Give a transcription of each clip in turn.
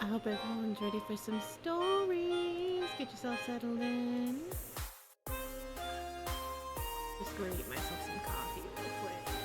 hope everyone's ready for some stories. Get yourself settled in. Just going to get myself some coffee real quick.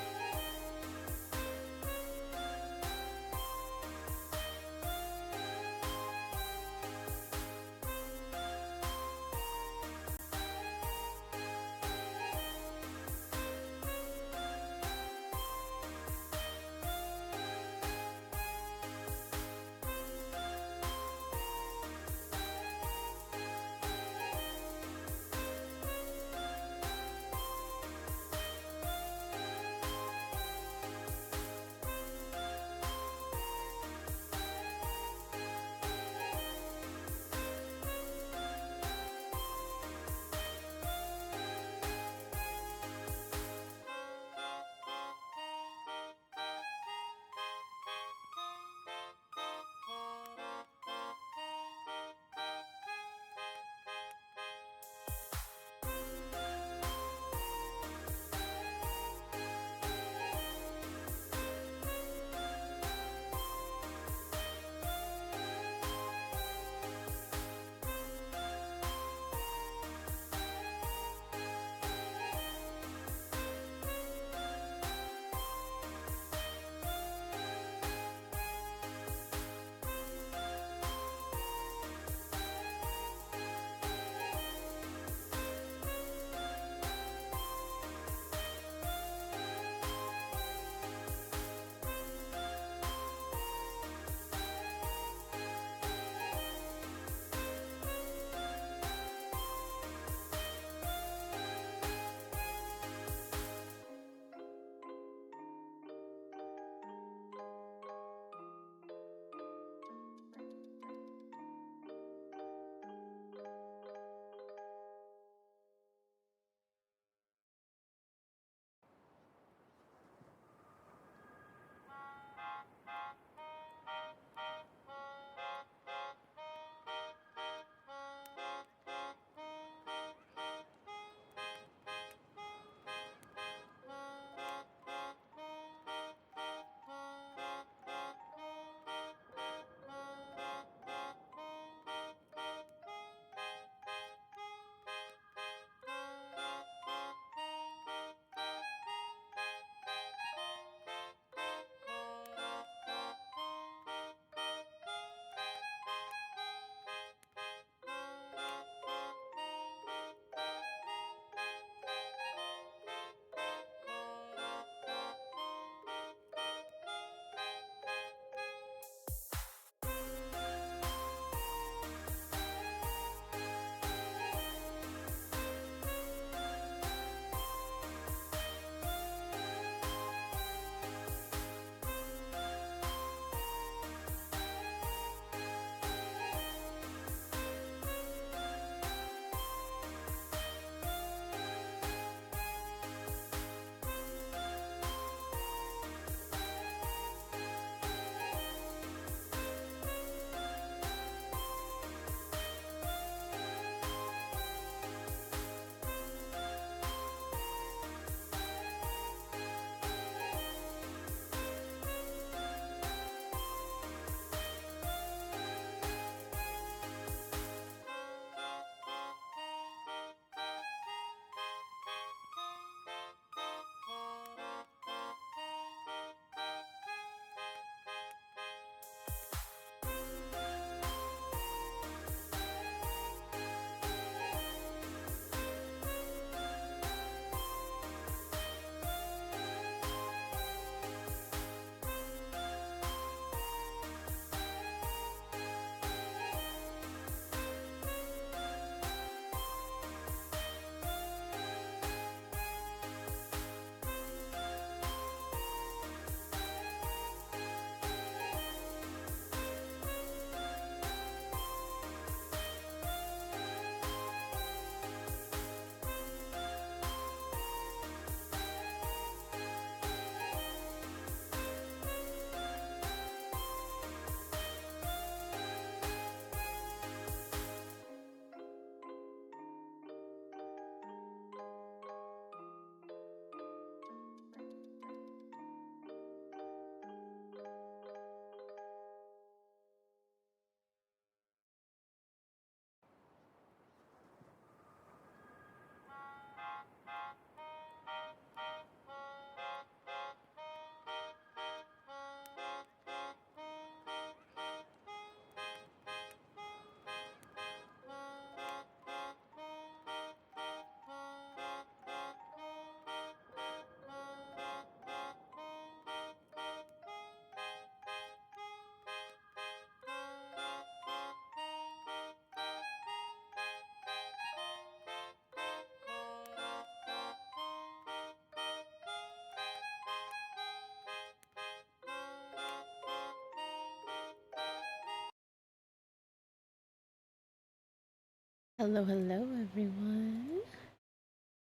Hello, hello, everyone.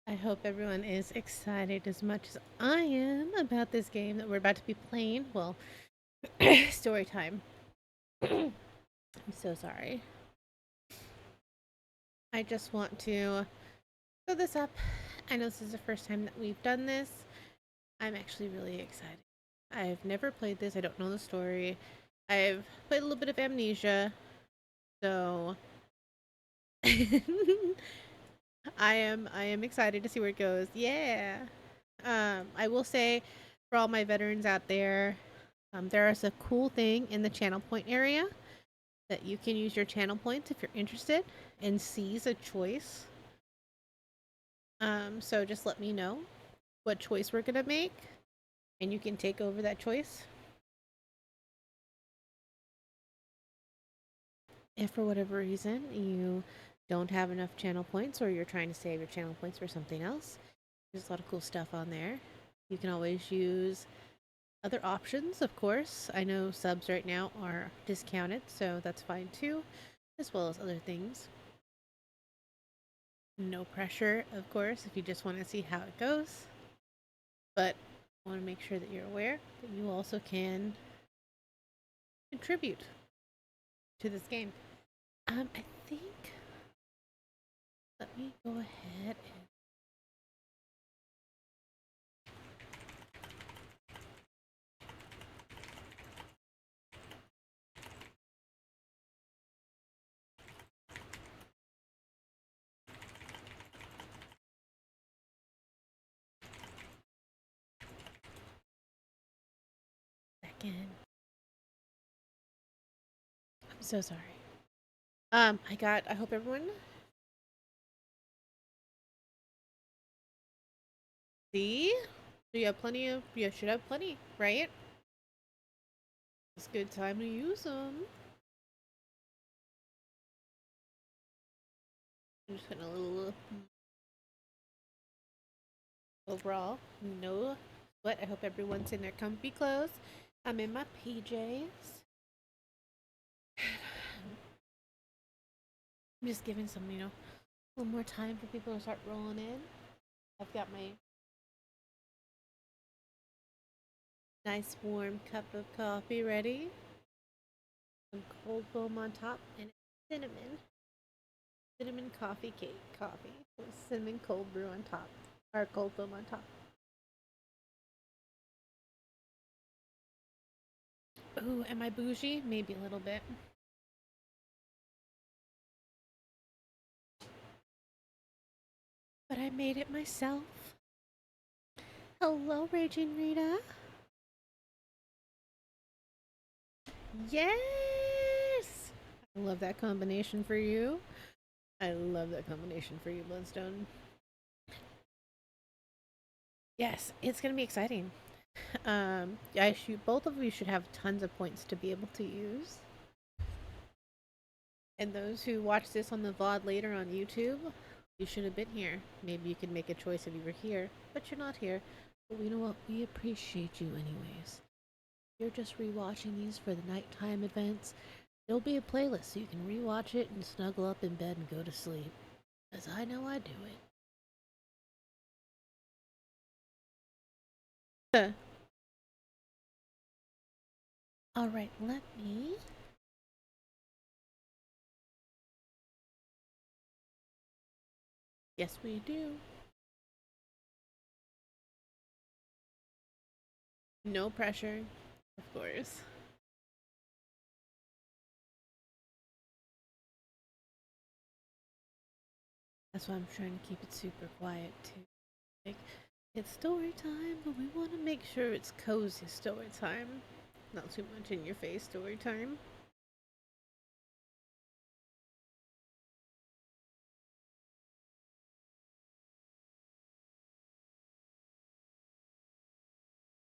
I hope everyone is excited as much as I am about this game that we're about to be playing. Well, story time. I'm so sorry. I just want to throw this up. I know this is the first time that we've done this. I'm actually really excited. I've never played this, I don't know the story. I've played a little bit of Amnesia, so I am excited to see where it goes. Yeah. I will say for all my veterans out there, there is a cool thing in the channel point area that you can use your channel points if you're interested and seize a choice. So just let me know what choice we're gonna make, and you can take over that choice. If for whatever reason you don't have enough channel points or you're trying to save your channel points for something else, there's a lot of cool stuff on there. You can always use other options, of course. I know subs right now are discounted, so that's fine too, as well as other things. No pressure, of course, if you just want to see how it goes. But I want to make sure that you're aware that you also can contribute to this game. I think, let me go ahead and second. I'm so sorry. I hope everyone see. So you should have plenty, right? It's a good time to use them. I'm just putting a little overall. No sweat. I hope everyone's in their comfy clothes. I'm in my PJs. I'm just giving some, a little more time for people to start rolling in. I've got my nice warm cup of coffee ready. Some cold foam on top and cinnamon. Cinnamon coffee cake coffee with cinnamon cold brew on top. Or cold foam on top. Ooh, am I bougie? Maybe a little bit. But I made it myself. Hello, Raging Rita. Yes! I love that combination for you. I love that combination for you, Bloodstone. Yes, it's gonna be exciting. Both of you should have tons of points to be able to use. And those who watch this on the VOD later on YouTube, you should have been here. Maybe you could make a choice if you were here, but you're not here. But we know what? We appreciate you anyways. You're just rewatching these for the nighttime events. There'll be a playlist so you can rewatch it and snuggle up in bed and go to sleep. As I know I do it. Alright, let me. Yes, we do. No pressure, of course. That's why I'm trying to keep it super quiet too. Like, it's story time, but we want to make sure it's cozy story time. Not too much in your face story time.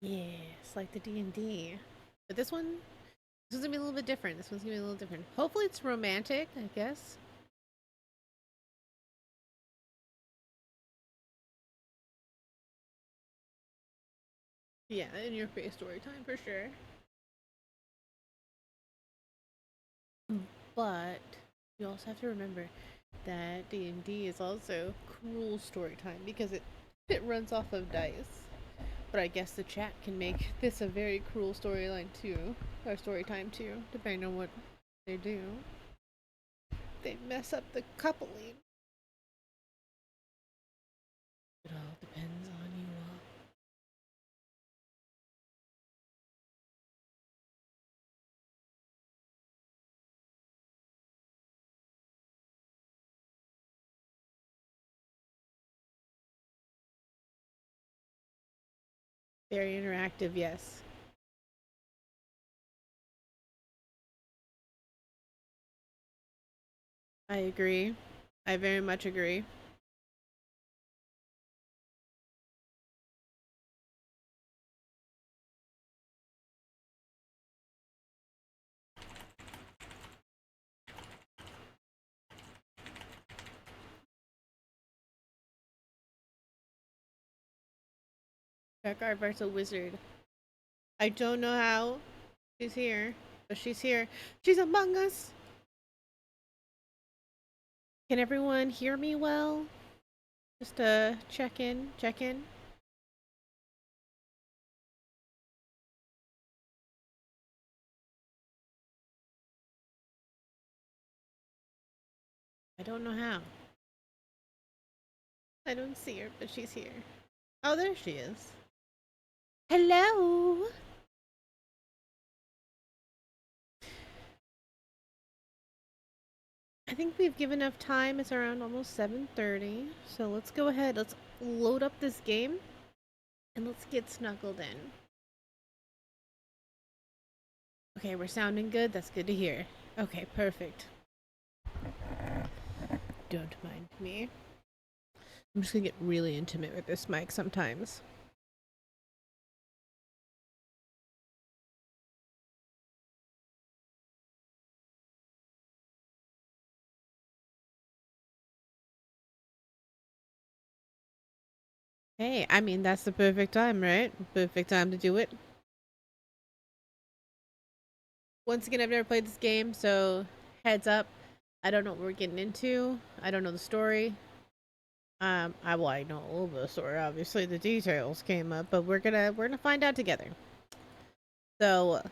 Yes, like the D&D. But this one's gonna be a little bit different. This one's gonna be a little different. Hopefully it's romantic, I guess. Yeah, in your face story time for sure. But you also have to remember that D&D is also cruel story time because it runs off of dice. But I guess the chat can make this a very cruel storyline too, or story time too, depending on what they do. They mess up the coupling. It all depends on you all. Very interactive, yes. I agree. I very much agree. Dark versus wizard. I don't know how she's here, but she's here. She's among us. Can everyone hear me well? Just check in, check in. I don't know how. I don't see her, but she's here. Oh, there she is. Hello. I think we've given enough time. It's around almost 7:30. So let's go ahead. Let's load up this game and let's get snuggled in. Okay, we're sounding good. That's good to hear. Okay, perfect. Don't mind me. I'm just gonna get really intimate with this mic sometimes. Hey, I mean, that's the perfect time, right? Perfect time to do it. Once again, I've never played this game, so heads up. I don't know what we're getting into. I don't know the story. I know a little bit of the story. Obviously, the details came up, but we're gonna find out together. So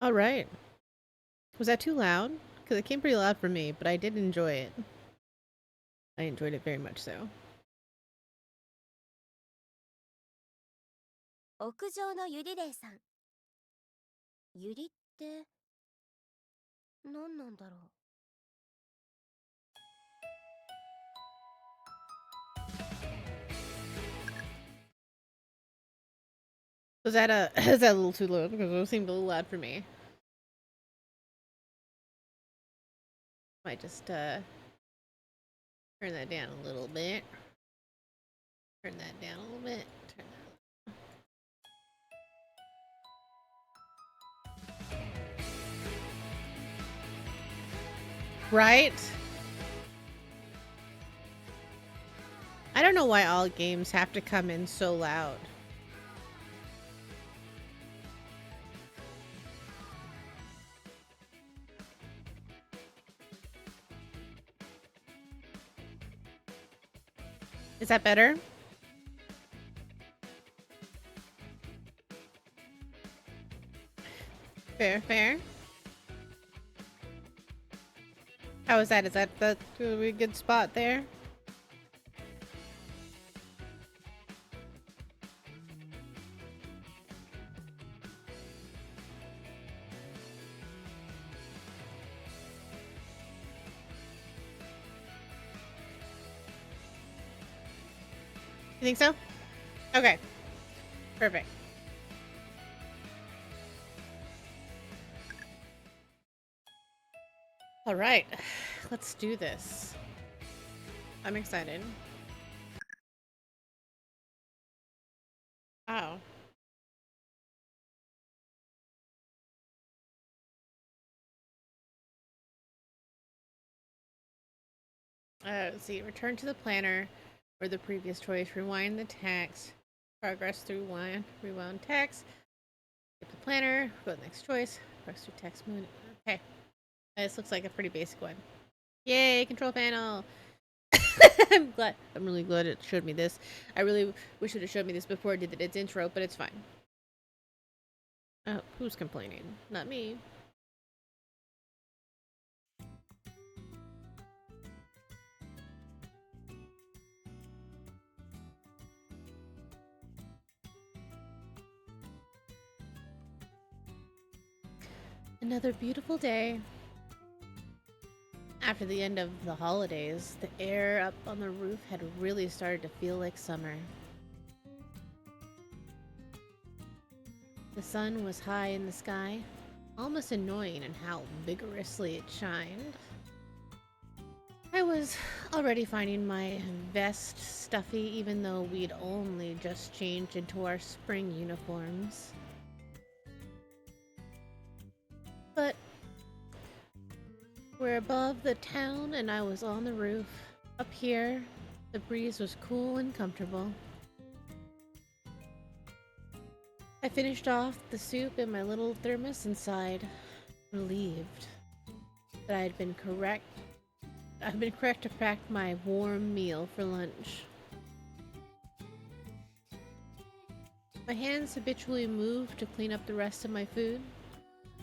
all right. Was that too loud? Because it came pretty loud for me, but I did enjoy it. I enjoyed it very much so. 屋上のゆりれいさん。ゆりって何なんだろう。Was that is that a little too loud? Because it seemed a little loud for me. Might just turn that down a little bit. Turn that down a little bit. Turn that. Right? I don't know why all games have to come in so loud. Is that better? Fair, fair. How is that? Is that a good spot there? You think so? Okay. Perfect. All right. Let's do this. I'm excited. Oh. Let's see. Return to the planner or the previous choice. Rewind the text. Progress through rewound text. Get the planner. Go to the next choice. Progress through text. Moon. Okay. This looks like a pretty basic one. Yay! Control panel. I'm glad. I'm really glad it showed me this. I really wish it had showed me this before it did its intro, but it's fine. Oh, who's complaining? Not me. Another beautiful day. After the end of the holidays, the air up on the roof had really started to feel like summer. The sun was high in the sky, almost annoying in how vigorously it shined. I was already finding my vest stuffy, even though we'd only just changed into our spring uniforms. But we're above the town and I was on the roof. Up here, the breeze was cool and comfortable. I finished off the soup in my little thermos and sighed, relieved that I've been correct to pack my warm meal for lunch. My hands habitually moved to clean up the rest of my food.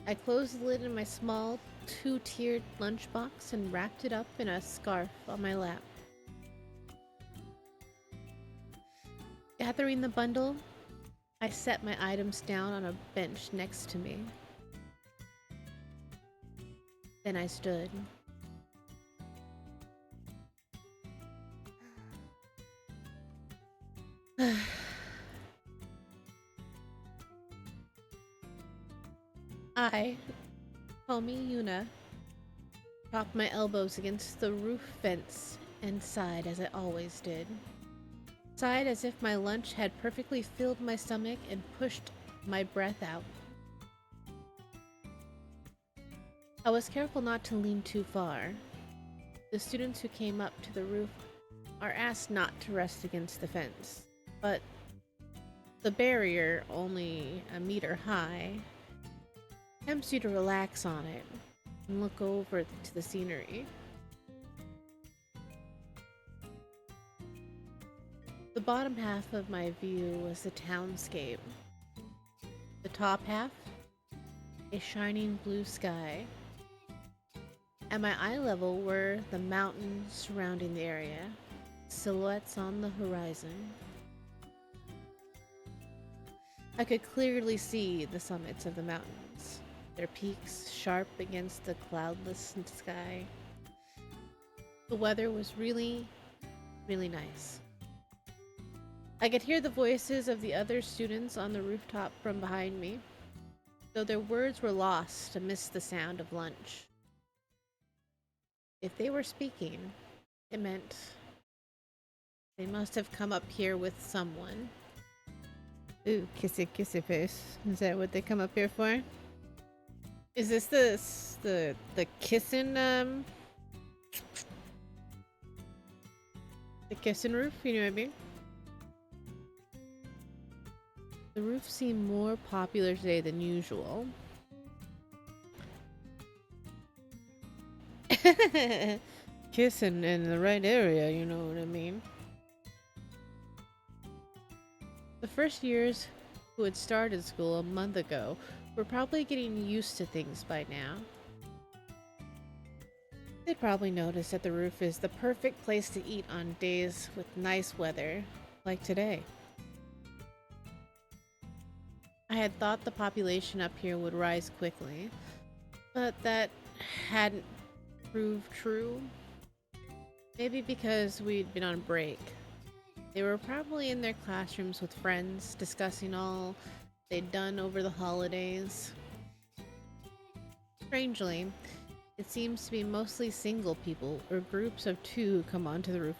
I closed the lid in my small, two-tiered lunchbox and wrapped it up in a scarf on my lap. Gathering the bundle, I set my items down on a bench next to me. Then I stood. I, Tomi Yuna, propped my elbows against the roof fence and sighed as I always did. Sighed as if my lunch had perfectly filled my stomach and pushed my breath out. I was careful not to lean too far. The students who came up to the roof are asked not to rest against the fence, but the barrier, only a meter high, tempts you to relax on it and look over to the scenery. The bottom half of my view was the townscape. The top half, a shining blue sky. At my eye level were the mountains surrounding the area, silhouettes on the horizon. I could clearly see the summits of the mountains, their peaks sharp against the cloudless sky. The weather was really, really nice. I could hear the voices of the other students on the rooftop from behind me, though their words were lost amidst the sound of lunch. If they were speaking, it meant they must have come up here with someone. Ooh, kissy kissy face. Is that what they come up here for? Is this the kissing The kitchen roof, you know what I mean? The roof seemed more popular today than usual. Kissing in the right area, you know what I mean? The first years who had started school a month ago were probably getting used to things by now. They'd probably noticed that the roof is the perfect place to eat on days with nice weather, like today. I had thought the population up here would rise quickly, but that hadn't proved true. Maybe because we'd been on break. They were probably in their classrooms with friends, discussing all they'd done over the holidays. Strangely, it seems to be mostly single people or groups of two who come onto the roof.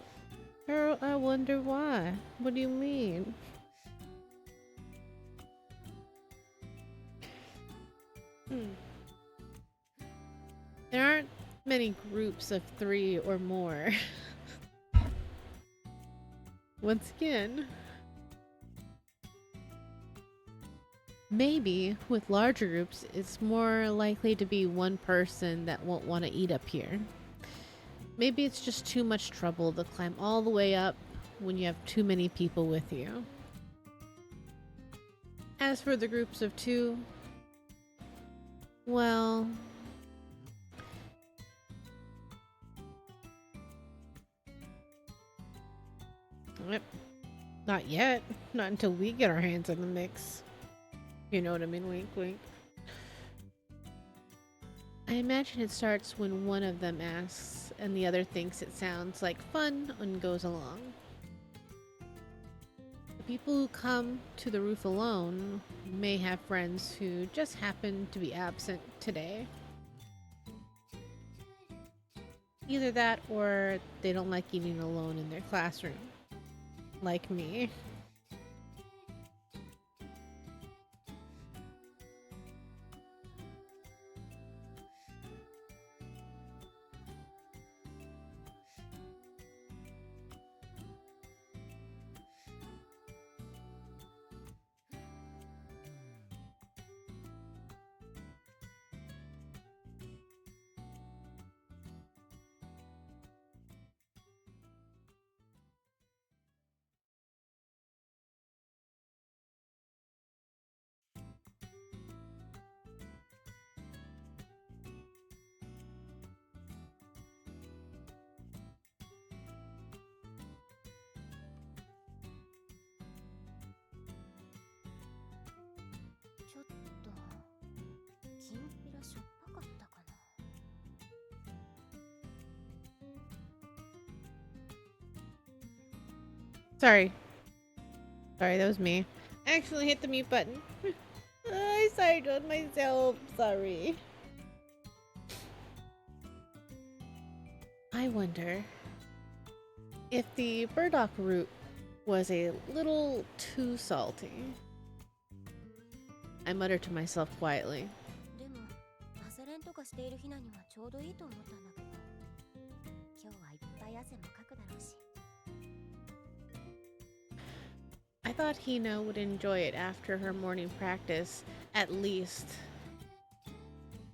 Girl, I wonder why. What do you mean? There aren't many groups of three or more. Once again, maybe with larger groups, it's more likely to be one person that won't want to eat up here. Maybe it's just too much trouble to climb all the way up when you have too many people with you. As for the groups of two, well, yep, not yet. Not until we get our hands in the mix. You know what I mean? Wink, wink. I imagine it starts when one of them asks and the other thinks it sounds like fun and goes along. The people who come to the roof alone may have friends who just happen to be absent today. Either that or they don't like eating alone in their classroom. Like me. Sorry. Sorry, that was me. I actually hit the mute button. I sighed on myself. Sorry. I wonder if the burdock root was a little too salty. I muttered to myself quietly. I thought Hina would enjoy it after her morning practice, at least.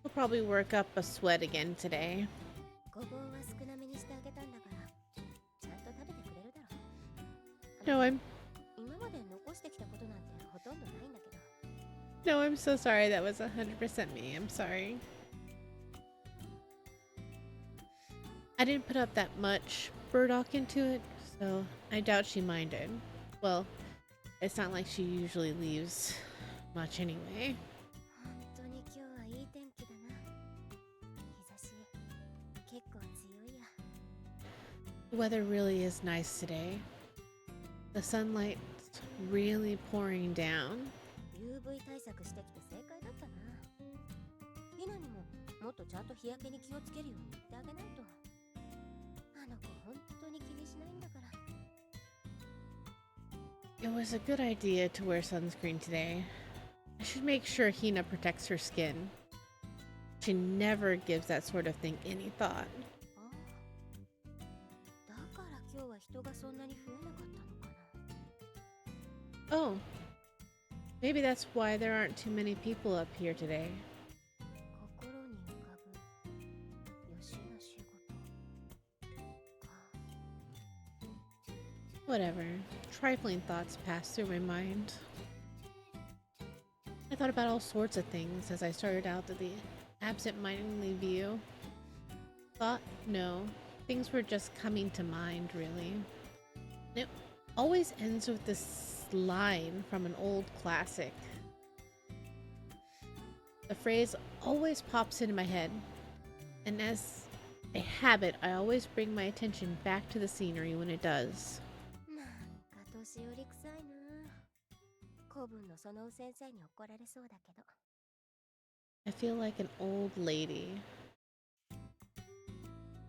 We'll probably work up a sweat again today. No, I'm so sorry. That was 100% me. I'm sorry. I didn't put up that much burdock into it, so I doubt she minded. Well, it's not like she usually leaves much anyway. The weather really is nice today. The sunlight's really pouring down. It was a good idea to wear sunscreen today. I should make sure Hina protects her skin. She never gives that sort of thing any thought. 人がそんなに増えなかったのかな。 Oh, maybe that's why there aren't too many people up here today. 心に浮かぶよしな仕事か。 Whatever. Trifling thoughts passed through my mind. I thought about all sorts of things as I started out the absent-mindedly view. Thought? No. Things were just coming to mind, really. And it always ends with this line from an old classic. The phrase always pops into my head, and as a habit, I always bring my attention back to the scenery when it does. なんか年寄り臭いな。古文のその先生に怒られそうだけど。 I feel like an old lady.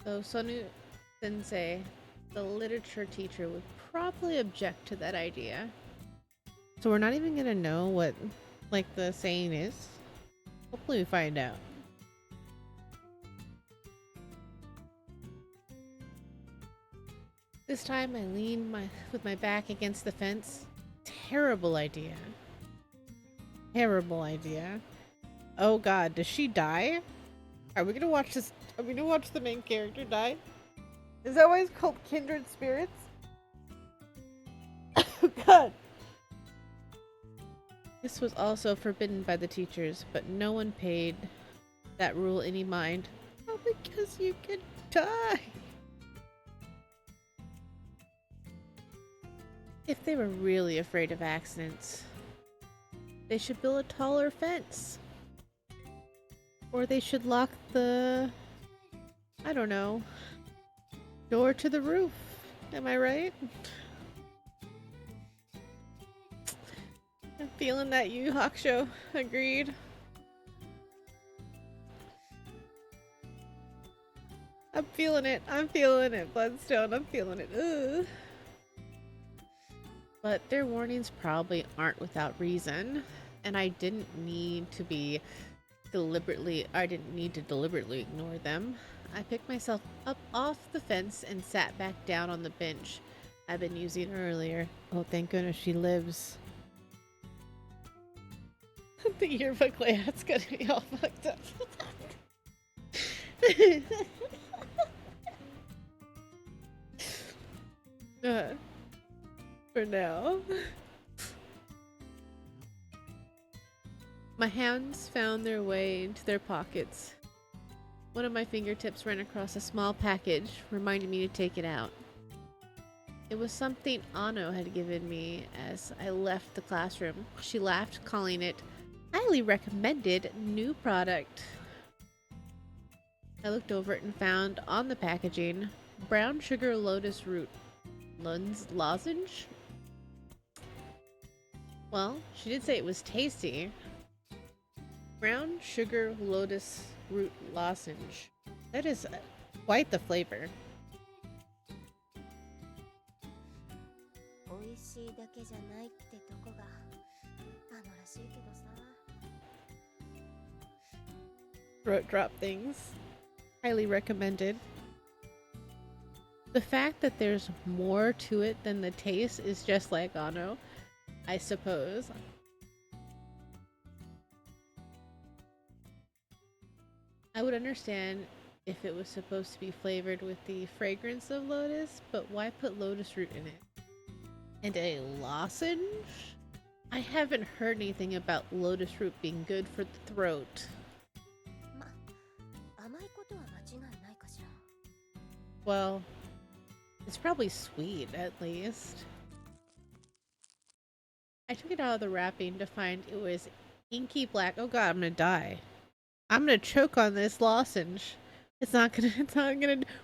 Though Sonu Sensei, the literature teacher, would probably object to that idea. So we're not even gonna know what, like, the saying is? Hopefully we find out. This time I leaned with my back against the fence. Terrible idea. Terrible idea. Oh god, does she die? Are we gonna watch this? Are we gonna watch the main character die? Is that why it's called Kindred Spirits? Oh god. This was also forbidden by the teachers, but no one paid that rule any mind. Oh, because you could die. If they were really afraid of accidents, they should build a taller fence. Or they should lock the, I don't know, door to the roof. Am I right? I'm feeling that Yu Hakusho. Agreed. I'm feeling it. I'm feeling it, Bloodstone. I'm feeling it. Ugh. But their warnings probably aren't without reason, and I didn't need to deliberately ignore them. I picked myself up off the fence and sat back down on the bench I'd been using earlier. Oh, thank goodness she lives. The yearbook layout's gonna be all fucked up. For now. My hands found their way into their pockets. One of my fingertips ran across a small package, reminding me to take it out. It was something Ano had given me as I left the classroom. She laughed, calling it highly recommended new product. I looked over it and found on the packaging brown sugar lotus root lozenge. Well, she did say it was tasty. Brown sugar lotus root lozenge. That is quite the flavor. 美味しいだけじゃないってとこがあのらしいけどさ。 Throat drop things. Highly recommended. The fact that there's more to it than the taste is just like Ano, I suppose. I would understand if it was supposed to be flavored with the fragrance of lotus, but why put lotus root in it? And a lozenge? I haven't heard anything about lotus root being good for the throat. ま、甘いことは間違いないかしら。 Well, it's probably sweet, at least. I took it out of the wrapping to find it was inky black. Oh god, I'm gonna die. I'm gonna choke on this lozenge. It's not gonna,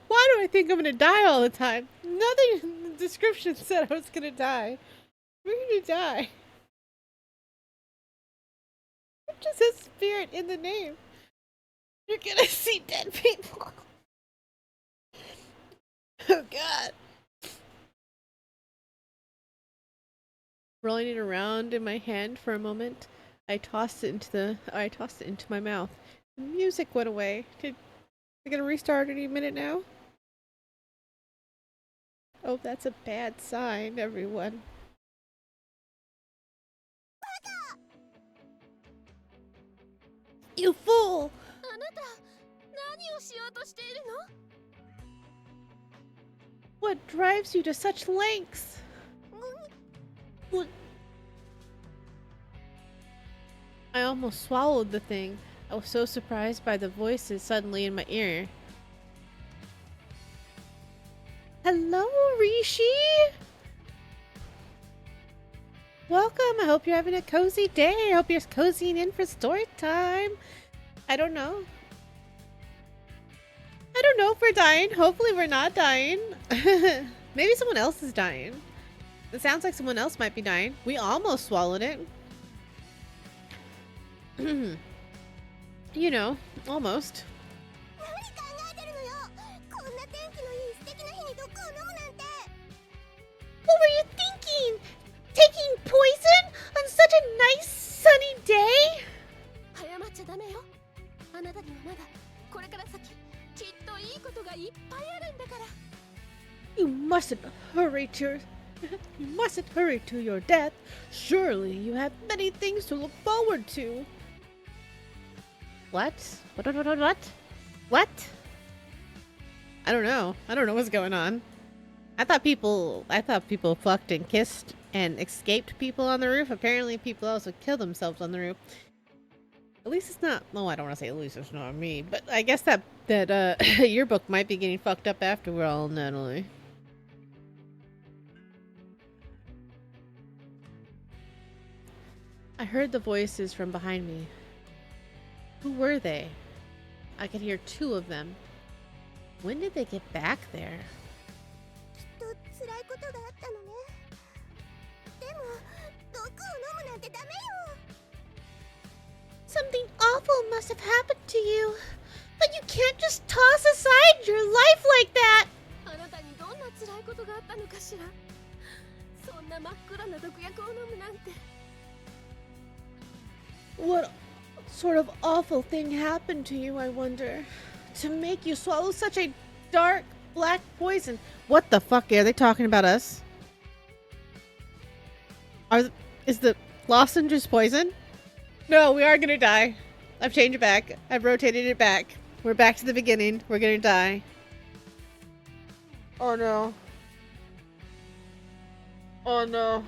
why do I think I'm gonna die all the time? Nothing in the description said I was gonna die. We're gonna die. It just says spirit in the name. You're gonna see dead people. Oh god. Rolling it around in my hand for a moment, I tossed it into my mouth. The music went away. We're gonna restart any minute now? Oh, that's a bad sign, everyone. You fool! あなた、何をしようとしているの？ What drives you to such lengths? What? I almost swallowed the thing. I was so surprised by the voices suddenly in my ear. Hello, Rishi! Welcome! I hope you're having a cozy day. I hope you're cozying in for story time. I don't know. I don't know if we're dying. Hopefully we're not dying. Maybe someone else is dying. It sounds like someone else might be dying. We almost swallowed it. You know, almost. What were you thinking? Taking poison on such a nice sunny day? 早まっちゃダメよ。あなたにはまだこれから先きっといいことがいっぱいあるんだから。You mustn't hurry to you mustn't hurry to your death. Surely you have many things to look forward to. What? What? I don't know. I don't know what's going on. I thought people fucked and kissed and escaped people on the roof. Apparently people also kill themselves on the roof. At least it's not. No, I don't want to say at least it's not me, but I guess that yearbook might be getting fucked up after all, Natalie. I heard the voices from behind me. Who were they? I could hear two of them. When did they get back there? Something awful must have happened to you. But you can't just toss aside your life like that. あなたにどんな辛いことがあったのかしら。そんな真っ暗な毒薬を飲むなんて。What sort of awful thing happened to you, I wonder? To make you swallow such a dark black poison. What the fuck are they talking about us? Is the lozenges poison? No, we are gonna die. I've changed it back. I've rotated it back. We're back to the beginning. We're gonna die. Oh no. Oh no.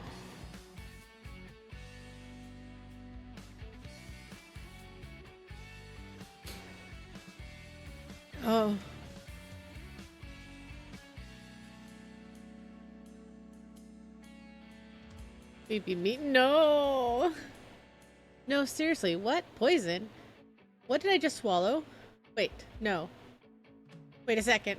Oh. Baby meat? No! No, seriously, what? Poison? What did I just swallow? Wait, no. Wait a second.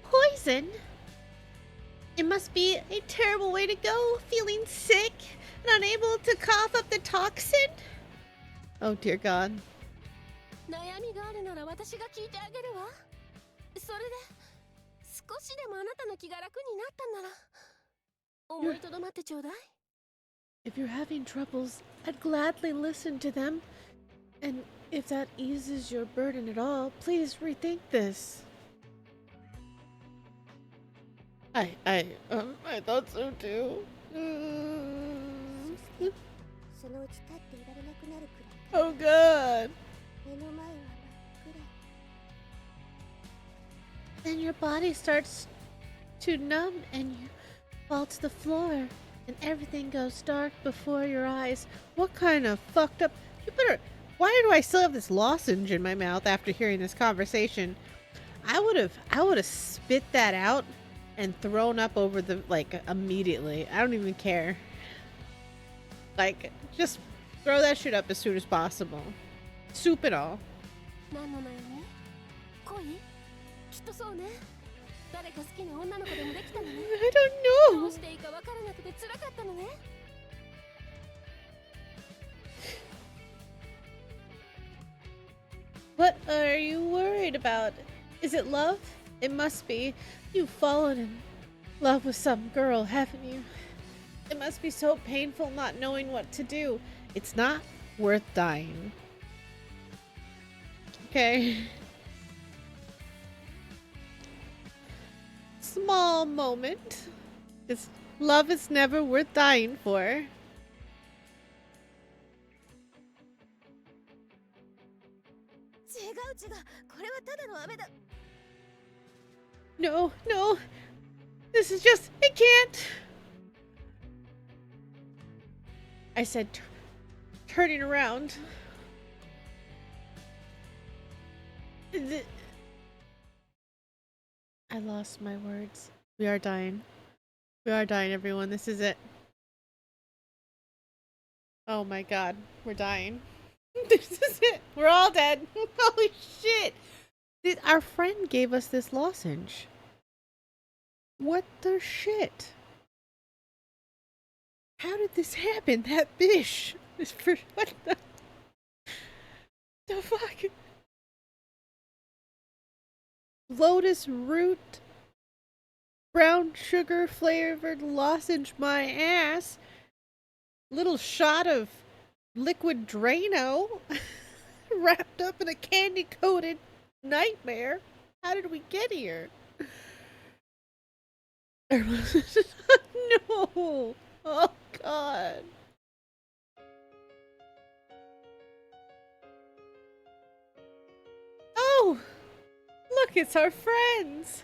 Poison? It must be a terrible way to go, feeling sick and unable to cough up the toxin. Oh dear God. 悩みがあるなら私が聞いてあげるわ。それで少しでもあなたの気が楽になったんなら思いとどまってちょうだい。If you're having troubles, I'd gladly listen to them. And if that eases your burden at all, please rethink this. I thought so too. Oh God. Then your body starts to numb and you fall to the floor and everything goes dark before your eyes. What kind of fucked up... Why do I still have this lozenge in my mouth after hearing this conversation? I would have spit that out and thrown up over the, like, immediately. I don't even care. Like, just throw that shit up as soon as possible. Soup it all. I don't know. What are you worried about? Is it love? It must be. You've fallen in love with some girl, haven't you? It must be so painful not knowing what to do. It's not worth dying. Okay. Small moment. Just love is never worth dying for. No, no. This is just, I can't. I said, turning around. I lost my words. We are dying. We are dying, everyone. This is it. Oh my god. We're dying. This is it. We're all dead. Holy shit. Our friend gave us this lozenge. What the shit? How did this happen? That bish. What the fuck? Lotus root brown sugar flavored lozenge my ass. Little shot of liquid Drano wrapped up in a candy coated nightmare. How did we get here? No. Oh god. Oh, look, it's our friends.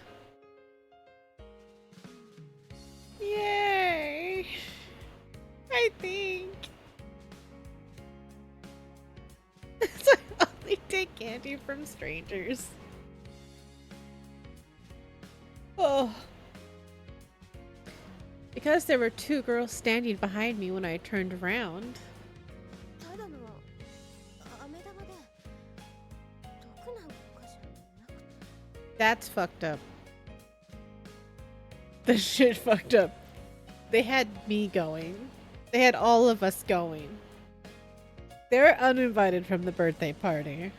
Yay. I think. So I only take candy from strangers. Oh. Because there were two girls standing behind me when I turned around. That's fucked up. The shit fucked up. They had me going. They had all of us going. They're uninvited from the birthday party.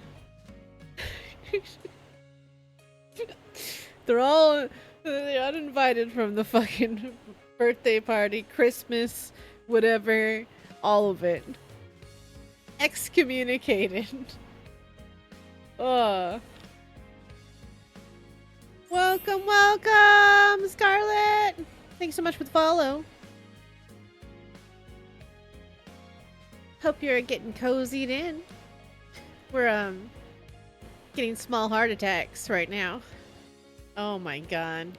They're uninvited from the fucking birthday party, Christmas, whatever, all of it. Excommunicated. Welcome, welcome, Scarlett! Thanks so much for the follow. Hope you're getting cozied in. We're, getting small heart attacks right now. Oh my god.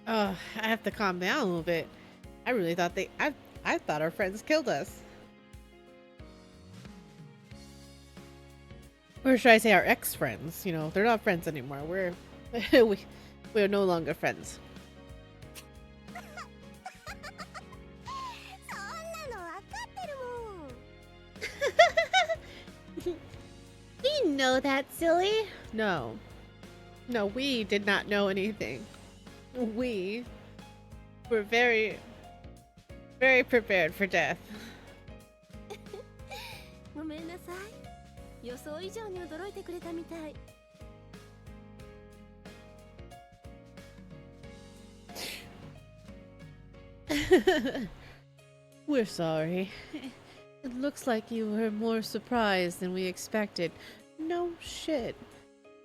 Oh, I have to calm down a little bit. I really thought I thought our friends killed us. Or should I say our ex-friends? You know, they're not friends anymore. We're we're no longer friends. We know that, silly. No. No, we did not know anything. We were very, very prepared for death. We're sorry. It looks like you were more surprised than we expected. No shit.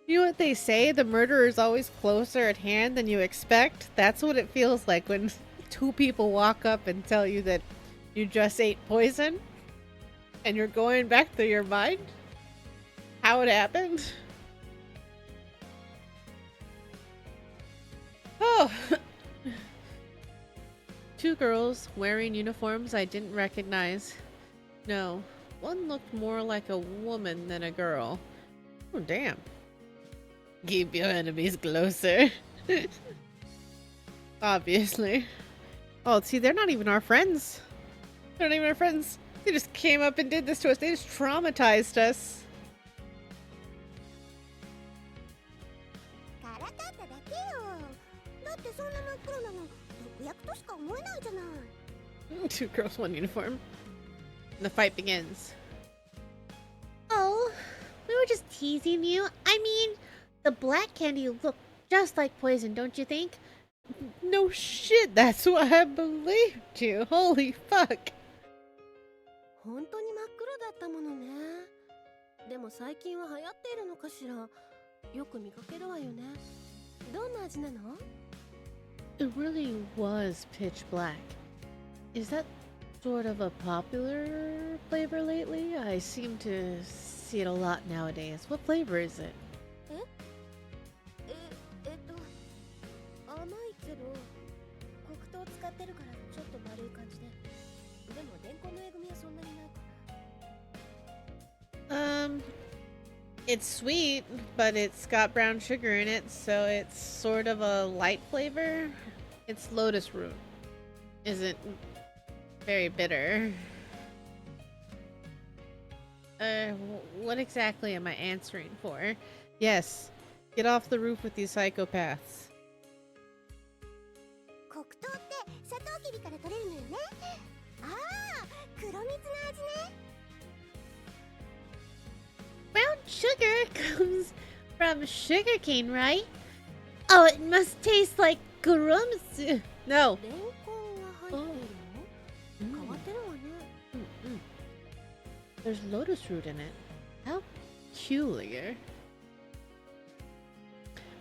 You know what they say? The murderer is always closer at hand than you expect. That's what it feels like when two people walk up and tell you that you just ate poison and you're going back through your mind how it happened. Oh. Two girls wearing uniforms I didn't recognize. No, one looked more like a woman than a girl. Oh, damn. Keep your enemies closer. Obviously. Oh, see, they're not even our friends. They're not even our friends. They just came up and did this to us. They just traumatized us. Two girls, one uniform. And the fight begins. Oh, we were just teasing you. I mean, the black candy looked just like poison, don't you think? No shit, that's why I believed you. Holy fuck. 本当に真っ黒だったものね。でも最近は流行っているのかしら。よく見かけるわよね。どんな味なの？ It really was pitch black. Is that sort of a popular flavor lately? I seem to see it a lot nowadays. What flavor is it? 甘いけど黒糖使ってるからちょっと丸い感じで。でもレンコンのえぐみはそんなにないかな。It's sweet, but it's got brown sugar in it, so it's sort of a light flavor. It's lotus root. Isn't very bitter. What exactly am I answering for? Yes, get off the roof with these psychopaths. 黒糖ってサトウキビから取れるのよね。ああ、黒蜜の味ね。Brown sugar comes from sugarcane, right? Oh, it must taste like grums. No. レンコンは入ってるの？変わってるわね。There's lotus root in it. How peculiar.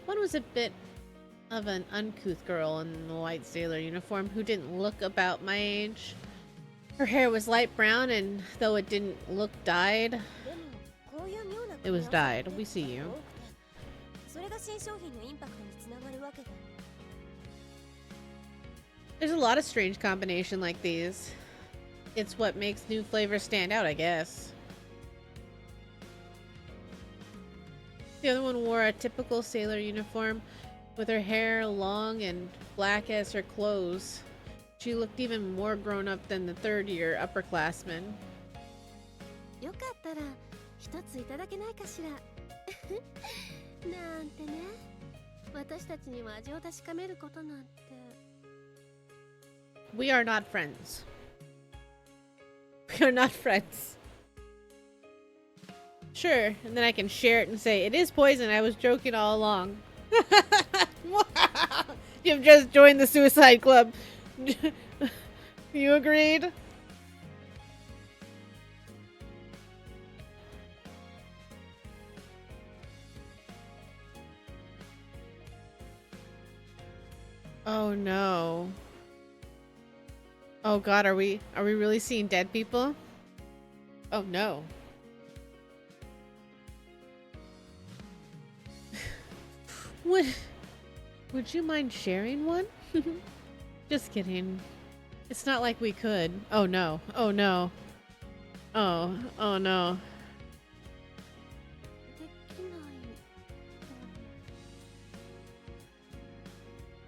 One was a bit of an uncouth girl in the white sailor uniform who didn't look about my age. Her hair was light brown, and though it didn't look dyed, it was dyed. We see you. それが新商品のインパクトにつながるわけだ。 There's a lot of strange combination like these. It's what makes new flavors stand out, I guess. The other one wore a typical sailor uniform with her hair long and black as her clothes. She looked even more grown up than the third-year upperclassmen. よかったら一ついただけないかしら。なんてね。私たちには味を確かめることなんて。We are not friends. We are not friends. Sure, and then I can share it and say, it is poison, I was joking all along. You've just joined the suicide club. You agreed? Oh no. Oh god, are we really seeing dead people? Oh no. Would you mind sharing one? Just kidding. It's not like we could. Oh no. Oh no. Oh no.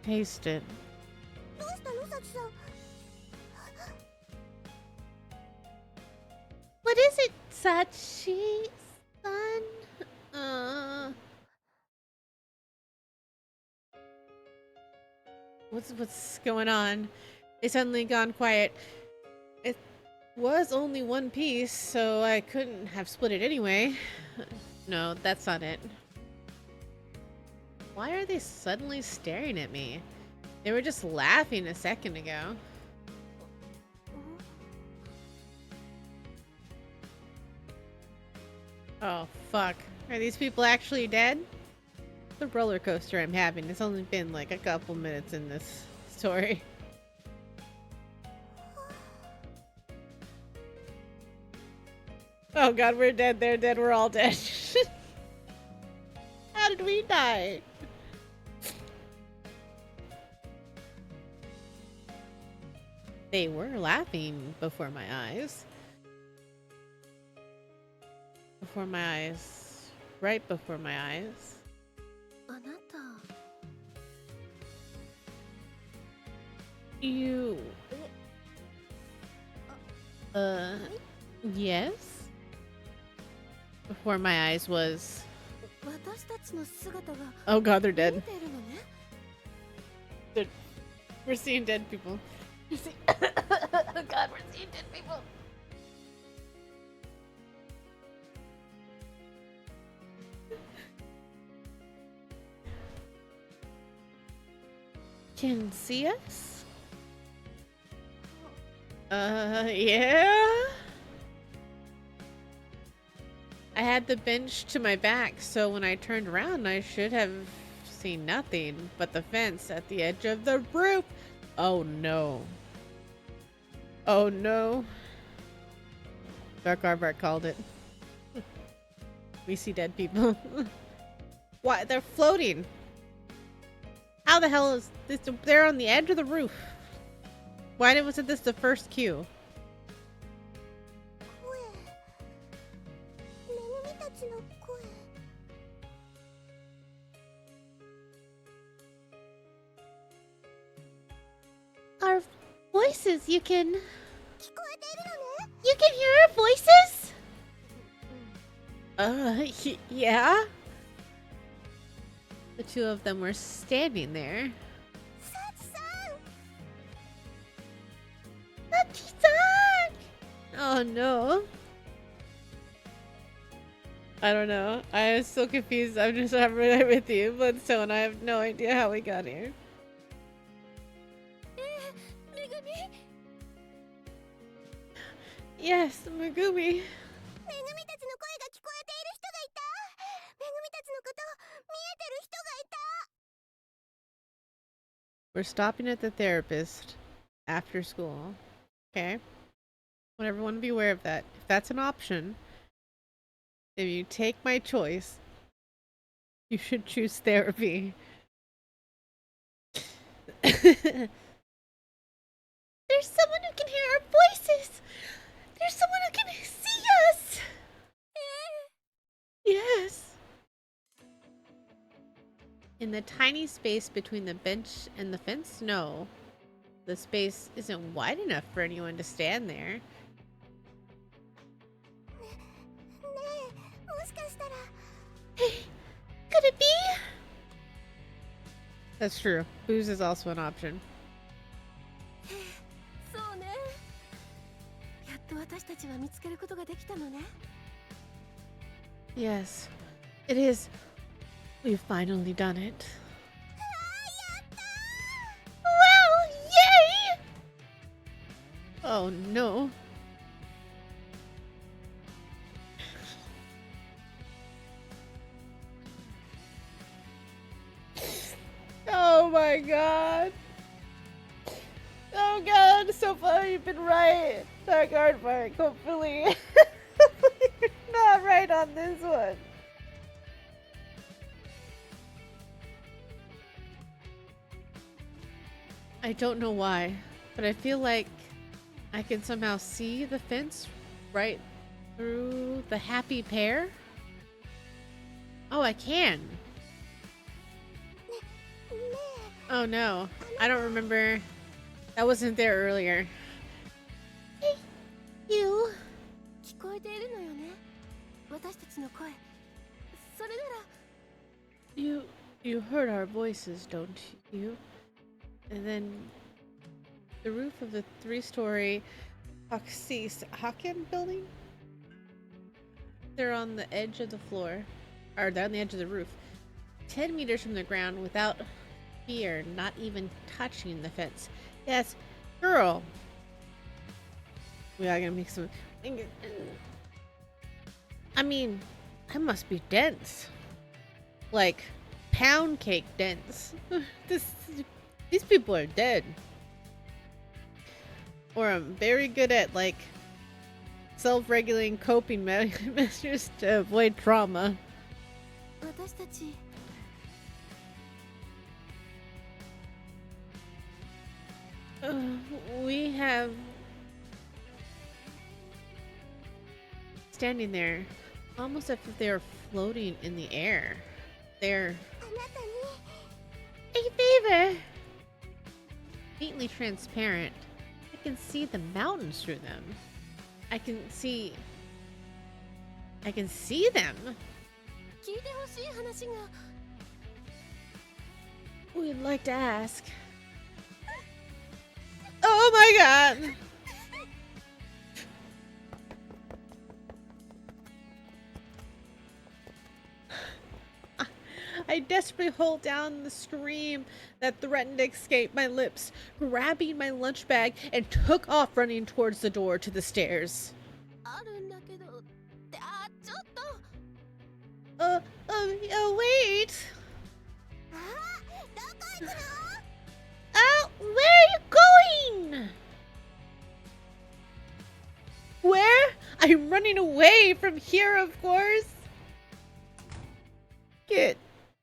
Taste it. What is it, Sachi-san? What's going on? They suddenly gone quiet. It was only one piece, so I couldn't have split it anyway. No, that's not it. Why are they suddenly staring at me? They were just laughing a second ago. Oh, fuck. Are these people actually dead? The roller coaster I'm having. It's only been like a couple minutes in this story. Oh god, we're dead, they're dead, we're all dead. How did we die? They were laughing before my eyes. Before my eyes. Right before my eyes. あなた。You... Yes? Before my eyes was... 私たちの姿が Oh god, they're 見 dead. てるのね。We're seeing dead people. We're seeing... oh god, we're seeing dead people. Can see us? Yeah? had the bench to my back, so when I turned around, I should have seen nothing but the fence at the edge of the roof. Oh no. Oh no. Dark Arbor called it. We see dead people. What? They're floating. How the hell is this? They're on the edge of the roof. Why wasn't this the first cue? Our voices, you can hear our voices? Yeah? The two of them were standing there. Sachi-san! Oh no. I don't know. I am so confused. I'm just not right with you, but so and I have no idea how we got here. Yes, Megumi. We're stopping at the therapist after school. Okay? I want everyone to be aware of that. If that's an option, if you take my choice, you should choose therapy. There's someone who can hear our voices! There's someone who can see us! Yes! In the tiny space between the bench and the fence? No. The space isn't wide enough for anyone to stand there. Hey, could it be? That's true. Booze is also an option. Yes, it is. We've finally done it. Wow, yay! Oh no. Oh my god. Oh god, so far you've been right. Dark Aardvark, hopefully. You're not right on this one. I don't know why, but I feel like I can somehow see the fence right through the happy pair. Oh, I can. Oh no, I don't remember. That wasn't there earlier. Hey, you. You heard our voices, don't you? And then the roof of the 3-story Hokken building? They're on the edge of the floor, or they're on the edge of the roof, 10 meters from the ground without fear, not even touching the fence. Yes, girl. We are gonna make some. I mean, I must be dense. Like, pound cake dense. These people are dead. Or I'm very good at, like, self-regulating coping measures to avoid trauma. We have... Standing there, almost as if they're floating in the air. They're... A favor! Faintly transparent. I can see the mountains through them. I can see them! We'd like to ask. Oh my god! I desperately hold down the scream that threatened to escape my lips, grabbing my lunch bag and took off running towards the door to the stairs. Wait. あどこ行くの Where are you going? Where? I'm running away from here, of course. Get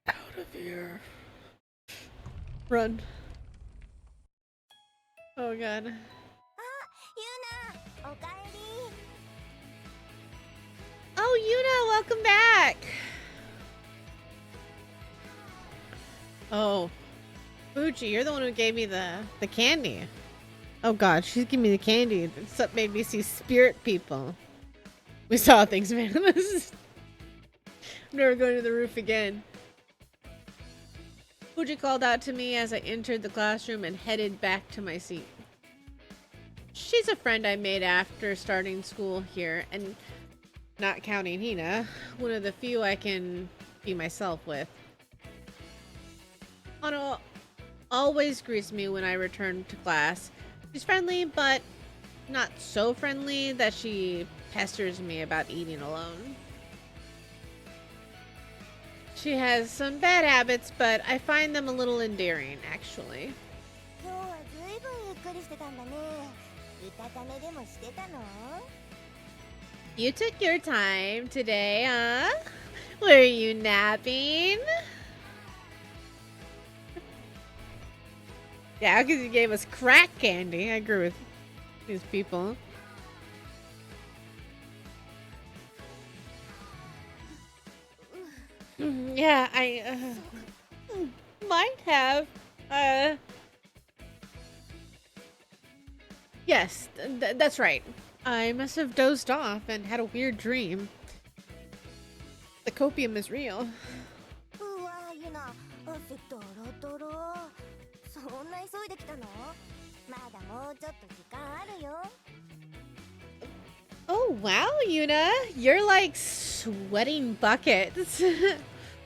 out of here. Run. Oh god. ユナおかえり Oh, Yuna, welcome back. Oh, Fuji, you're the one who gave me the candy. Oh god, she's giving me the candy. That's what made me see spirit people. We saw things, man. I'm never going to the roof again. Fuji called out to me as I entered the classroom and headed back to my seat. She's a friend I made after starting school here, and not counting Hina, one of the few I can be myself with. Hana always greets me when I return to class. She's friendly, but not so friendly that she pesters me about eating alone. She has some bad habits, but I find them a little endearing, actually. 今日はずいぶんゆっくりしてたんだねうたた寝でもしてたの You took your time today, huh? Were you napping? Yeah, because you gave us crack candy. I agree with these people. Yeah, I might have. Yes, that's right. I must have dozed off and had a weird dream. The copium is real. うわユナ汗ドロドロそんな急いできたのまだもうちょっと時間あるよ Oh, wow, Yuna. You're like sweating buckets.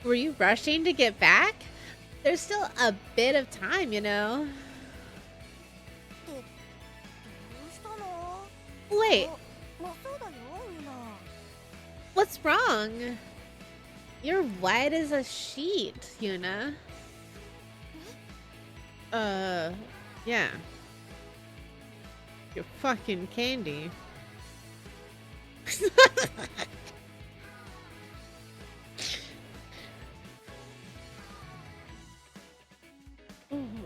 Were you rushing to get back? There's still a bit of time, you know. ってどうしたの Wait, まそうだよユナ what's wrong? You're white as a sheet, Yuna. Yeah. You're fucking candy.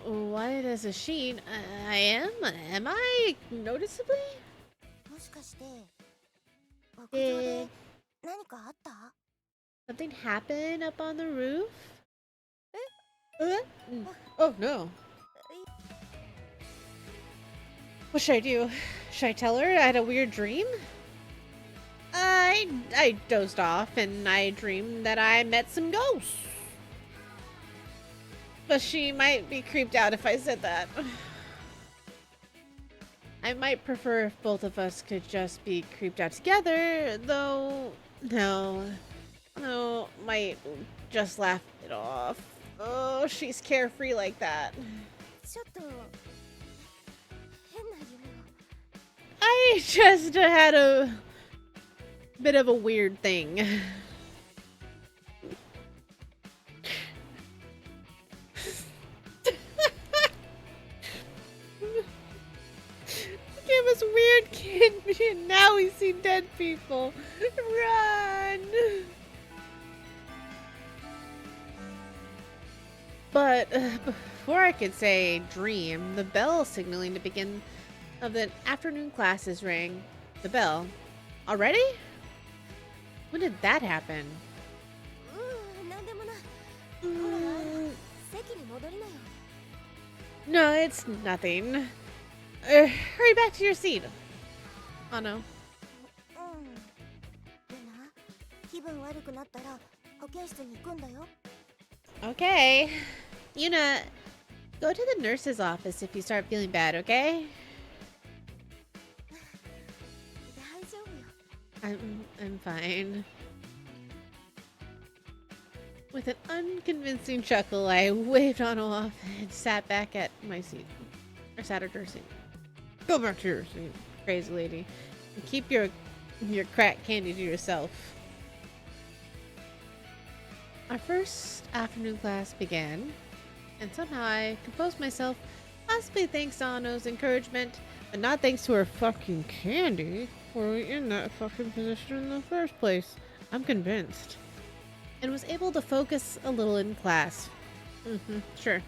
White as a sheet? I am? Am I noticeably? もしかして屋上で何かあった Something happened up on the roof? Oh no. What should I do? Should I tell her I had a weird dream? I dozed off and I dreamed that I met some ghosts. But she might be creeped out if I said that. I might prefer if both of us could just be creeped out together, though. No, might just laugh it off. Oh, she's carefree like that. ちょっと変な夢を I just had a bit of a weird thing. Gave us weird candy and now we see dead people. Run! But before I could say dream, the bell signaling to begin of the afternoon classes rang. The bell. Already? When did that happen? なんでもないほら席に戻りなよ No, it's nothing. Hurry back to your seat. Oh no. うんユナ気分悪くなったら保健室に行くんだよ Okay. Yuna, go to the nurse's office if you start feeling bad, okay? 大丈夫よ I'm fine. With an unconvincing chuckle, I waved Anna off and sat back at my seat. Or sat at her seat. Go back to your seat, crazy lady. And keep your crack candy to yourself. Our first afternoon class began, and somehow I composed myself, possibly thanks to Ano's encouragement, but not thanks to her fucking candy. Were we in that fucking position in the first place? I'm convinced. And was able to focus a little in class. Sure.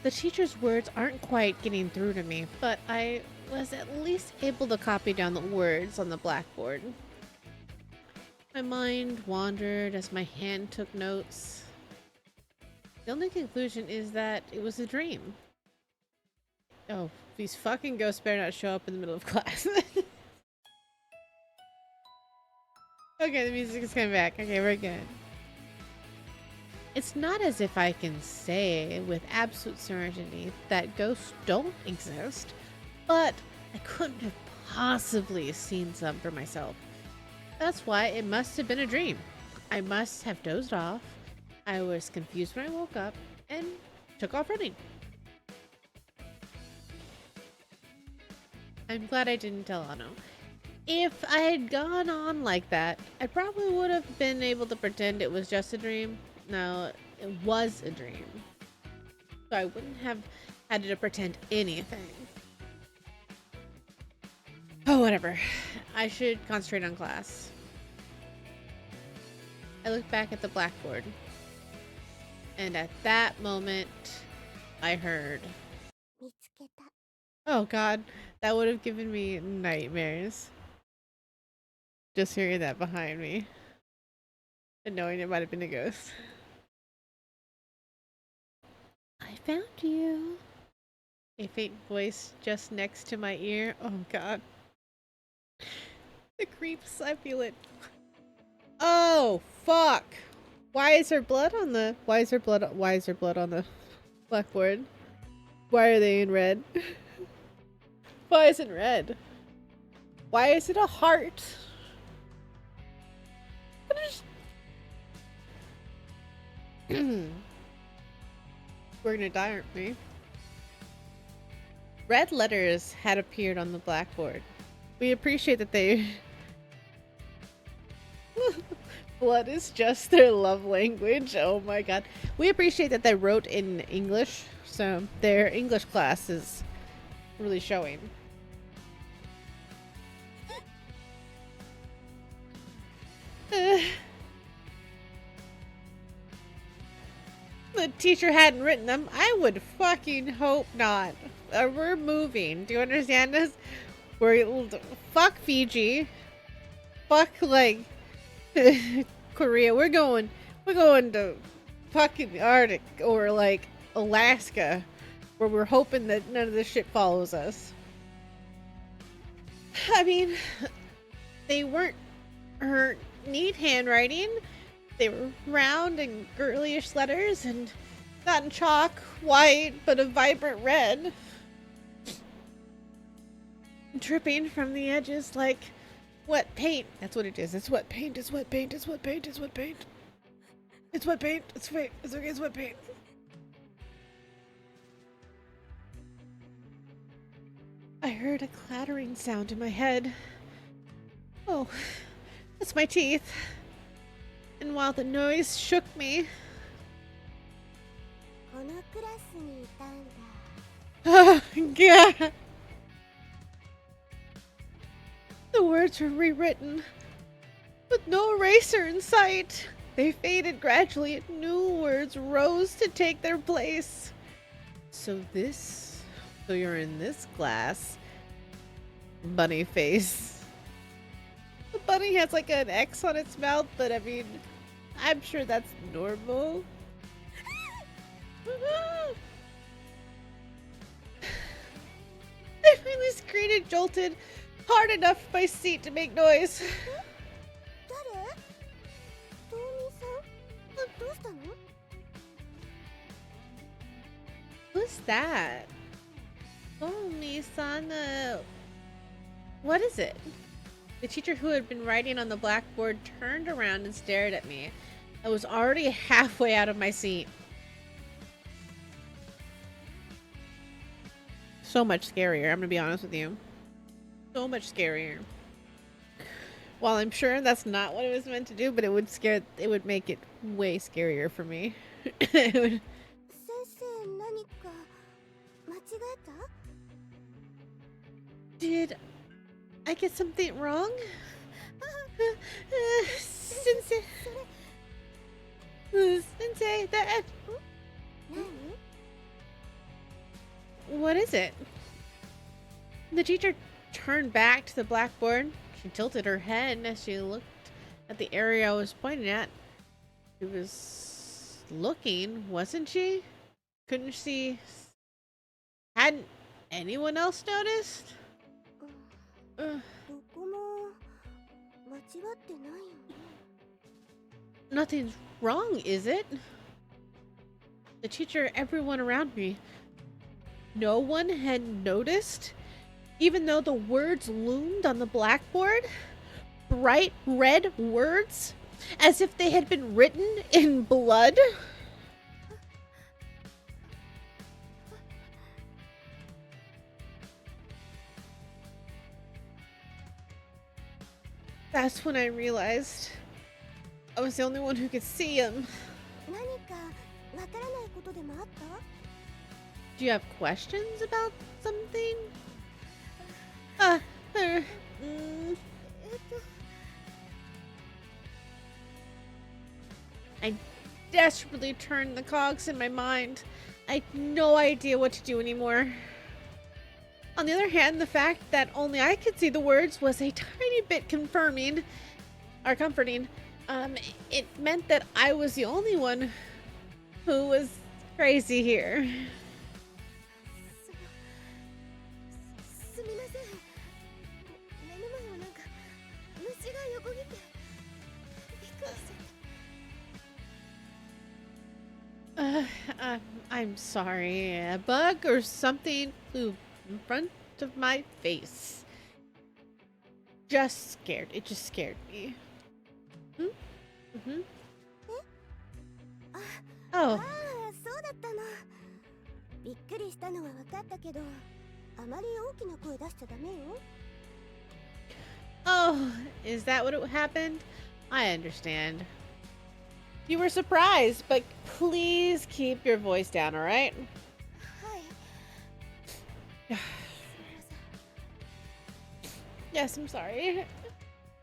The teacher's words aren't quite getting through to me, but I was at least able to copy down the words on the blackboard. My mind wandered as my hand took notes. The only conclusion is that it was a dream. Oh, these fucking ghosts better not show up in the middle of class. Okay, the music is coming back. Okay, we're good. It's not as if I can say with absolute certainty that ghosts don't exist, but I couldn't have possibly seen some for myself. That's why it must have been a dream. I must have dozed off. I was confused when I woke up and took off running. I'm glad I didn't tell Ano. If I had gone on like that, I probably would have been able to pretend it was just a dream. No, it was a dream. So I wouldn't have had to pretend anything. Oh, whatever. I should concentrate on class. I looked back at the blackboard. And at that moment, I heard. Oh god, that would have given me nightmares. Just hearing that behind me. And knowing it might have been a ghost. I found you. A faint voice just next to my ear. Oh god. The creeps, I feel it. Oh, fuck. Why is there blood on the blackboard? Why are they in red? Why is it red? Why is it a heart? We're gonna die, aren't we? Red letters had appeared on the blackboard. We appreciate that they... Blood is just their love language. Oh my god. We appreciate that they wrote in English, so their English class is really showing. The teacher hadn't written them. I would fucking hope not. We're moving. Do you understand this? Fuck Fiji. Fuck, like, Korea. We're going to fucking Arctic or, like, Alaska, where we're hoping that none of this shit follows us. I mean, they weren't her neat handwriting. They were round and girlyish letters and not in chalk, white, but a vibrant red. Dripping from the edges like wet paint. That's what it is. It's wet paint. It's wet paint. It's wet paint. It's wet paint. It's wet paint. It's fake. It's okay. It's wet paint. I heard a clattering sound in my head. Oh, that's my teeth. And while the noise shook me, oh, God. The words were rewritten, with no eraser in sight. They faded gradually, and new words rose to take their place. So you're in this class. Bunny face. The bunny has like an X on its mouth, but I mean, I'm sure that's normal. I finally screamed and jolted hard enough for my seat to make noise. Who's that? Oh, Misana. What is it? The teacher who had been writing on the blackboard turned around and stared at me. I was already halfway out of my seat. So much scarier, I'm gonna be honest with you. So much scarier. While I'm sure that's not what it was meant to do, but it would make it way scarier for me. It would- 先生何か間違えた Did I get something wrong? Sensei, それ Sensei, that 何 what is it? The teacher turned back to the blackboard. She tilted her head as she looked at the area I was pointing at. She was looking, wasn't she? Couldn't she? Hadn't anyone else noticed? どこも間違ってないよね Nothing's wrong, is it? The teacher, everyone around me. No one had noticed, even though the words loomed on the blackboard. Bright red words, as if they had been written in blood. That's when I realized I was the only one who could see him. 何かわからないことでもあった Do you have questions about something? Mm. えっと I desperately turned the cogs in my mind. I had no idea what to do anymore. On the other hand, the fact that only I could see the words was a tiny bit comforting. It meant that I was the only one who was crazy here. すみません目の前をなんか虫が横切ってびっくりしちゃって I'm sorry. A bug or something flew in front of my face. It just scared me. Mm-hmm. あ Oh, あそうだったのびっくりしたのは分かったけどあまり大きな声出しちゃダメよ oh, is that what happened? I understand. You were surprised, but please keep your voice down, alright? はい Yes, I'm sorry.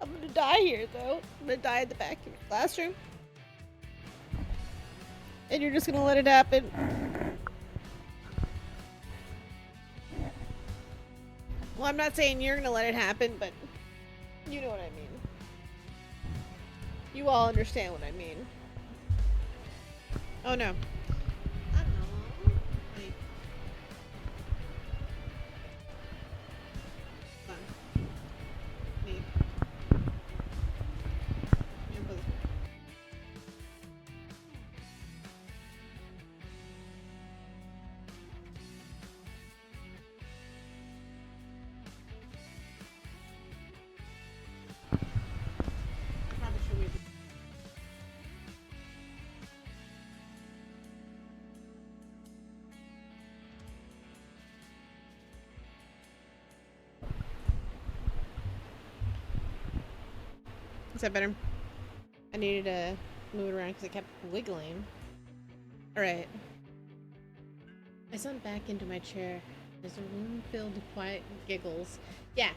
I'm gonna die here, though. I'm gonna die at the back of your classroom. And you're just gonna let it happen. Well, I'm not saying you're gonna let it happen, but you know what I mean. You all understand what I mean. Oh no. I don't know. Wait. Hold on. Need. Here, put this back. Probably should we- Is that better? I needed to move it around because it kept wiggling. Alright. I sunk back into my chair as the room filled with quiet giggles. Yeah.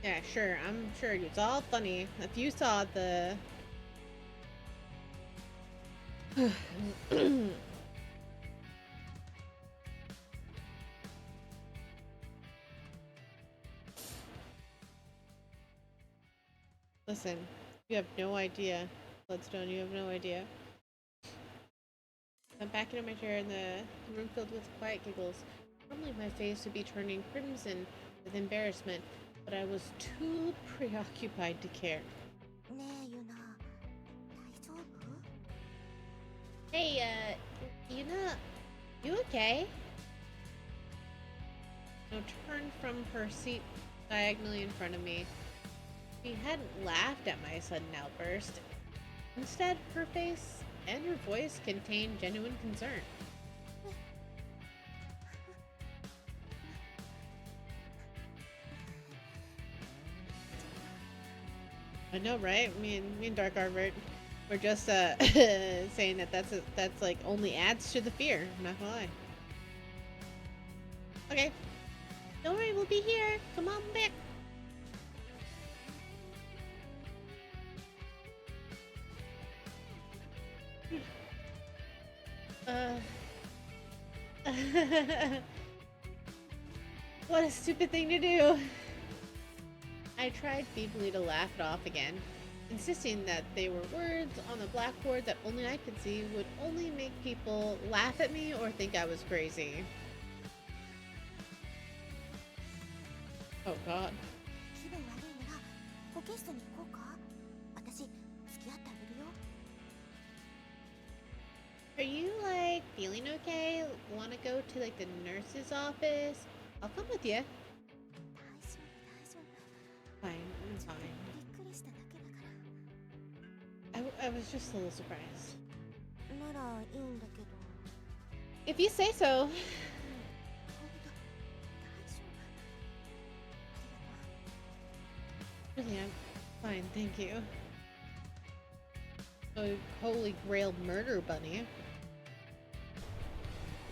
Yeah, sure. I'm sure it's all funny. If you saw the... Listen, you have no idea. Bloodstone, you have no idea. I'm back into my chair in the room filled with quiet giggles. Normally my face would be turning crimson with embarrassment, but I was too preoccupied to care. ねえユナ大丈夫 Hey, Yuna, you okay? No, turned from her seat diagonally in front of me. She hadn't laughed at my sudden outburst. Instead, her face and her voice contained genuine concern. I know, right? Me and Dark Arvert, we're just saying that that's like only adds to the fear. I'm not gonna lie. Okay, don't worry, we'll be here. Come on back. Uh. What a stupid thing to do. I tried feebly to laugh it off again, insisting that they were words on the blackboard that only I could see would only make people laugh at me or think I was crazy. Oh god. Are you like feeling okay? Wanna go to like the nurse's office? I'll come with you. Fine, it's fine. I was just a little surprised. If you say so. Really, I'm fine, thank you. Oh, holy grail murder bunny.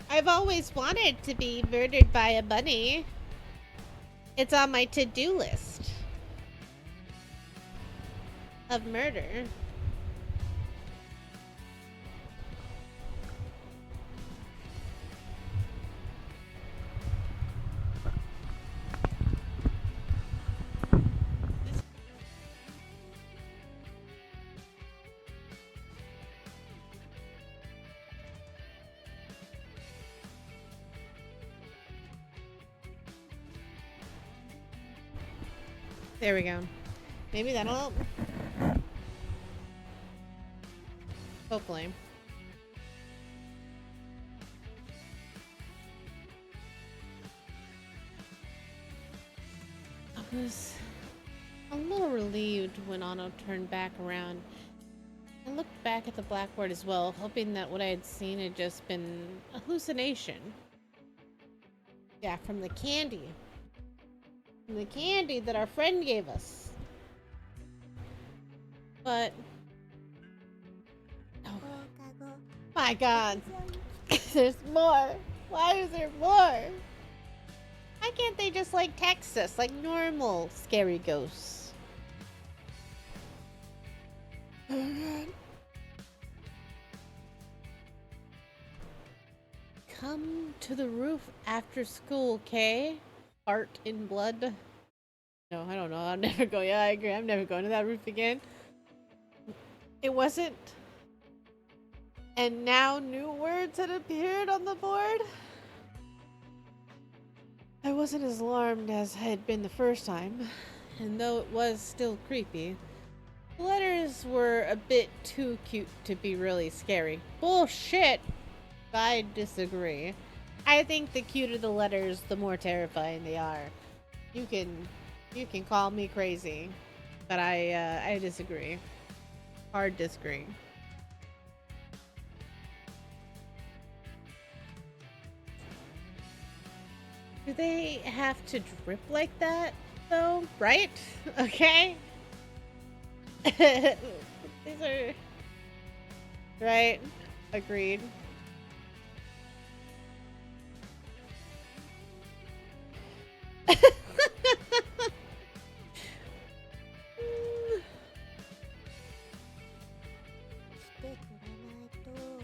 I've always wanted to be murdered by a bunny. It's on my to-do list of murder. There we go. Maybe that'll help. Hopefully. I was a little relieved when Anno turned back around. I looked back at the blackboard as well, hoping that what I had seen had just been a hallucination. Yeah, from the candy. From the candy that our friend gave us. But... oh. My god. There's more. Why is there more? Why can't they just like text us like normal scary ghosts? Come to the roof after school, okay? Heart in blood. No, I don't know. I'm never going. Yeah, I agree. I'm never going to that roof again. It wasn't. And now new words had appeared on the board. I wasn't as alarmed as I had been the first time, and though it was still creepy, the letters were a bit too cute to be really scary. Bullshit! I disagree. I think the cuter the letters, the more terrifying they are. You can call me crazy, but I disagree. Hard disagree. Do they have to drip like that, though? Right? Okay? These are... right? Agreed.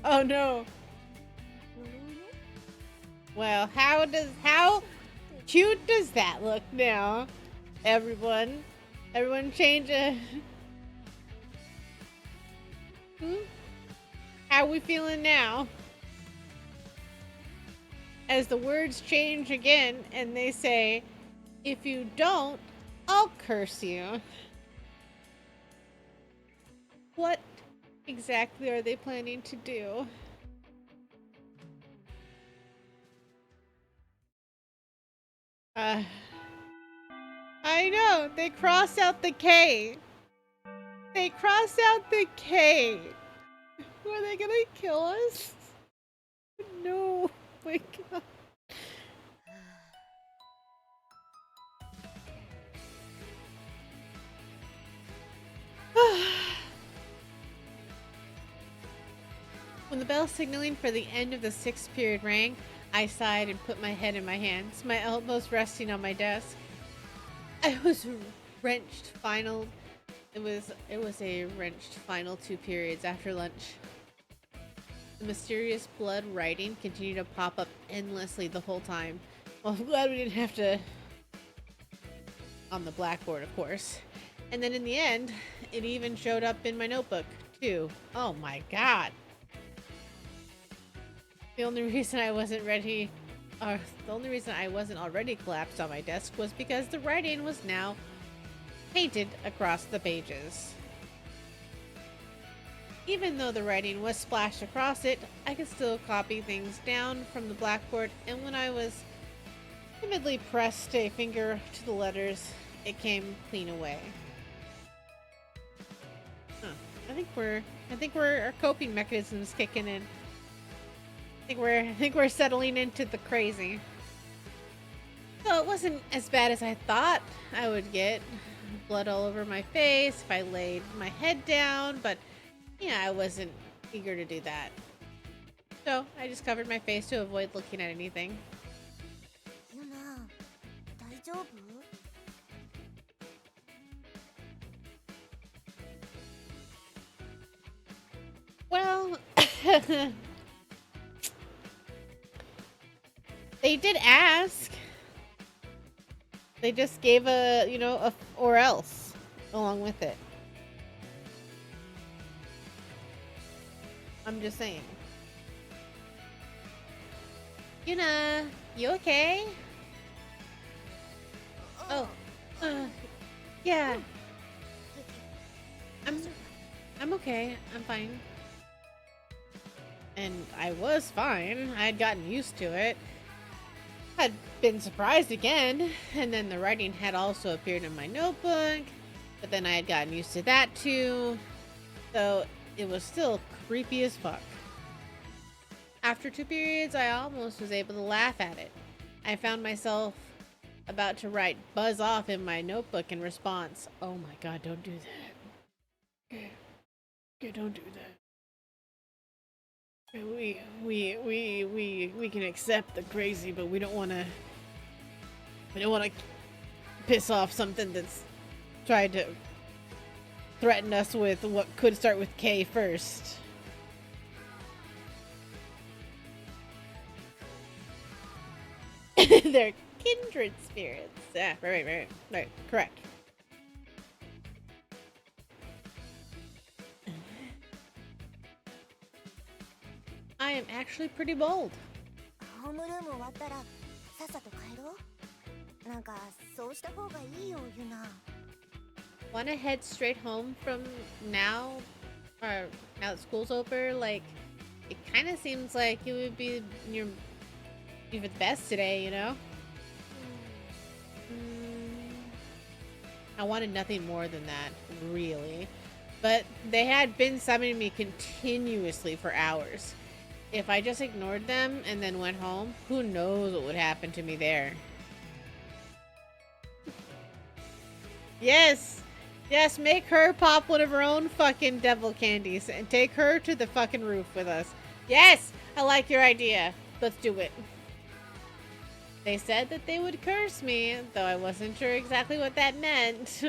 Oh no. Well, how cute does that look now? Everyone change a... How we feeling now? As the words change again and they say, if you don't, I'll curse you. What exactly are they planning to do? I know, they crossed out the K. They crossed out the K. Are they gonna kill us? No, my god. bell signaling for the end of the 6th period rang, I sighed and put my head in my hands, my elbows resting on my desk. I was wrenched final. It was a wrenched final 2 periods after lunch. The mysterious blood writing continued to pop up endlessly the whole time. Well, I'm glad we didn't have to on the blackboard, of course. And then in the end, it even showed up in my notebook, too. Oh my god. The only reason I wasn't already collapsed on my desk was because the writing was now painted across the pages. Even though the writing was splashed across it, I could still copy things down from the blackboard, and when I was timidly pressed a finger to the letters, it came clean away. Huh. I think our coping mechanisms kicking in. I think we're settling into the crazy. So it wasn't as bad as I thought I would get. Blood all over my face if I laid my head down, but yeah, I wasn't eager to do that. So I just covered my face to avoid looking at anything. Yuna, 大丈夫? Well, they did ask. They just gave a or else along with it. I'm just saying. Yuna, you okay? Oh, yeah. I'm okay. I'm fine. And I was fine. I had gotten used to it. I'd been surprised again, and then the writing had also appeared in my notebook, but then I had gotten used to that too, so it was still creepy as fuck. After 2 periods, I almost was able to laugh at it. I found myself about to write "buzz off" in my notebook in response. Oh my god, don't do that. Yeah, don't do that. We can accept the crazy, but we don't want to piss off something that's tried to threaten us with what could start with K first. They're kindred spirits. Yeah, right, correct. I am actually pretty bold. ホームルーム終わったらさっさと帰ろう。なんかそうした方がいいよ、ユナ。Wanna head straight home from now, or now that school's over? Like, it kind of seems like it would be your the best today, you know? I wanted nothing more than that, really. But they had been summoning me continuously for hours. If I just ignored them and then went home, who knows what would happen to me there. Yes! Yes, make her pop one of her own fucking devil candies and take her to the fucking roof with us. Yes! I like your idea. Let's do it. They said that they would curse me, though I wasn't sure exactly what that meant.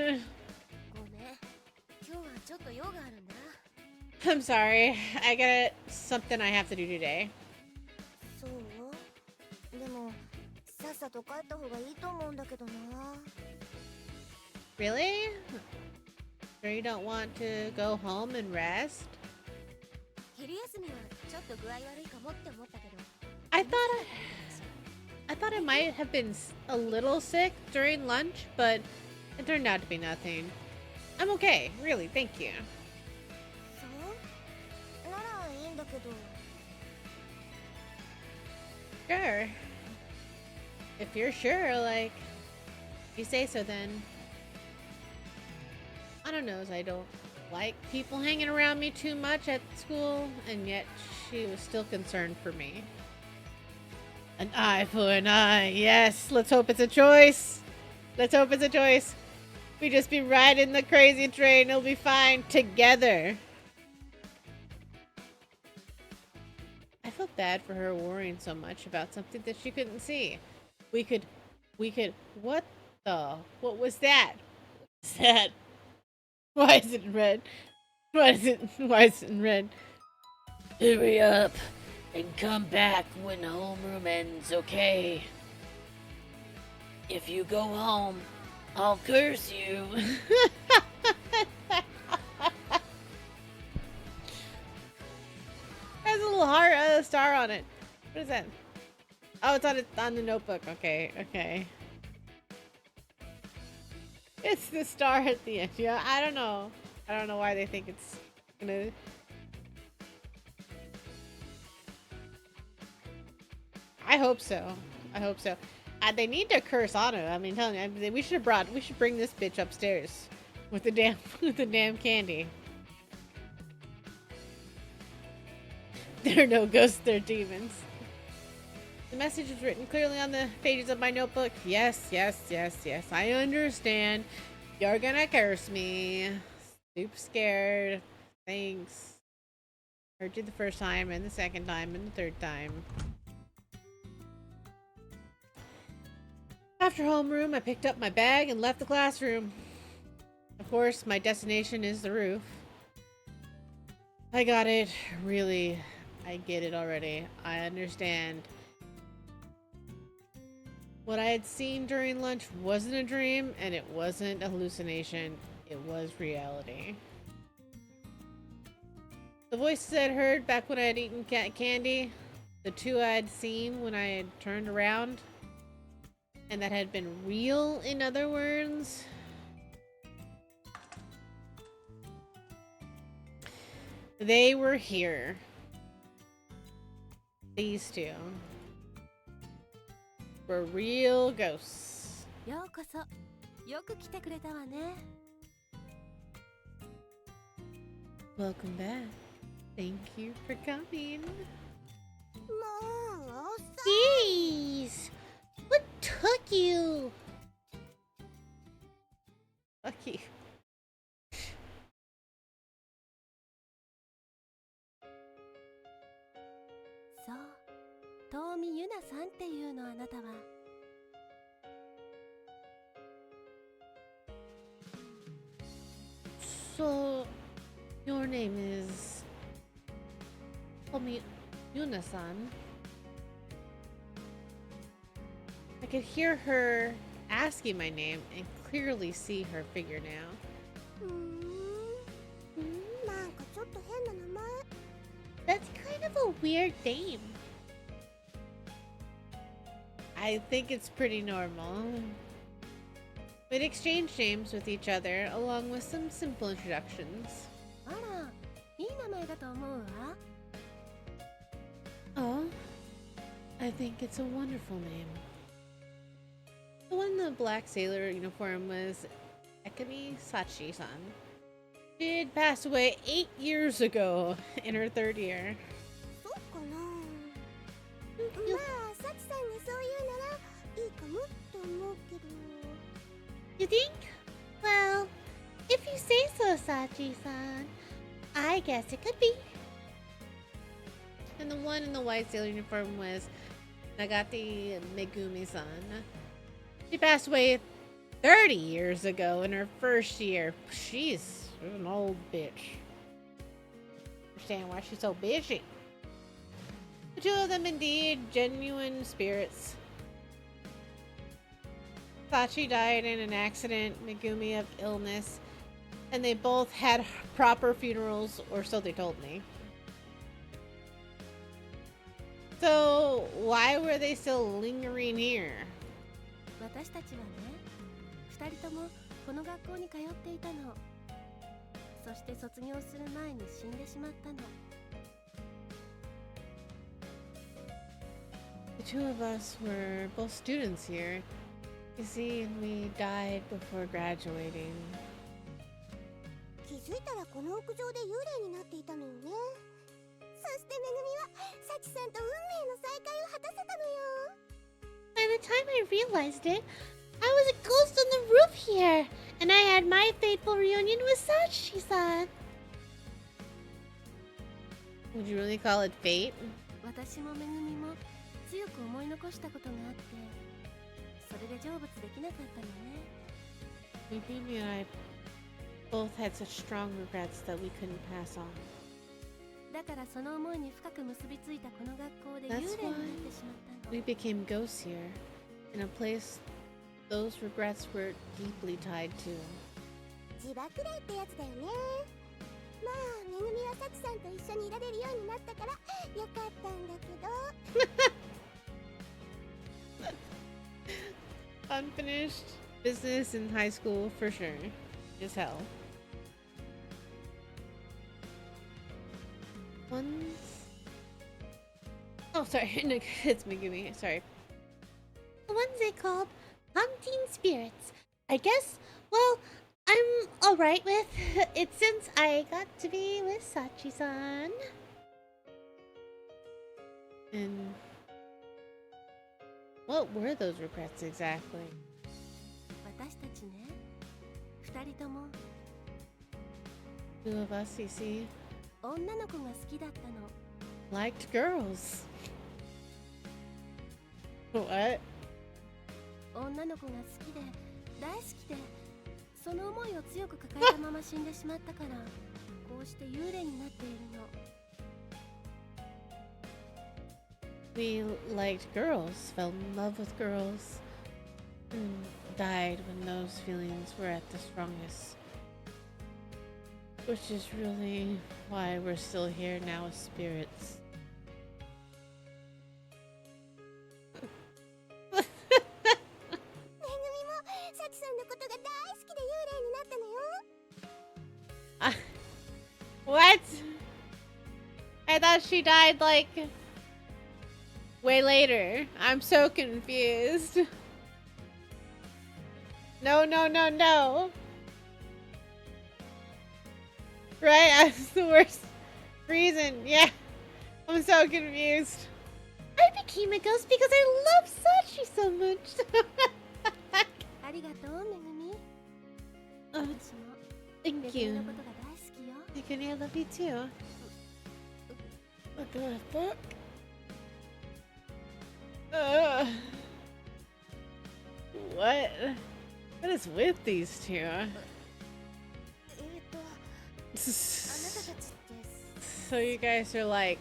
I'm sorry. I got something I have to do today. Really? Sure you don't want to go home and rest? I thought I might have been a little sick during lunch, but it turned out to be nothing. I'm okay, really, thank you. Sure. If you're sure, like, you say so then. I don't know, I don't like people hanging around me too much at school, and yet she was still concerned for me. An eye for an eye, yes, let's hope it's a choice. Let's hope it's a choice. We just be riding the crazy train, it'll be fine together. felt bad for her worrying so much about something that she couldn't see. We could, what what was that? What's that? Why is it red? Why is it in red? Hurry up and come back when homeroom ends, okay? If you go home, I'll curse you. There's a little heart, a star on it. What is that? Oh, it's on the notebook. Okay, okay. It's the star at the end. Yeah, I don't know. I don't know why they think it's gonna. I hope so. I hope so. They need to curse Anna. I mean, telling you, we should bring this bitch upstairs with the damn with the damn candy. There are no ghosts, they're demons. The message is written clearly on the pages of my notebook. Yes, yes, yes, yes. I understand. You're gonna curse me. Super scared. Thanks. Heard you the first time, and the second time, and the third time. After homeroom, I picked up my bag and left the classroom. Of course, my destination is the roof. I got it. Really, I get it already. I understand. What I had seen during lunch wasn't a dream, and it wasn't a hallucination. It was reality. The voices I'd heard back when I had eaten candy, the two I had seen when I had turned around, and that had been real, in other words. They were here. These two were real ghosts. ようこそ。よく来てくれたわね。Welcome back. Thank you for coming. もう、Jeez! What took you? Fuck you. そう。遠見ゆなさんっていうのあなたは。So, your name is... Call me Yuna-san. I could hear her asking my name and clearly see her figure now. なんかちょっと変な名前。That's kind of a weird name. I think it's pretty normal. We'd exchange names with each other, along with some simple introductions. あら、いい名前だと思うわ。Oh, I think it's a wonderful name. The one in the black sailor uniform was Ekami Sachi-san. She had passed away 8 years ago, in her 3rd year. そうかな。まあ、サチさんがそう言うならいいかもと思うけど。You think? Well, if you say so, Sachi-san, I guess it could be. And the one in the white sailor uniform was Nagati Megumi-san. She passed away 30 years ago in her 1st year. She's an old bitch. Understand why she's so busy. The two of them indeed genuine spirits. Sachi died in an accident, Megumi of illness, and they both had proper funerals, or so they told me. So, why were they still lingering here? 私たちはね、2人ともこの学校に通っていたの。そして卒業する前に死んでしまったの。The two of us were both students here. You see, we died before graduating. 気づいたらこの屋上で幽霊になっていたのよね。そしてめぐみはサチさんと運命の再会を果たせたのよ。By the time I realized it, I was a ghost on the roof here, and I had my fateful reunion with Sachi-san. Would you really call it fate? 私私もめぐみも強く思い残したことがあって、それで成仏できなかったのね。 Megumi and I both had such strong regrets that we couldn't pass on. だからその思いに深く結びついたこの学校で幽 That's 霊になってしまったの。 We became ghosts here, in a place those regrets were deeply tied to. 自爆霊ってやつだよね。まあめぐみはサチさんと一緒にいられるようになったからよかったんだけど。 Unfinished business in high school for sure. As hell. Oh, sorry. It's Megumi. Sorry. The ones they called hunting spirits. I guess, well, I'm alright with it since I got to be with Sachi-san. And what were those regrets exactly? 私たちね、二人とも Two of us, you see, 女の子が好きだったの。 liked girls. What? 女の子が好きで大好きで、その思いを強く抱えたまま死んでしまったから、こうして幽霊になっているの。 We liked girls, fell in love with girls, and died when those feelings were at the strongest. Which is really why we're still here now as spirits. めぐみもサチさんのことが大好きで幽霊になったのよ。 What? I thought she died like way later. I'm so confused. No, no, no, no. Right? That's the worst reason. Yeah. I'm so confused. I became a ghost because I love Sachi so much. ありがとうめぐみ。 Oh, 私も thank めぐみ you. のことが大好きよ。 Nikuni, I love you too. What the fuck? What? What is with these two? あなたたちって So you guys are like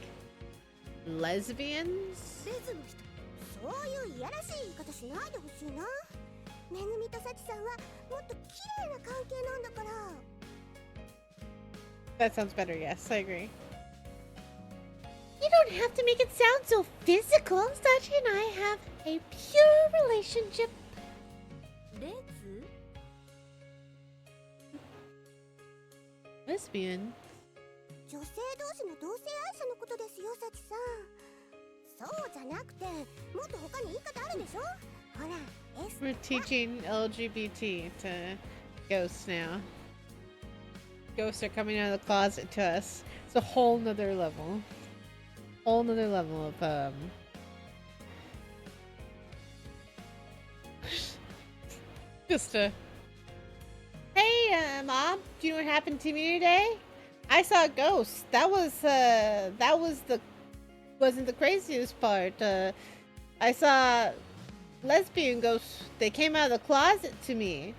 lesbians? レズの人、そういういやらしい言い方しないでほしいな。めぐみとサチさんはもっと綺麗な関係なんだから。 That sounds better, yes, I agree. You don't have to make it sound so physical. Sachi and I have a pure relationship. レズ？ Lesbian? 女性同士の同性愛者のことですよ、サチさん。そうじゃなくて、もっと他に言い方あるでしょ。ほら、S We're teaching LGBT to ghosts now. Ghosts are coming out of the closet to us. It's a whole nother level. Whole nother level of just a hey mom, do you know what happened to me today? I saw a ghost. That was the wasn't the craziest part. I saw lesbian ghosts. They came out of the closet to me.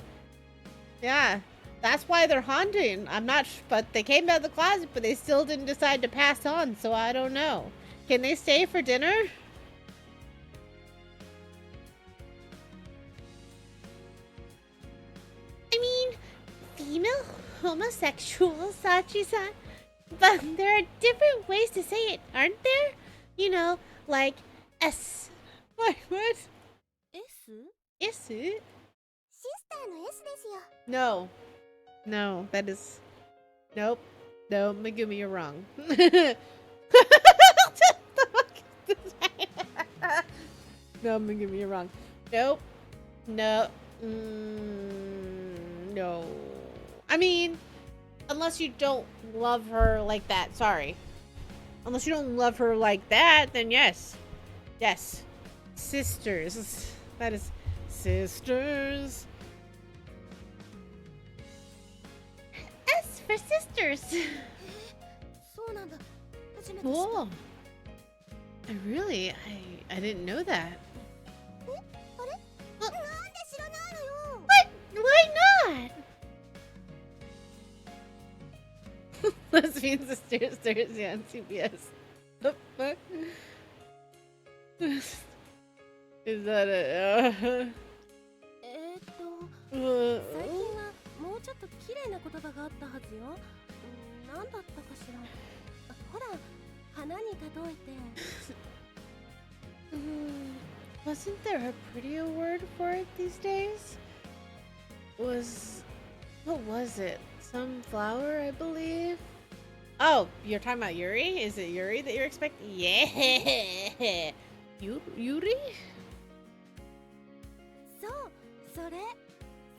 Yeah, that's why they're haunting. I'm not but they came out of the closet, but they still didn't decide to pass on, so I don't know. Can they stay for dinner? I mean, female homosexual, Sachi-san. But there are different ways to say it, aren't there? You know, like S. Wait, what? S? Is it? シスターの S ですよ。 No. No, that is nope. No, Megumi, you're wrong. No, Megumi, you're wrong. Nope. No. No. I mean, unless you don't love her like that. Sorry. Unless you don't love her like that, then yes. Yes. Sisters. That is sisters. S for sisters. そうなんだ。初めて知った。 Cool. Really? I didn't know that. あれなんで知らないのよ What? Why not? Lesbian Sisters Thursday on CBS. The fuck? Is that it? 最近はもうちょっと綺麗な言葉があったはずよ。なんだったかしら。ほら、花に例えて。Wasn't there a prettier word for it these days? What was it? Some flower, I believe? Oh, you're talking about Yuri? Is it Yuri that you're expecting? Yeah! Yuri? そうそれ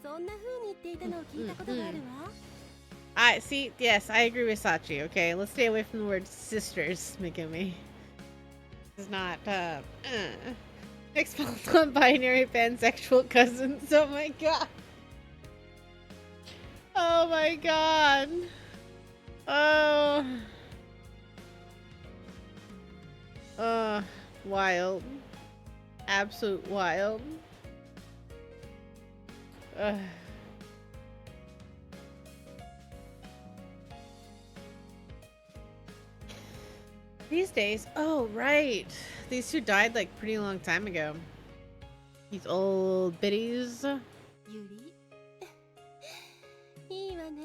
そんな風に言っていたのを聞いたことがあるわ I see. Yes, I agree with Sachi. Okay, let's stay away from the word sisters, Megumi. This is not exposed non-binary pansexual cousins. Oh my god. Oh my god. Oh. Wild. Absolute wild. These days, oh right, these two died like pretty long time ago. These old biddies. ゆりいいわね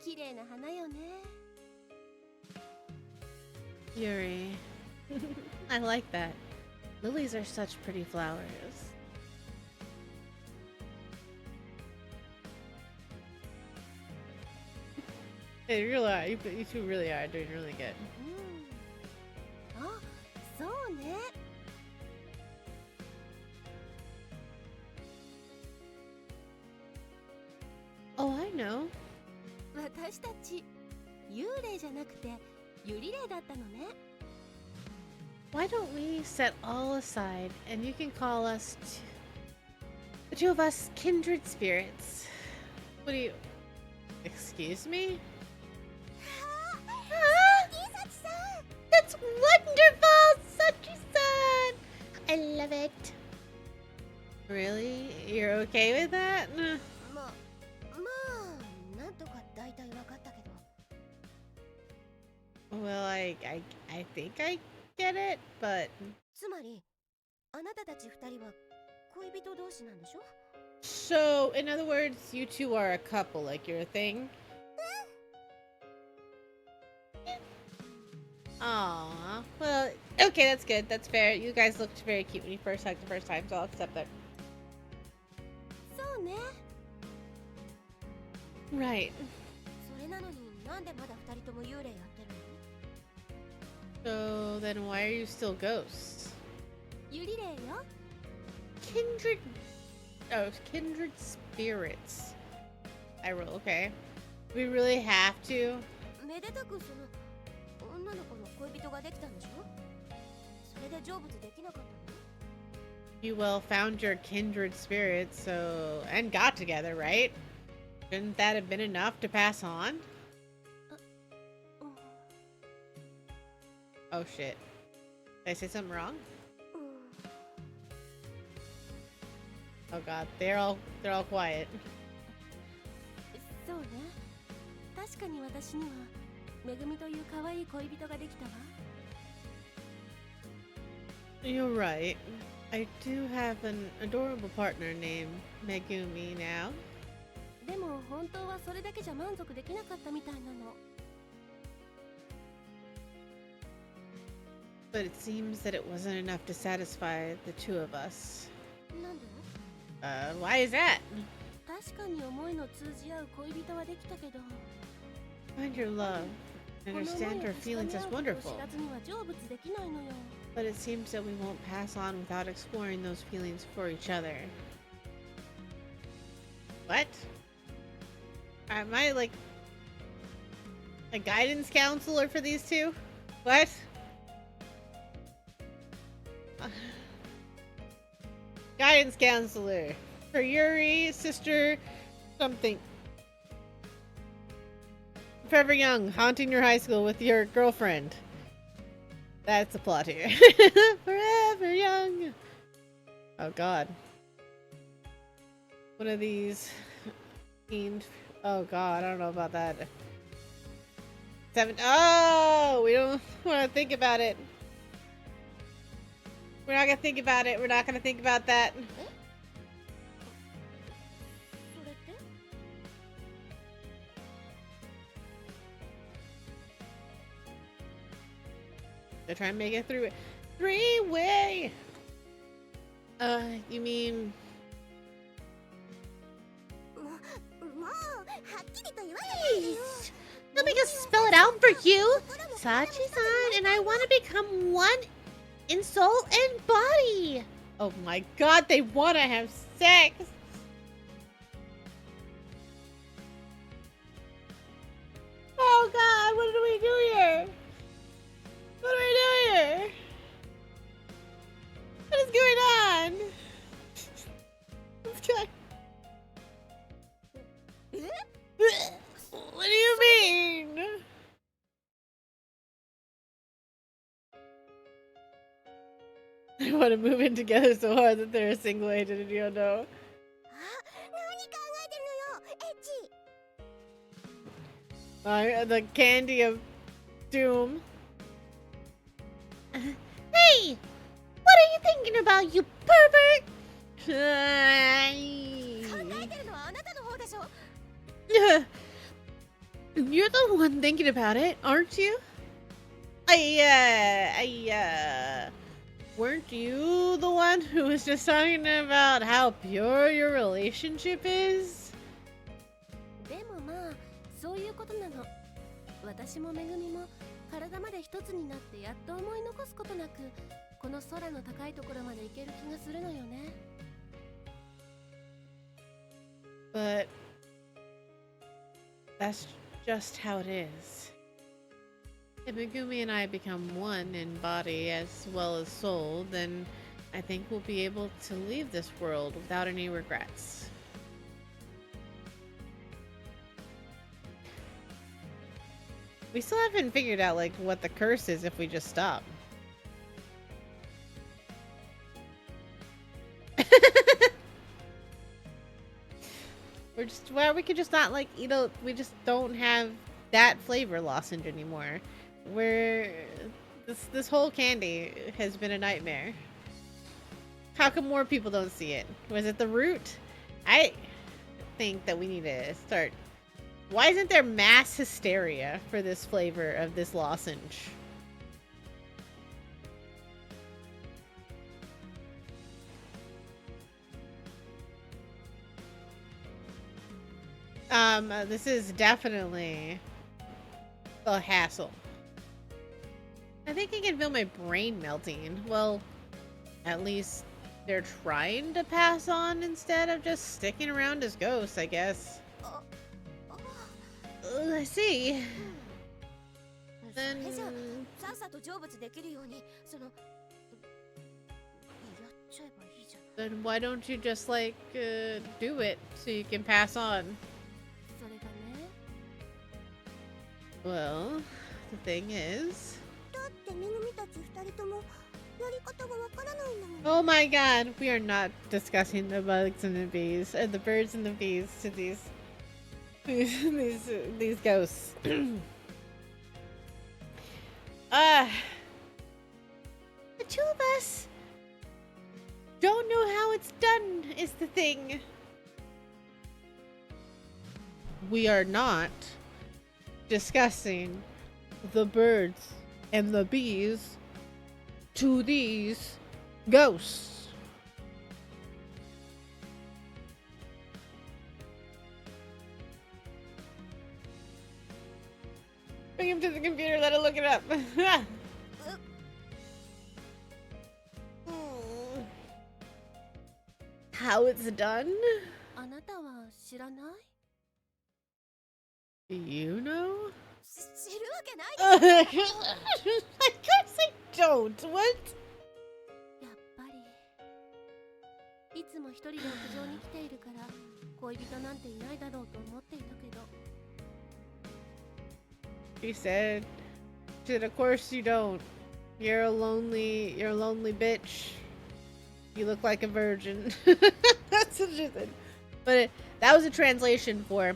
綺麗な花よね Yuri. I like that. Lilies are such pretty flowers. They really are. You two really are doing really good. あそうね Oh, I know. 私たち幽霊じゃなくてゆり霊だったのね Why don't we set all aside and you can call us the two of us kindred spirits? What do you... Excuse me? That's wonderful, Sachi-san. I love it. Really? You're okay with that? まあなんとか大体わかったけど Well, I think I get it, but... つまりあなたたち二人は恋人同士なんでしょ So, in other words, you two are a couple, like you're a thing? Aww. Well, okay, that's good. That's fair. You guys looked very cute when you first hugged the first time, so I'll accept that. そうね Right. それなのになんでまだ二人とも幽霊やってるの So, then why are you still ghosts? ゆり霊よ Kindred... Oh, Kindred Spirits. I roll, okay. We really have to? めでたくその女の子の恋人ができたんでしょそれで成仏できなかったの You well found your kindred spirits, so... And got together, right? Shouldn't that have been enough to pass on? Oh shit. Did I say something wrong? Oh god, they're all quiet. そうね確かに私にはめぐみという可愛い恋人ができたわ You're right. I do have an adorable partner named Megumi now. でも本当はそれだけじゃ満足できなかったみたいなの But it seems that it wasn't enough to satisfy the two of us. なんで Why is that? 確かに思いの通じ合う恋人はできたけど Find your love. Understand her feelings is この思いを wonderful. 知らずには成仏できないのよ But it seems that we won't pass on without exploring those feelings for each other. What? Am I like a guidance counselor for these two? What? Guidance counselor for Yuri, sister, something. Forever young, haunting your high school with your girlfriend. That's the plot here. Forever young. Oh god. One of these themed. Oh god, I don't know about that. 7. Oh, we don't want to think about it. We're not gonna think about it. We're not gonna think about that. それって They're trying to make it through it. 3-way. You mean? もうはっきりと言わないでよ。Let me just spell it out for you, Sachi-san, and I want to become one in soul and body. Oh my god, they want to have sex. Oh god, what do we do here? What do we do here? What is going on? What's going- What do you mean? They want to move in together so hard that they're a single agent and you don't know. 何考えてるのよ、エッチ。The candy of doom. Hey, what are you thinking about, you pervert? 考えてるのはあなたの方でしょ。 You're the one thinking about it, aren't you? Weren't you the one who was just talking about how pure your relationship is? でもまあそういうことなの。私もめぐみも体まで一つになってやっと思い残すことなくこの空の高いところまで行ける気がするのよね。 But that's just how it is. If Megumi and I become one in body as well as soul, then I think we'll be able to leave this world without any regrets. We still haven't figured out like what the curse is if we just stop. We're just we could just not like we just don't have that flavor lozenge anymore. This whole candy has been a nightmare. How come more people don't see it? Was it the root? I think that we need to start. Why isn't there mass hysteria for this flavor of this lozenge? This is definitely a hassle. I think I can feel my brain melting. Well, at least they're trying to pass on instead of just sticking around as ghosts, I guess. I see. それじゃさっさと成仏できるようにそのやっちゃえばいいじゃん。 Then why don't you just like do it so you can pass on? それがね。 Well, the thing is. だってめぐみたち二人ともやり方がわからないんだもん。 Oh my god, we are not discussing the bugs and the bees, the birds and the bees to these ghosts. The two of us don't know how it's done is the thing. We are not discussing the birds and the bees to these ghosts. Bring him to the computer, let it look it up. How it's done? あなたは知らない？ Do you know? 知るわけないでしょ。 I guess I don't. What? やっぱりいつも一人で屋上に来ているから恋人なんていないだろうと思っていたけど She said, of course you don't. You're a lonely bitch. You look like a virgin. That's what she said. But that was a translation for,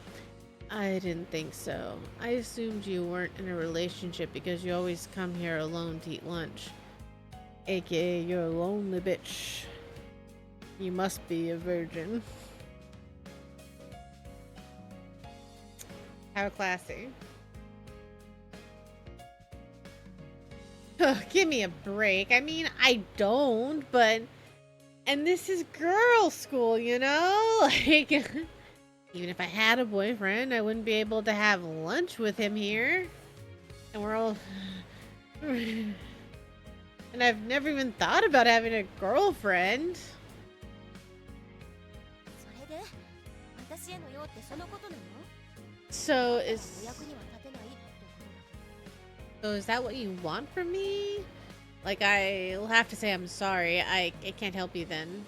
I didn't think so. I assumed you weren't in a relationship because you always come here alone to eat lunch. AKA, you're a lonely bitch. You must be a virgin. How classy. Give me a break. I mean, I don't, but... And this is girl school, you know? Like, even if I had a boyfriend, I wouldn't be able to have lunch with him here. And we're all... And I've never even thought about having a girlfriend. それで私への用ってそのことなの？ So お役には立てないってことなの？ So is that what you want from me? Like, I'll have to say I'm sorry. I can't help you then.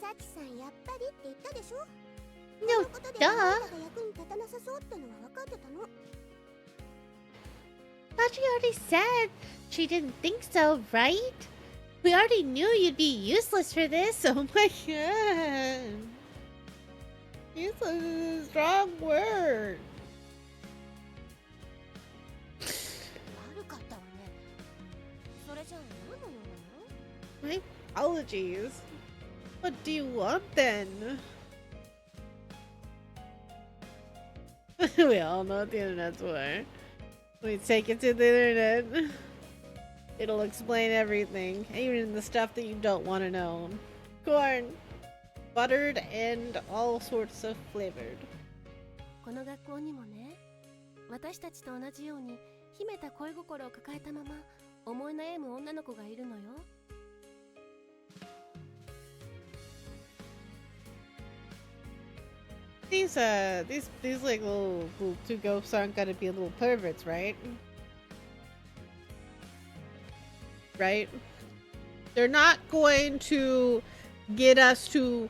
さきさんやっぱりって言ったでしょ？ No, このことで duh. あなたが役に立たなさそうってのは分かってたの。 Thought she already said she didn't think so, right? We already knew you'd be useless for this. Oh my god. Useless is a strong word. 悪かったわね。それじゃあ何の用なの？ My apologies. What do you want then? We all know what the internet's for. We take it to the internet. It'll explain everything, even the stuff that you don't want to know. Corn, buttered, and all sorts of flavored. この学校にもね、私たちと同じように秘めた恋心を抱えたまま思い悩む女の子がいるのよ。 These like little two ghosts aren't gonna be little perverts, right? Right? They're not going to get us to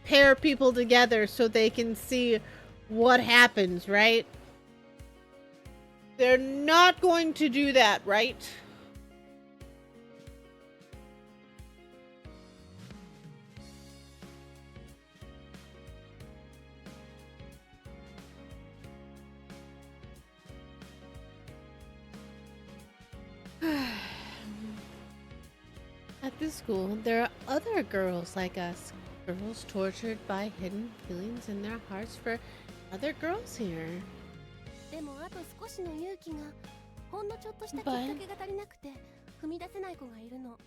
pair people together so they can see what happens, right? They're not going to do that, right? At this school, there are other girls like us. Girls tortured by hidden feelings in their hearts for other girls here. でもあと少しの勇気がほんのちょっとしたきっかけが足りなくて踏み出せない子がいるの。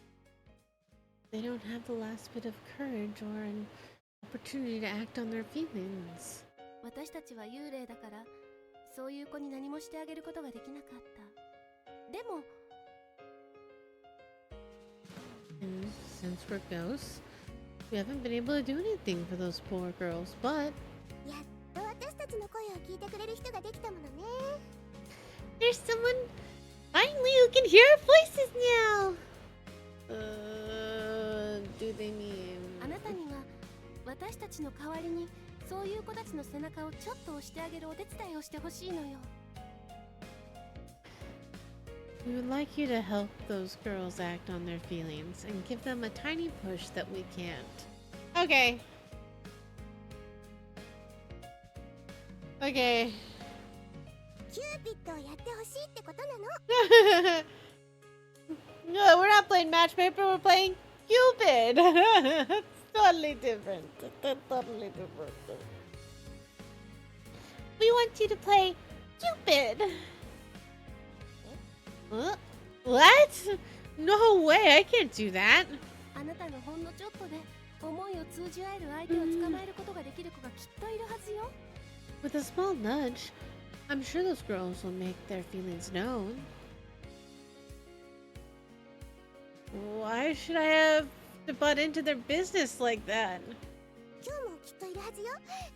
They don't have the last bit of courage or an opportunity to act on their feelings. 私たちは幽霊だからそういう子に何もしてあげることができなかった。でも And since we're ghosts, we haven't been able to do anything for those poor girls, but やっと私たちの声を聞いてくれる人ができたものね。 There's someone finally who can hear our voices now. do they mean あなたには私たちの代わりにそういう子たちの背中をちょっと押してあげるお手伝いをしてほしいのよ。 We would like you to help those girls act on their feelings and give them a tiny push that we can't. Okay. Okay. キューピッドをやってほしいってことなの。 No, we're not playing match paper, we're playing Cupid. It's totally different. It's totally different. We want you to play Cupid. What? No way, I can't do that. あなたのほんのちょっとで思いを通じ合える相手を捕まえることができる子がきっといるはずよ。 With a small nudge, I'm sure those girls will make their feelings known. Why should I have to butt into their business like that? 今日もきっといるはずよ。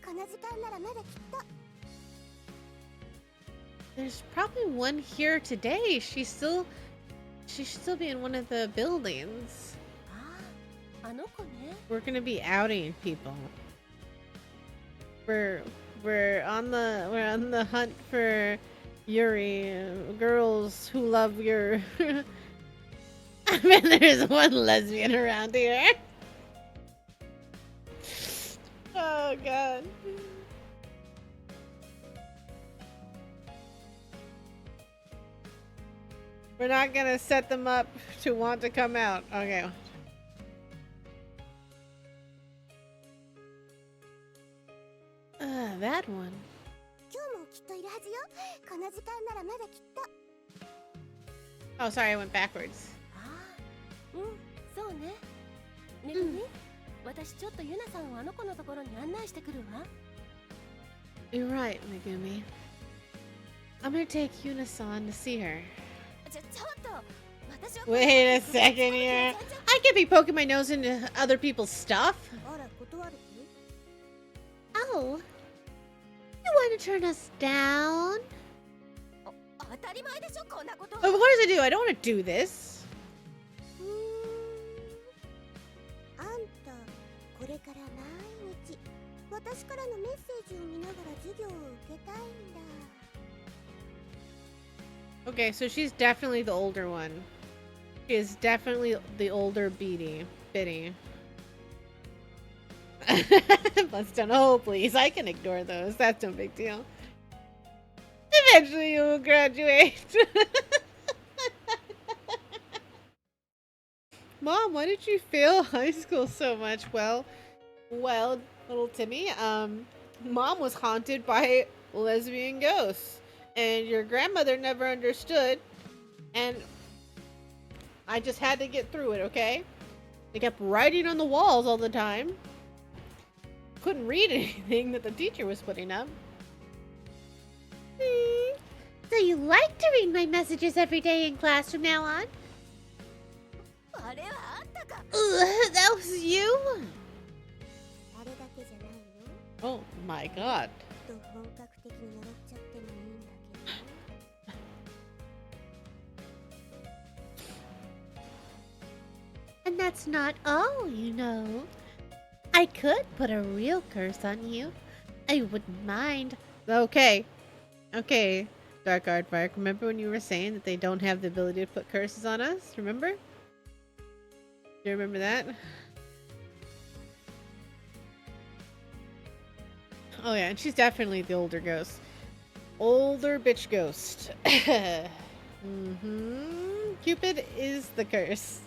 この時間ならまだきっと。 There's probably one here today. She should still be in one of the buildings. あの子ね。 We're gonna be outing people. We're on the hunt for Yuri, girls who love your. I mean, there's one lesbian around here. Oh god. We're not gonna set them up to want to come out. Okay. That one. 今日もきっといるはずよ。この時間ならまだきっと。 Oh, sorry, I went backwards. ああ、うん、そうね。めぐみ、私ちょっとユナさんをあの子のところに案内してくるわ。 You're right, Megumi. I'm gonna take Yuna-san to see her. ちょっと。私は Wait a second here. I can't be poking my nose into other people's stuff. あら、断る気？ Oh. You want to turn us down? 当たり前でしょ、こんなこと。 Oh, what does it do? I don't want to do this. あんた、これから毎日私からのメッセージを見ながら授業を受けたいんだ。 Okay, so she's definitely the older one. She is definitely the older Biddy. Let's don't. Oh, please. I can ignore those. That's no big deal. Eventually you will graduate. Mom, why did you fail high school so much? Well, little Timmy, Mom was haunted by lesbian ghosts. And your grandmother never understood. And I just had to get through it, okay? They kept writing on the walls all the time. Couldn't read anything that the teacher was putting up. So you like to read my messages every day in class from now on? あれはあんたか。 That was you? あれだけじゃないよ。 Oh my god. と本格的に習っちゃってもいいんだけど。 And that's not all, you know. I could put a real curse on you. I wouldn't mind. Okay. Okay, Dark Aardvark. Remember when you were saying that they don't have the ability to put curses on us? Remember? Do you remember that? Oh yeah, and she's definitely the older ghost. Older bitch ghost. Cupid is the curse.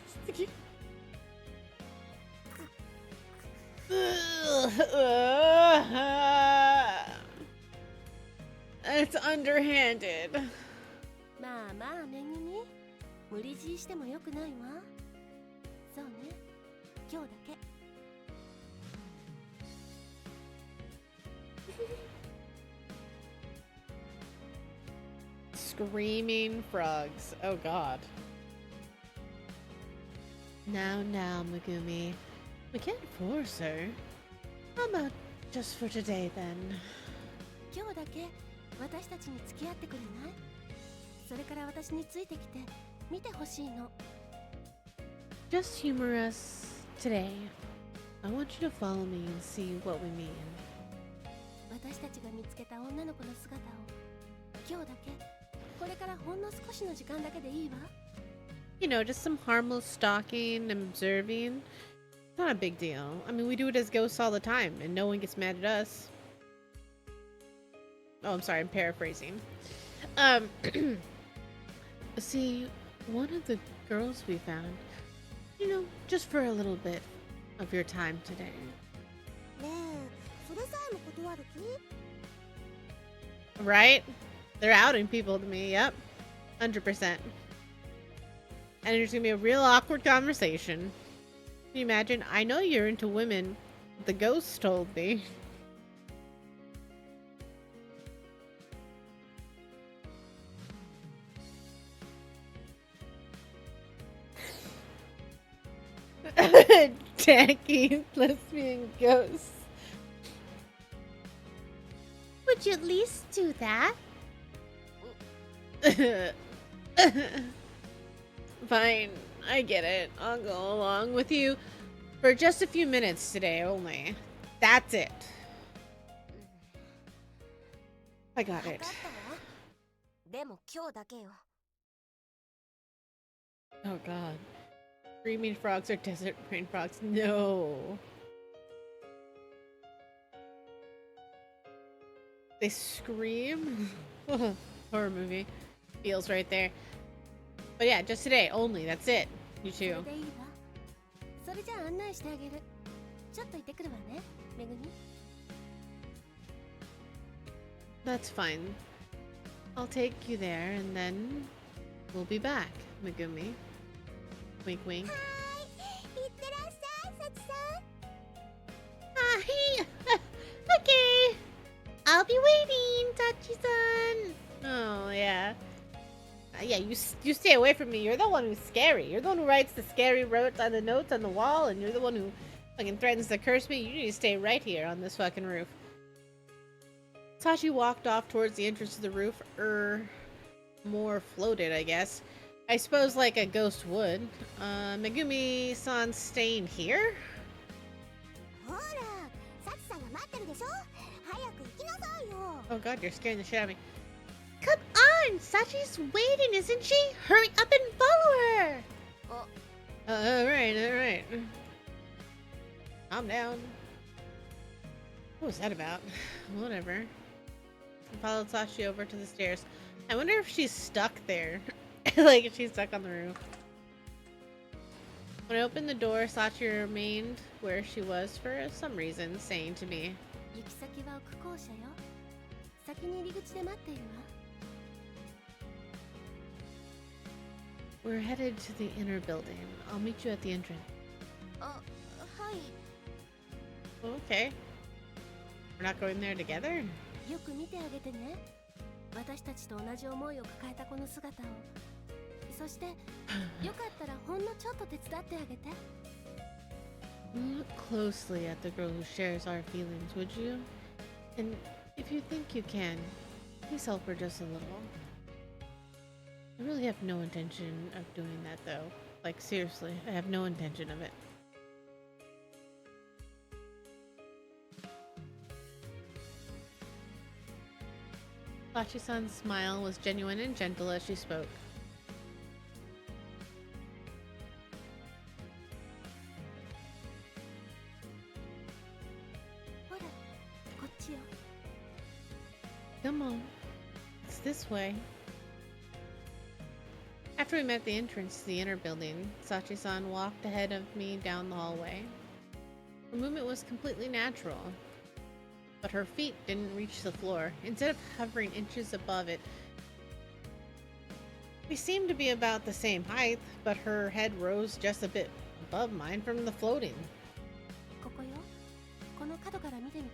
It's underhanded. まあまあめぐみ、無理強いしてもよくないわ。そうね、今日だけ。 Screaming frogs. Oh god. Now, Megumi. We can't force her. How about just for today then? 今日だけ私たちに付き合ってくれない？それから私についてきて見てほしいの。 Just humor us today. I want you to follow me and see what we mean. 私たちが見つけた女の子の姿を今日だけ、これからほんの少しの時間だけでいいわ。 You know, just some harmless stalking and observing. It's not a big deal. I mean, we do it as ghosts all the time, and no one gets mad at us. Oh, I'm sorry, I'm paraphrasing. See, one of the girls we found, you know, just for a little bit of your time today. ねえ、それさえも断る気？ Right? They're outing people to me, yep. 100%. And there's gonna be a real awkward conversation. Can you imagine? I know you're into women. The ghost told me. Tacky lesbian ghosts. Would you at least do that? Fine, I get it. I'll go along with you for just a few minutes today only. That's it. I got 分 it. かったわ。ででも今日だけよ。 Oh god. Screaming frogs or desert rain frogs? No. They scream? Horror movie. Feels right there. But yeah, just today only. That's it. You それ two. でいいわ。それじゃあ案内してあげる。ちょっと行ってくるわね、めぐみ。 That's fine. I'll take you there and then we'll be back, Megumi. Wink wink. いってらっしゃい、サチさん。Hi. Okay. I'll be waiting, Tachi-san. Oh yeah. Yeah, you stay away from me. You're the one who's scary. You're the one who writes the scary notes on the wall, and you're the one who fucking threatens to curse me. You need to stay right here on this fucking roof. Sachi walked off towards the entrance to the roof. More floated, I guess. I suppose like a ghost would. Megumi-san staying here? ほら、サチさんが待ってるでしょ。早く行きなさいよ。 Oh god, you're scaring the shit out of me. Come on, Sachi's waiting, isn't she? Hurry up and follow her. Alright. Calm down. What was that about? Whatever. I followed Sachi over to the stairs. I wonder if she's stuck there. Like if she's stuck on the roof. When I opened the door, Sachi remained where she was for some reason, saying to me, 行き先は奥校舎よ。先に入り口で待っているわ。 "We're headed to the inner building. I'll meet you at the entrance." あ、はい。 Okay. We're not going there together? よく見てあげてね。私たちと同じ思いを抱えたこの姿を。そして、よかったらほんのちょっと手伝ってあげて。 Look closely at the girl who shares our feelings, would you? And if you think you can, please help her just a little. I really have no intention of doing that though. Like seriously, I have no intention of it. Sachi-san's smile was genuine and gentle as she spoke. ほら、こっちよ。 Come on. It's this way. After we met the entrance to the inner building, Sachi-san walked ahead of me down the hallway. Her movement was completely natural, but her feet didn't reach the floor. Instead of hovering inches above it, we seemed to be about the same height, but her head rose just a bit above mine from the floating. ここよ。この角から見てみて。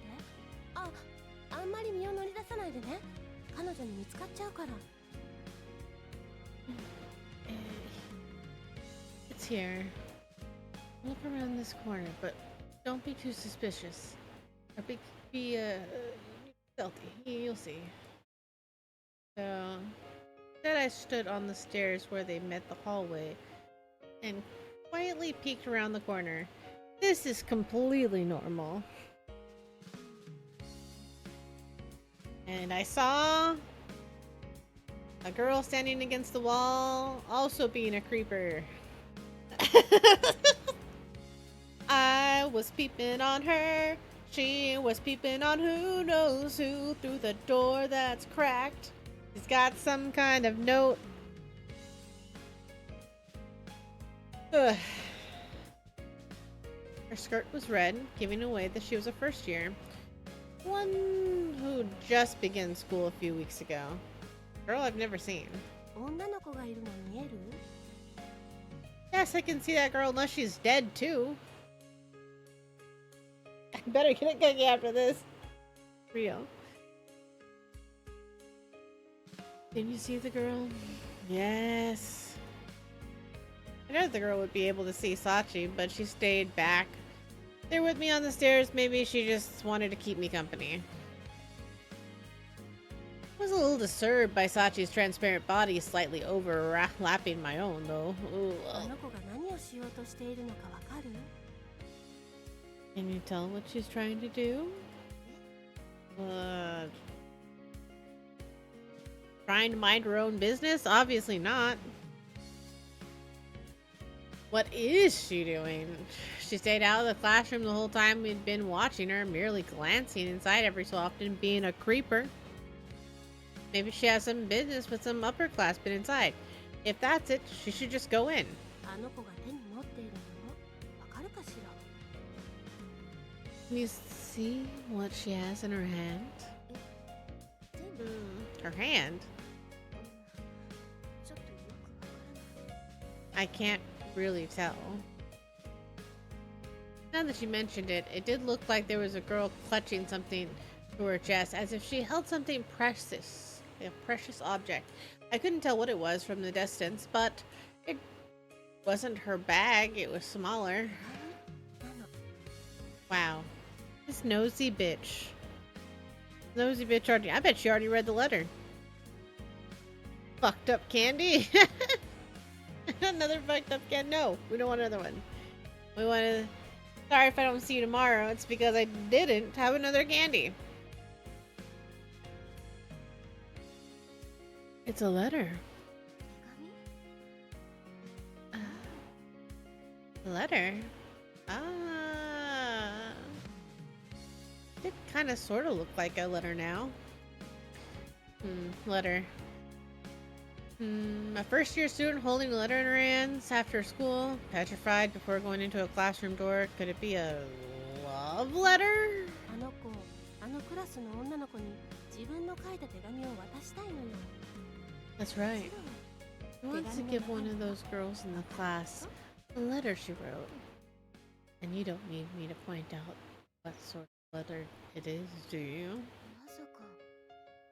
あ、あんまり身を乗り出さないでね。彼女に見つかっちゃうから。 It's here. Look around this corner, but don't be too suspicious. Or be stealthy. You'll see. So, then I stood on the stairs where they met the hallway and quietly peeked around the corner. This is completely normal. And I saw a girl standing against the wall, also being a creeper. I was peeping on her. She was peeping on who knows who through the door that's cracked. She's got some kind of note. Ugh. Her skirt was red, giving away that she was a first year. One who just began school a few weeks ago. Girl I've never seen. 女の子がいるの見える？ Yes, I can see that girl unless she's dead too. I better get a cookie after this. Real. Did you see the girl? Yes. I know the girl would be able to see Sachi, but she stayed back. There with me on the stairs, maybe she just wanted to keep me company. I was a little disturbed by Sachi's transparent body slightly overlapping my own, though. Ooh. あの子が何をしようとしているのかわかる？ Can you tell what she's trying to do? Trying to mind her own business? Obviously not. What is she doing? She stayed out of the classroom the whole time we'd been watching her, merely glancing inside every so often, being a creeper. Maybe she has some business with some upper class bit inside. If that's it, she should just go in. あの子が手に持っているものわかるかしら Can you see what she has in her hand? 手に Her hand? ちょっとよくわからない I can't really tell. Now that you mentioned it, it did look like there was a girl clutching something to her chest, as if she held something precious, a precious object. I couldn't tell what it was from the distance, but it wasn't her bag, it was smaller. なの Wow. This nosy bitch. Nosy bitch already, I bet she already read the letter. Fucked up candy? Another fucked up candy? No, we don't want another one. We want to... Sorry if I don't see you tomorrow. It's because I didn't have another candy. It's a letter. 手紙 A letter? Ah. It kind of sort of look like a letter now. Letter. A first year student holding a letter in her hands after school, petrified before going into a classroom door. Could it be a love letter? あの子あのクラスの女の子に自分の書いた手紙を渡したいのよ That's right. He wants to give one of those girls in the class a letter she wrote. And you don't need me to point out what sort of letter it is, do you? まさか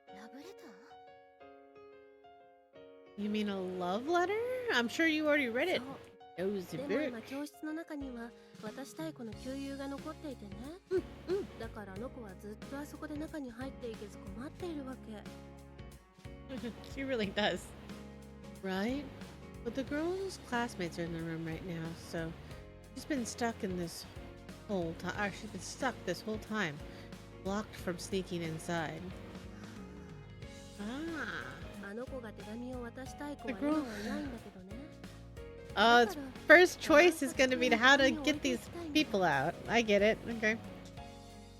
ラブレタ You mean a love letter? I'm sure you already read ー it. そう Nosy でも bitch. 今教室の中には渡したい子の給油が残っていてねだからあの子はずっとあそこで中に入っていけず困っているわけ She really does. Right? But the girl's classmates are in the room right now, so she's been stuck in this whole time. Or she's been stuck this whole time, blocked from sneaking inside. Ah. あの子が手紙を渡したい子 The は girl- 今はいないんだけどね Its first choice is going to be how to get these people out. I get it. Okay.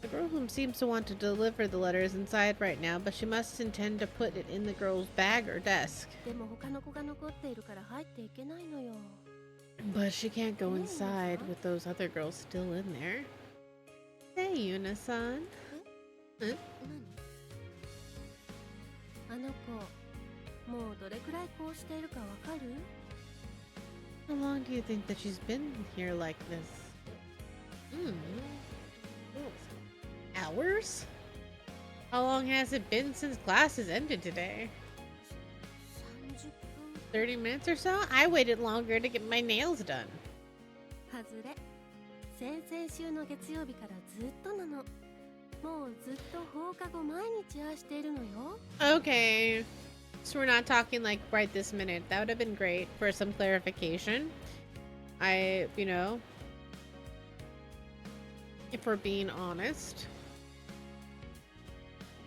The girl whom seems to want to deliver the letter is inside right now, but she must intend to put it in the girl's bag or desk. でも他の子が残っているから入っていけないのよ But she can't go inside with those other girls still in there. Hey, Yuna-san. 何あの子もうどれくらいこうしているかわかる How long do you think that she's been here like this? Hours? How long has it been since classes ended today? 30分 30 minutes or so? I waited longer to get my nails done. 外れ先々週の月曜日からずっとなのもうずっと放課後毎日ああしているのよ Okay. So we're not talking like right this minute. That would have been great for some clarification. If we're being honest.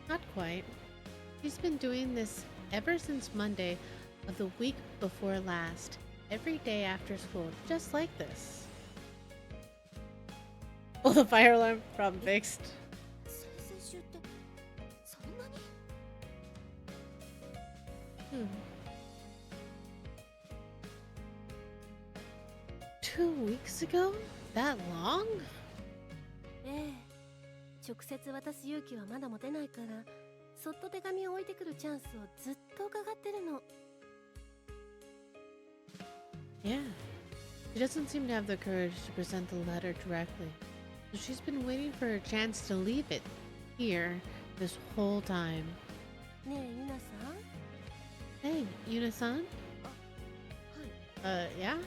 Not quite. She's been doing this ever since Monday of the week before last. Every day after school, just like this. Oh, the fire alarm problem fixed. 先々週ってそんなに 2 weeks ago? That long? ええ直接渡す勇気はまだ持てないからそっと手紙を置いてくるチャンスをずっと伺ってるの Yeah. She doesn't seem to have the courage to present the letter directly. So she's been waiting for her chance to leave it here this whole time. ねえゆなさん Hey, Yuna-san? はい Yeah?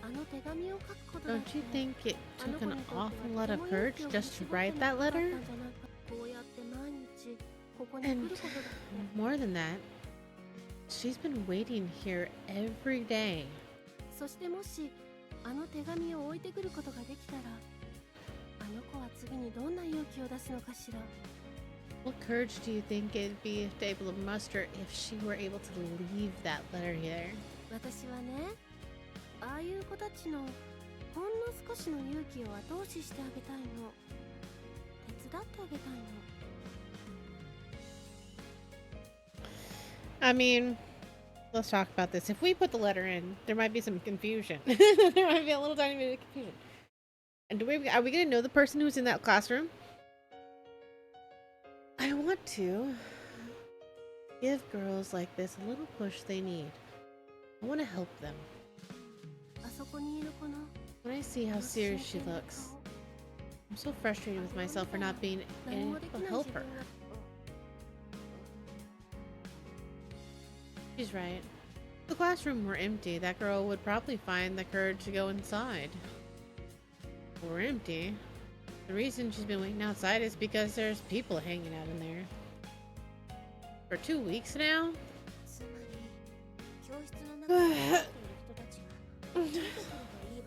あの手紙を書くことだっ Don't て you think it あの took 子 an にとって awful は lot と of ても勇 courage 気を just 振 to り絞って write も that よかった letter? んじゃないかこうやって毎日ここに来 And ることだって more than that, she's been waiting here every day. そしてもしあの手紙を置いてくることができたらあの子は次にどんな勇気を出すのかしら What courage do you think it'd be to able to muster if she were able to leave that letter here? 私はね、ああいう子たちのほんの少しの勇気を後押ししてあげたいの。手伝ってあげたいの。I mean, let's talk about this. If we put the letter in, there might be some confusion. There might be a little tiny bit of confusion. And are we gonna know the person who's in that classroom? I want to give girls like this a little push they need. I want to help them. あそこにいる子の When I see how serious she looks, I'm so frustrated with myself for not being 何 able もでき to ない help 自 her. 分が She's right. If the classroom were empty, that girl would probably find the courage to go inside. If we're empty, the reason she's been waiting outside is because there's people hanging out in there. For 2 weeks now? つまり教室の中に入っている人たちが出てくればいいわ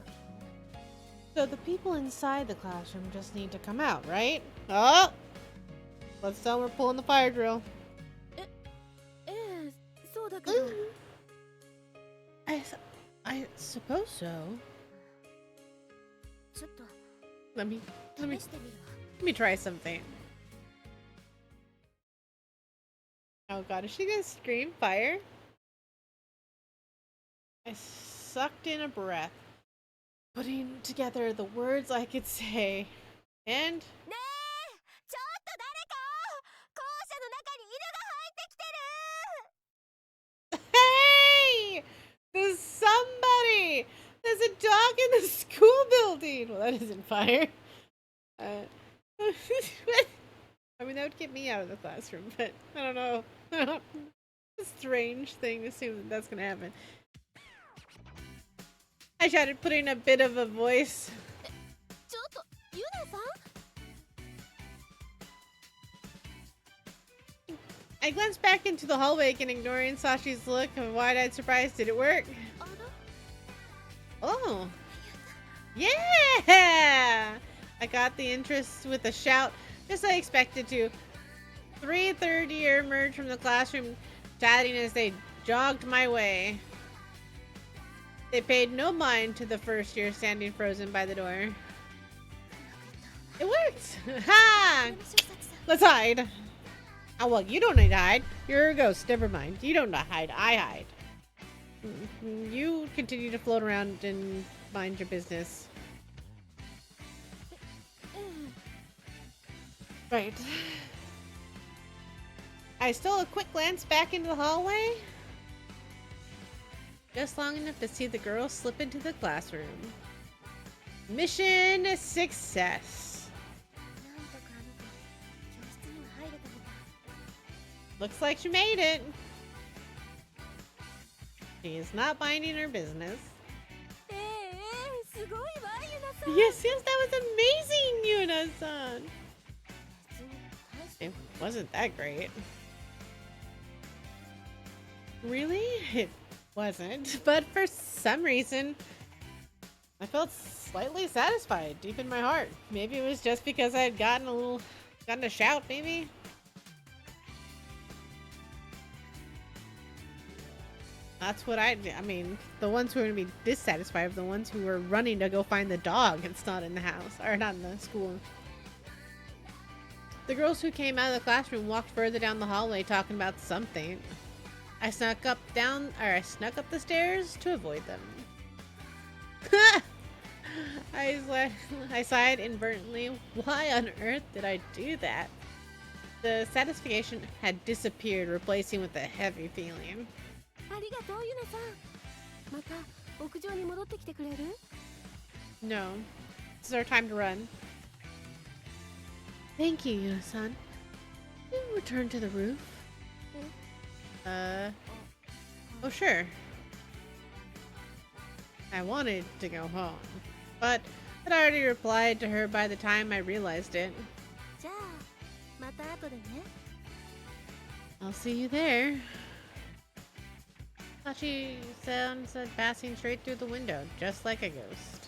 け。 So the people inside the classroom just need to come out, right? Oh! Let's tell we're pulling the fire drill. ええ、そうだけど I suppose so. ちょっと Let me 試してみるわ。 let me try something. Oh god, is she gonna scream fire? I sucked in a breath, putting together the words I could say, and ねえ、ちょっと誰か校舎の中に犬が入ってきてる。 hey! There's somebody! There's a dog in the school building! Well, that isn't fire. I mean, that would get me out of the classroom, but I don't know. It's a strange thing to assume that that's gonna happen. I tried putting a bit of a voice. ちょっとユナさん I glanced back into the hallway again, ignoring Sashi's look of wide-eyed surprise. Did it work? あら Oh. Yeah! I got the interest with a shout, just as I expected to. 3 third-year emerged from the classroom, chatting as they jogged my way. They paid no mind to the first year standing frozen by the door. It worked! Ha! この小冊さん Let's hide. Oh, well, you don't need to hide. You're a ghost. Never mind. You don't hide. I hide. You continue to float around and mind your business. ええ Right. I stole a quick glance back into the hallway. Just long enough to see the girl slip into the classroom. Mission success. なんとかあの子教室には入れたみたい。 Looks like she made it. She is not minding her business. ええすごいわユナさん。 Yes, yes, that was amazing, Yuna-san. 別に大した It wasn't that great. Really? It wasn't. But for some reason, I felt slightly satisfied deep in my heart. Maybe it was just because I had gotten a shout, maybe? That's what I mean, the ones who are going to be dissatisfied are the ones who were running to go find the dog that's not in the house, or not in the school. The girls who came out of the classroom walked further down the hallway talking about something. I snuck up the stairs to avoid them. I sighed inadvertently. Why on earth did I do that? The satisfaction had disappeared, replacing with a heavy feeling. ありがとうユナさん。また屋上に戻ってきてくれる？ No. This is our time to run. Thank you, Yuna-san. You return to the roof? Oh sure. I wanted to go home, but I'd already replied to her by the time I realized it. じゃあまた後でね。 I'll see you there. Sachi said, passing straight through the window, just like a ghost.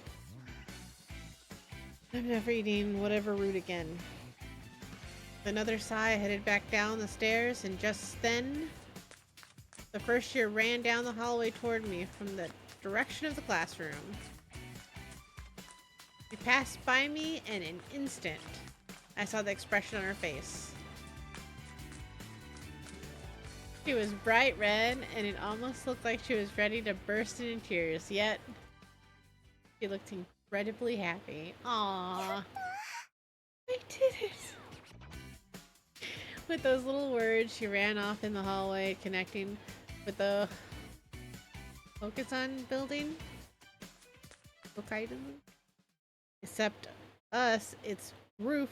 I'm never eating whatever root again. With another sigh, I headed back down the stairs, and just then, the first year ran down the hallway toward me from the direction of the classroom. She passed by me in an instant. I saw the expression on her face. She was bright red, and it almost looked like she was ready to burst into tears, yet she looked incredibly happy. Aww. I did it! With those little words, she ran off in the hallway, connecting with the Hokusan building. Hokkaido? Except us, it's roof,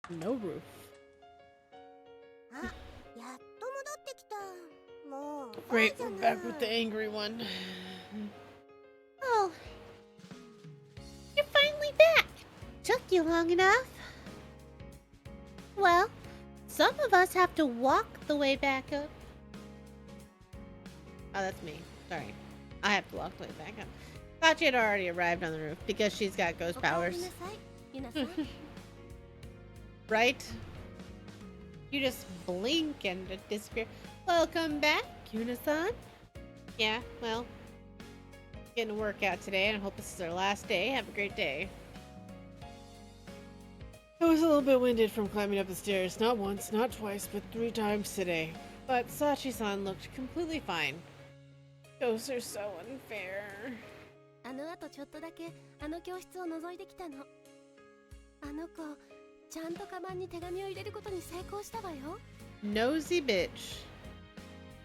no roof. あ、やっと戻ってきた。もう、 Great, we're back with the angry one. Oh, you're finally back. Took you long enough. Well, some of us have to walk the way back up. Oh, that's me. Sorry. I have to walk the way back up. Thought she had already arrived on the roof because she's got ghost おかえり powers. なさい、ゆなさん。 Right? You just blink and it disappear. Welcome back, Yuna-san. Yeah, well, getting a workout today, and I hope this is our last day. Have a great day. I was a little bit winded from climbing up the stairs, not once, not twice, but 3 times today. But Sachi-san looked completely fine. Ghosts are so unfair. あの後ちょっとだけあの教室を覗いてきたの。あの子、ちゃんとカバンに手紙を入れることに成功したわよ。 Nosy bitch.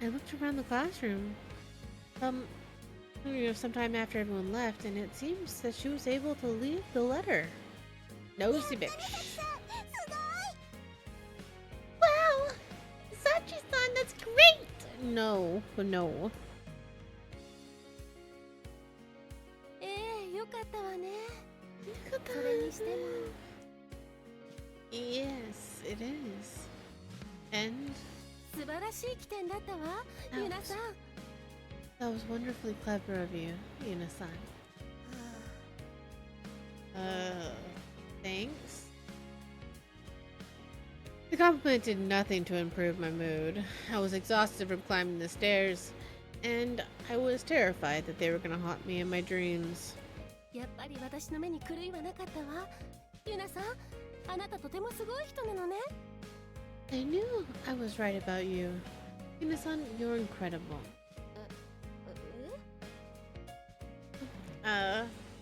I looked around the classroom. Sometime after everyone left, and it seems that she was able to leave the letter. Nosy bitch. Wow, Sachi-san, that's great. No. ええ、よかったわね。それにしても、 Yes, it is. And 素晴らしい起点だったわ、ゆなさん。 that was wonderfully clever of you, Yuna-san. Thanks. The compliment did nothing to improve my mood. I was exhausted from climbing the stairs, and I was terrified that they were going to haunt me in my dreams. やっぱり私の目に狂いはなかったわ。ゆなさん、あなたとてもすごい人なのね。 I knew I was right about you. Yuna-san, you're incredible.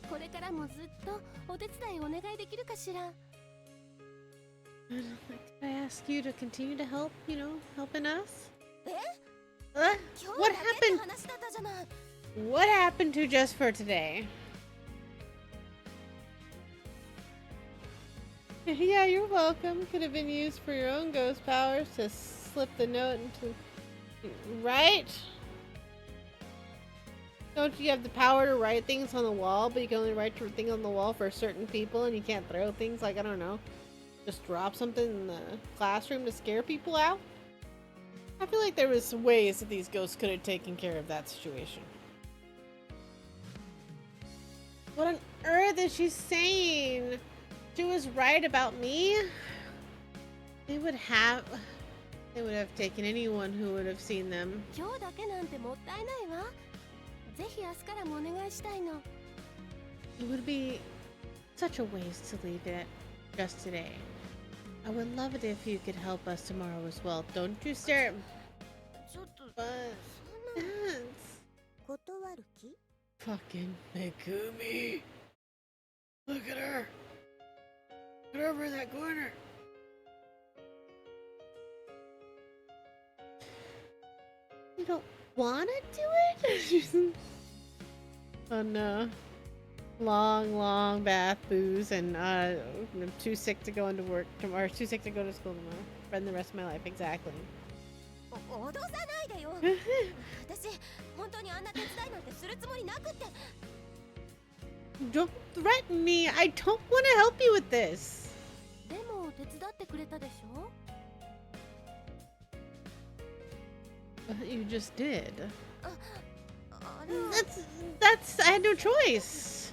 これからもずっとお手伝いお願いできるかしら。 Can I ask you to continue to help, helping us? え？ 今 What 日だけ happened? の話だったじゃない。 What happened to just for today? Yeah, you're welcome. Could have been used for your own ghost powers to slip the note into... Right? Don't you have the power to write things on the wall, but you can only write your thing on the wall for certain people, and you can't throw things like, I don't know, just drop something in the classroom to scare people out? I feel like there was ways that these ghosts could have taken care of that situation. What on earth is she saying? She was right about me? They would have taken anyone who would have seen them. 今日だけなんてもったいないわ。ぜひ明日からもお願いしたいの。 It would be such a waste to leave it just today. I would love it if you could help us tomorrow as well. Don't you stare at... ちょっと、 But... そんな That's... 断る気？ Fucking Megumi. Look at her. Put her over in that corner. You don't wanna do it? Oh no. Long bath, booze, and I'm too sick to go into work tomorrow. Too sick to go to school tomorrow. Spend the rest of my life, exactly. 脅さないでよ。私、本当にあんな手伝いなんてするつもりなくって。 Don't threaten me. I don't want to help you with this. でも手伝ってくれたでしょ？ You just did. あれは That's I had no choice.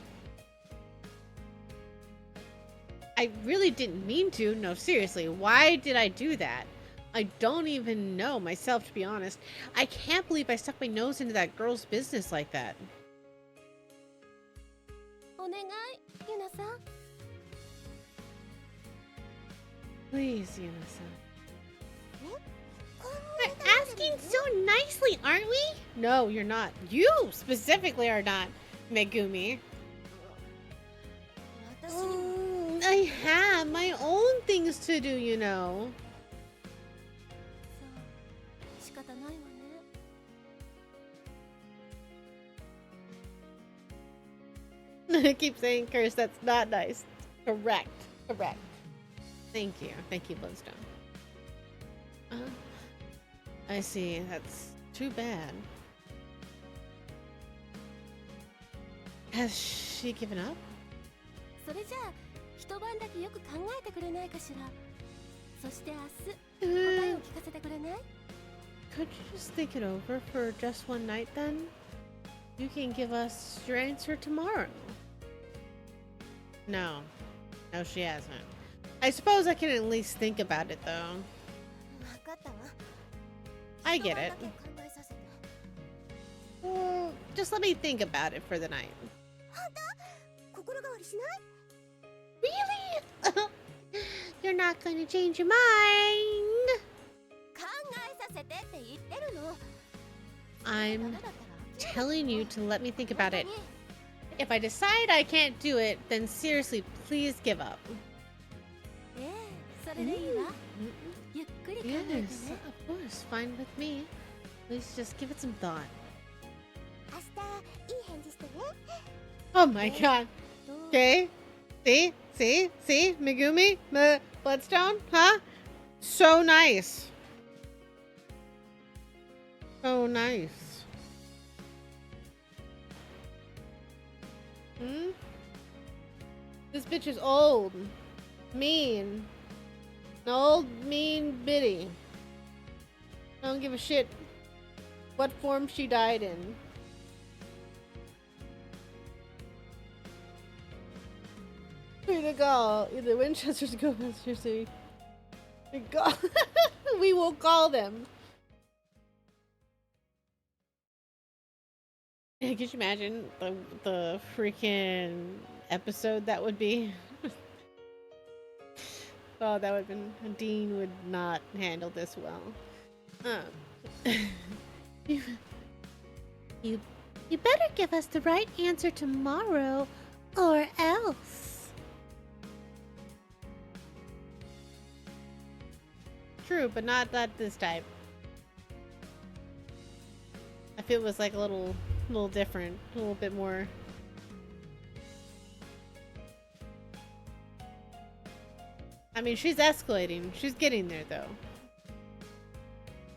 I really didn't mean to. No, seriously. Why did I do that? I don't even know myself, to be honest. I can't believe I stuck my nose into that girl's business like that. お願いユナさん Please, Yuna-san. こん We're asking so nicely, aren't we? No, you're not. You specifically are not, Megumi. 私にも I have my own things to do, you know. そう仕方ないわね I keep saying curse, that's not nice. Correct. Correct. Thank you. Thank you, Bloodstone. I see. That's too bad. Has she given up? それじゃあ一晩だけよく考えてくれないかしらそして明日答えを聞かせてくれない Could you just think it over for just one night then? You can give us your answer tomorrow. No. No, she hasn't. I suppose I can at least think about it though. 分かったわ I 一 get 晩 it. だけ考えさせて Well, just let me think about it for the night. 心変わりしない Really? You're not going to change your mind. 考えさせてって言ってるの I'm ダメだったら telling you to let me think about it. 本 If I decide I can't do it, then seriously, please give up. 当にええそれでいいわゆっくり考えて Yes, ね of course, fine with me. Please just give it some thought. 明日いい返事してね Oh my god. どう Okay. See? Megumi? Bloodstone? Huh? So nice. So nice. Hmm? This bitch is old. Mean. An old, mean biddy. I don't give a shit what form she died in. Who to call? Either Winchester's go Master City. We will call them. Yeah, could you imagine the freaking episode that would be? Oh, that would have been. Dean would not handle this well. You better give us the right answer tomorrow, or else. True, but not this type. If it was like a little different, a little bit more. I mean, she's escalating. She's getting there, though.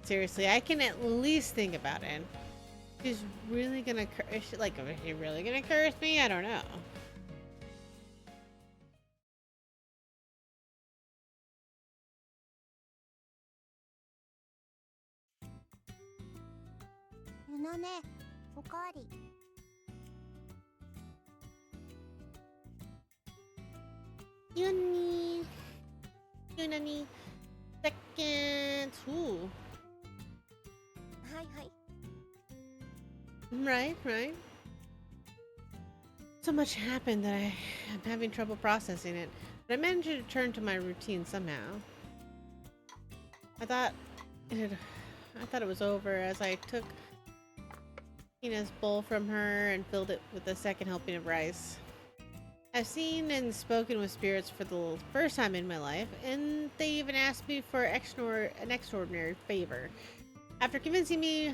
Seriously, I can at least think about it. She's really gonna curse. Like, is she really gonna curse me? I don't know. Yunani. Second. Ooh. はいはい Right. So much happened that I'm having trouble processing it. But I managed to return to my routine somehow. I thought it was over as I took Tina's bowl from her and filled it with a second helping of rice. I've seen and spoken with spirits for the first time in my life, and they even asked me for an extraordinary favor. After convincing me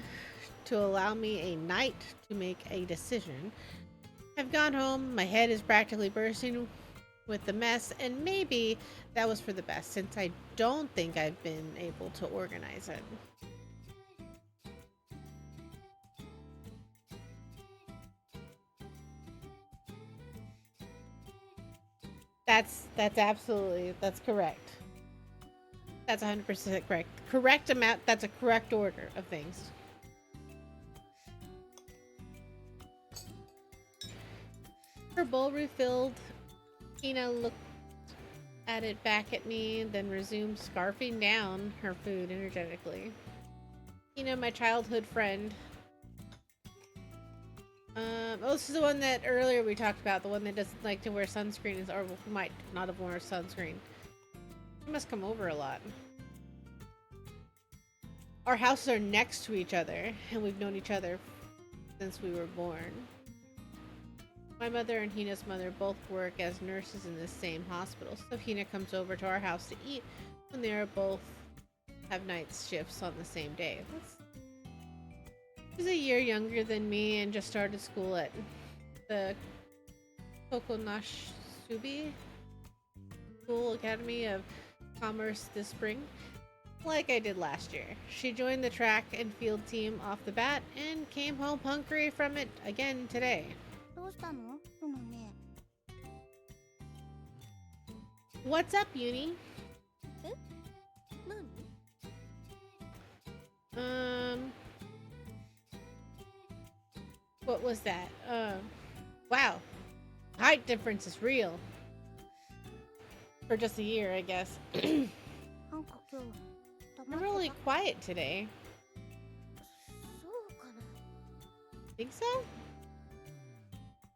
to allow me a night to make a decision, I've gone home, my head is practically bursting with the mess, and maybe that was for the best, since I don't think I've been able to organize it. That's correct. That's 100% correct. Correct amount, that's a correct order of things. Her bowl refilled, Tina looked at it back at me, then resumed scarfing down her food energetically. You know, my childhood friend. Oh, this is the one that earlier we talked about, the one that doesn't like to wear sunscreen, or might not have worn sunscreen. She must come over a lot. Our houses are next to each other, and we've known each other since we were born. My mother and Hina's mother both work as nurses in the same hospital, so Hina comes over to our house to eat when they are both have night shifts on the same day. She's a year younger than me and just started school at the Kokonashsubi School Academy of Commerce this spring, like I did last year. She joined the track and field team off the bat and came home hungry from it again today. どうしたの？そのね。 What's up, Uni? 何？ What was that? Wow. Height difference is real. For just a year, I guess. なんか今日黙 I'm って really た。 quiet today. そうかな。 Think so?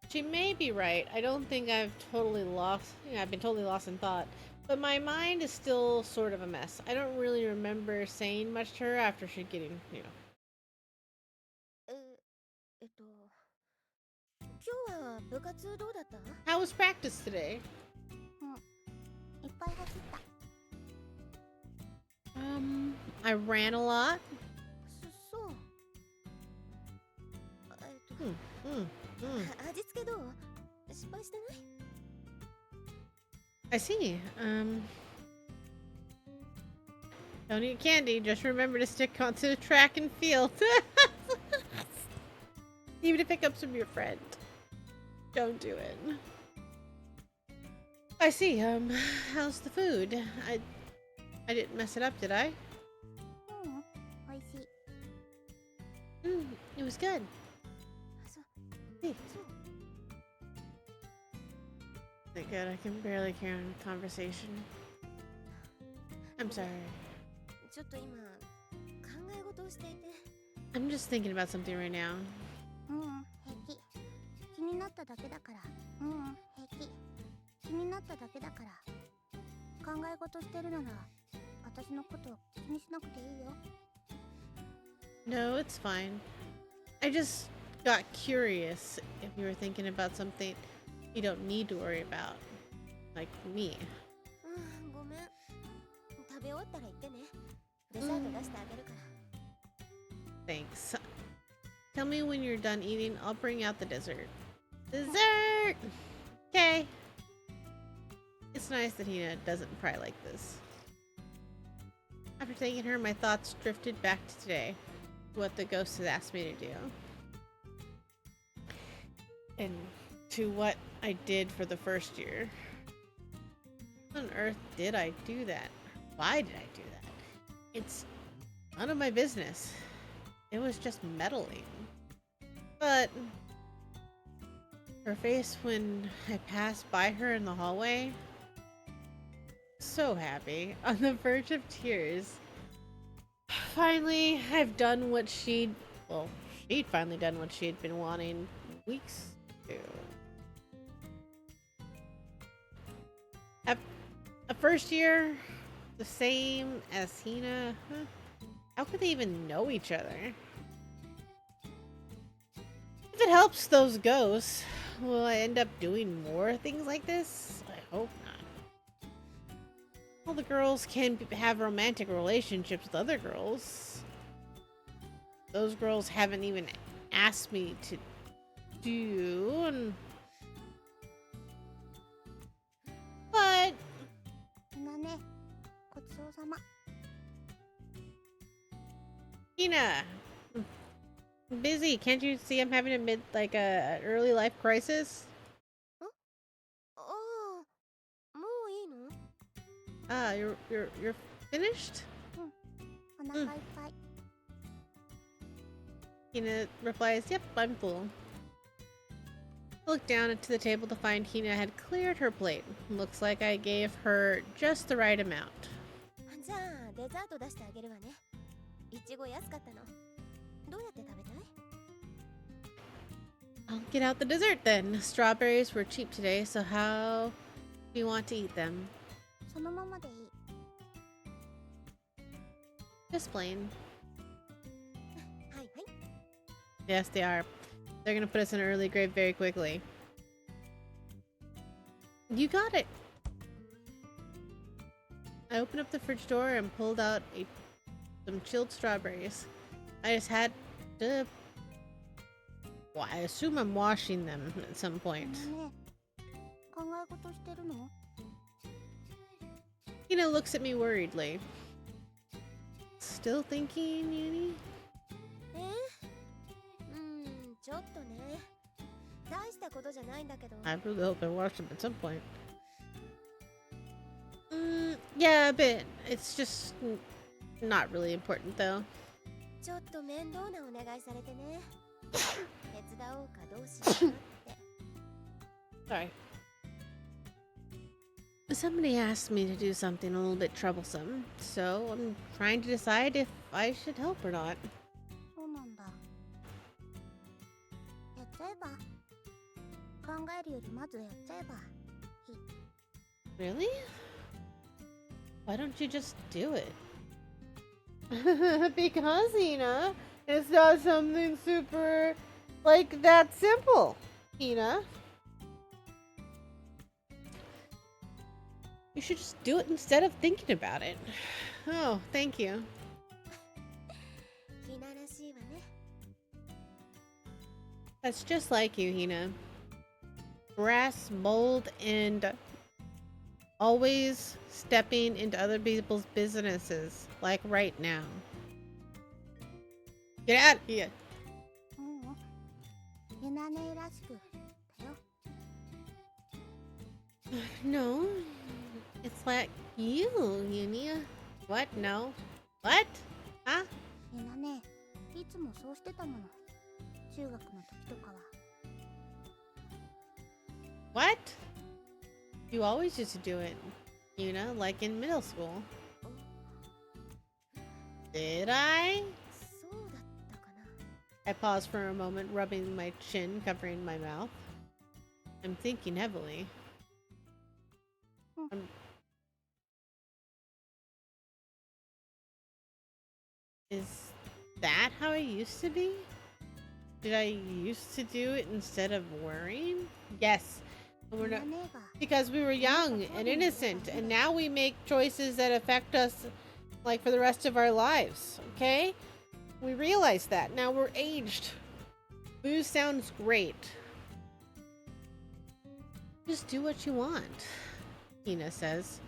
She may be right. I don't think I've totally lost. I've been totally lost in thought. But my mind is still sort of a mess. I don't really remember saying much to her after she'd getting, 今日は部活どうだった？ How was practice today? いっぱい走った。 I ran a lot. そう。味付けどう？失敗してない？ I see. Don't eat candy. Just remember to stick onto the track and field. Even to pick up some of your friend. Don't do it. I see. How's the food? I didn't mess it up, did I? おいしい。 It was good. そう。 Hey. そう。 Thank God, I can barely carry on a conversation. I'm sorry. ちょっと今考え事をしていて。 I'm just thinking about something right now. 平気。気になっただけだから。平気。気になっただけだから。考え事してるなら、私のこと気にしなくていいよ。 No, it's fine. I just got curious if you were thinking about something you don't need to worry about. Like me. ごめん。食べ終わったら言ってね。デザート出してあげるから。 Thanks. Tell me when you're done eating. I'll bring out the dessert. Dessert! Okay. It's nice that Hina doesn't pry like this. After thanking her, my thoughts drifted back to today. What the ghost has asked me to do. And to what I did for the first year. How on earth did I do that? Why did I do that? It's none of my business. It was just meddling. But her face when I passed by her in the hallway, so happy, on the verge of tears. Finally, I've done what she'd finally done what she'd been wanting weeks to. A first year, the same as Hina. Huh? How could they even know each other? If it helps those ghosts, will I end up doing more things like this? I hope not. All the girls can have romantic relationships with other girls. Those girls haven't even asked me to do. But なね、ごちそうさま。 Hina, I'm busy. Can't you see I'm having an early life crisis? ああ、もういいの？ Ah, you're finished? お腹いっぱい。 Hina replies, "Yep, I'm full." I looked down to the table to find Hina had cleared her plate. Looks like I gave her just the right amount. じゃあデザート出してあげるわね。いちご安かったの。どうやって食べたい？ I'll get out the dessert then. Strawberries were cheap today, so how do you want to eat them? そのままでいい。 Just plain. はいはい。 Yes, they are. They're gonna put us in early grade very quickly. You got it. I opened up the fridge door and pulled out some chilled strawberries. I just had to... Well, I assume I'm washing them at some point. ねえ、考え事してるの？ Hina looks at me worriedly. Still thinking, Uni? ちょっとね。大したことじゃないんだけど。 I really hope I wash them at some point. Yeah, a bit. It's just not really important, though. ちょっと面倒なお願いされてね。手伝おうかどうしようかって。 Sorry. Somebody asked me to do something a little bit troublesome, so I'm trying to decide if I should help or not. そうなんだ。やっちゃえば。考えるよりまずやっちゃえば。 Really? Why don't you just do it? Because, Hina, it's not something super, like, that simple, Hina. You should just do it instead of thinking about it. Oh, thank you. ひならしいわね。 That's just like you, Hina. Brass, mold, and always stepping into other people's businesses, like right now. Get out of here. ゆなねらしくだよ。 No, it's like you, Yunia. What? No. What? Huh? ゆなね、いつもそうしてたもの。中学の時とかは。 What? You always used to do it, Yuna, like in middle school. Did I? そうだったかな。 I paused for a moment, rubbing my chin, covering my mouth. I'm thinking heavily. Is that how I used to be? Did I used to do it instead of worrying? Yes. And we're ゆな not, ねが because we were young and innocent, and now we make choices that affect us like for the rest of our lives, okay? We realize that. Now we're aged. Booze sounds great. Just do what you want, Hina says.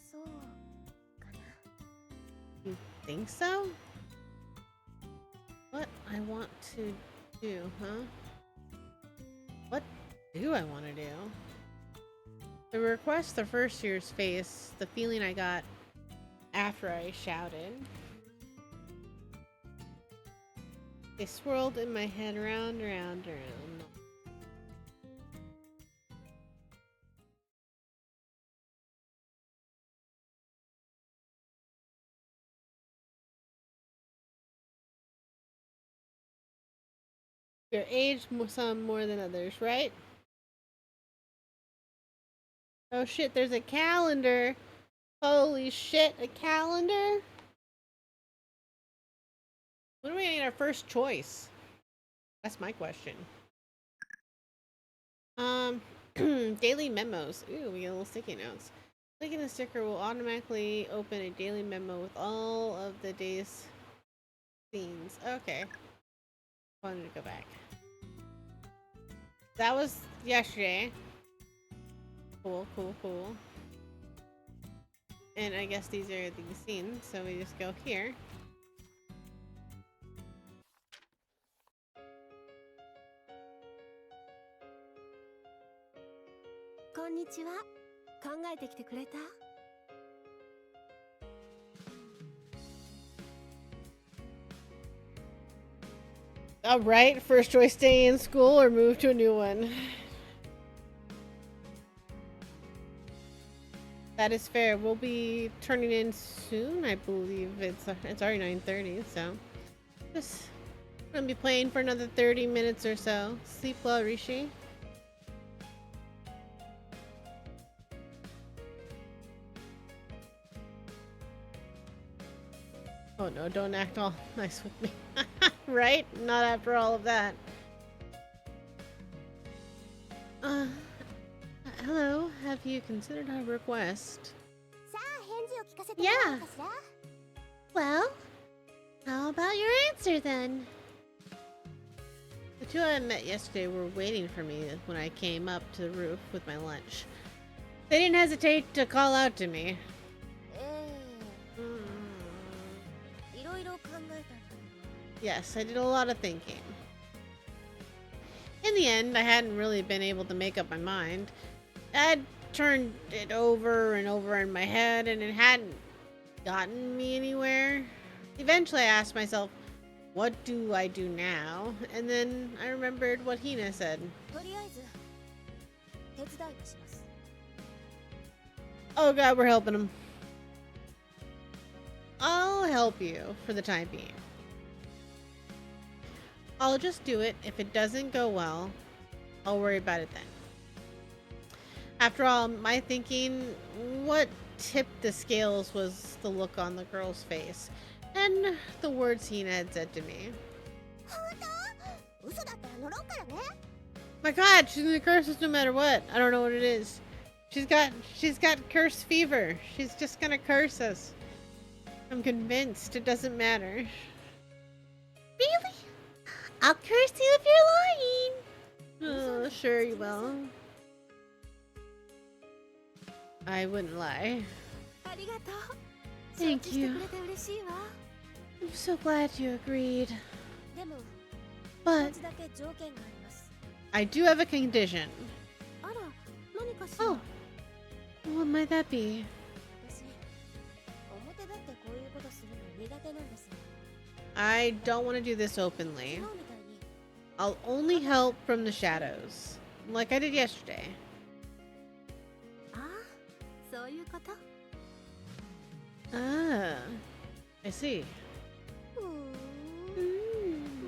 そうかな。 You think so? What I want to do, huh? What do I want to do? The request the first year's face, the feeling I got after I shouted. They swirled in my head round, round, round. You're aged some more than others, right? Oh shit, there's a calendar. Holy shit, a calendar? When are we gonna get our first choice? That's my question. Daily memos. Ooh, we get little sticky notes. Clicking the sticker will automatically open a daily memo with all of the day's scenes. Okay. Wanted to go back. That was yesterday. Cool, cool, cool. And I guess these are the scenes, so we just go here. Konnichiwa. 考えてきてくれた? Alright, first choice stay in school or move to a new one. That is fair. We'll be turning in soon, I believe. It's already 9:30, so just gonna be playing for another 30 minutes or so. Sleep well, Rishi. Oh no, don't act all nice with me. Right? Not after all of that. Hello. Have you considered our request? さあ返事を聞かせてもらおうかしら。 Well, how about your answer then? The two I met yesterday were waiting for me when I came up to the roof with my lunch. They didn't hesitate to call out to me. いろいろ考えたんだけど。 Yes, I did a lot of thinking. In the end, I hadn't really been able to make up my mind. I'd turned it over and over in my head, and it hadn't gotten me anywhere. Eventually, I asked myself, what do I do now? And then I remembered what Hina said. とりあえず手伝いとします。 Oh god, we're helping him. I'll help you for the time being. I'll just do it. If it doesn't go well, I'll worry about it then. After all, my thinking, what tipped the scales was the look on the girl's face and the words Hina had said to me. 本当？嘘だったら乗ろうからね。 My god, she's gonna curse us no matter what. I don't know what it is. She's got curse fever. She's just gonna curse us. I'm convinced it doesn't matter. Really? I'll curse you if you're lying. Oh, sure you will. I wouldn't lie. ありがとう。 Thank 承知して you. くれて嬉しいわ。 I'm so glad you agreed. でも But 一つだけ条件があります。 I do have a condition. あら、何かしら。 oh, what might that be? 私表立ってこういうことするの苦手なんです。 I don't want to do this 昨 openly. 日みたいに I'll only help from the shadows, like I did yesterday. ああ、そういうこと。 Ah, I see.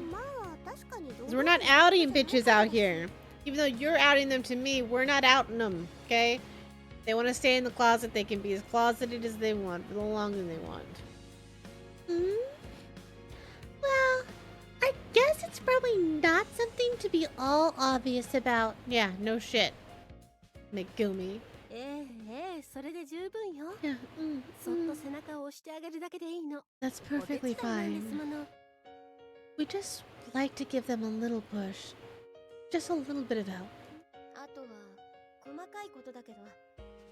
まあ確かにどう 'Cause we're not outing bitches out here. Even though you're outing them to me, we're not outing them, okay? They want to stay in the closet, they can be as closeted as they want for the longer they want. Well, I guess it's probably not something to be all obvious about. Yeah, no shit. Megumi. それで十分よ。 Yeah, そっと背中を押してあげるだけでいいの。 that's お手伝 perfectly いなんです fine. もの。 We just like to give them a little push. Just a little bit of help. あとは細かいことだけど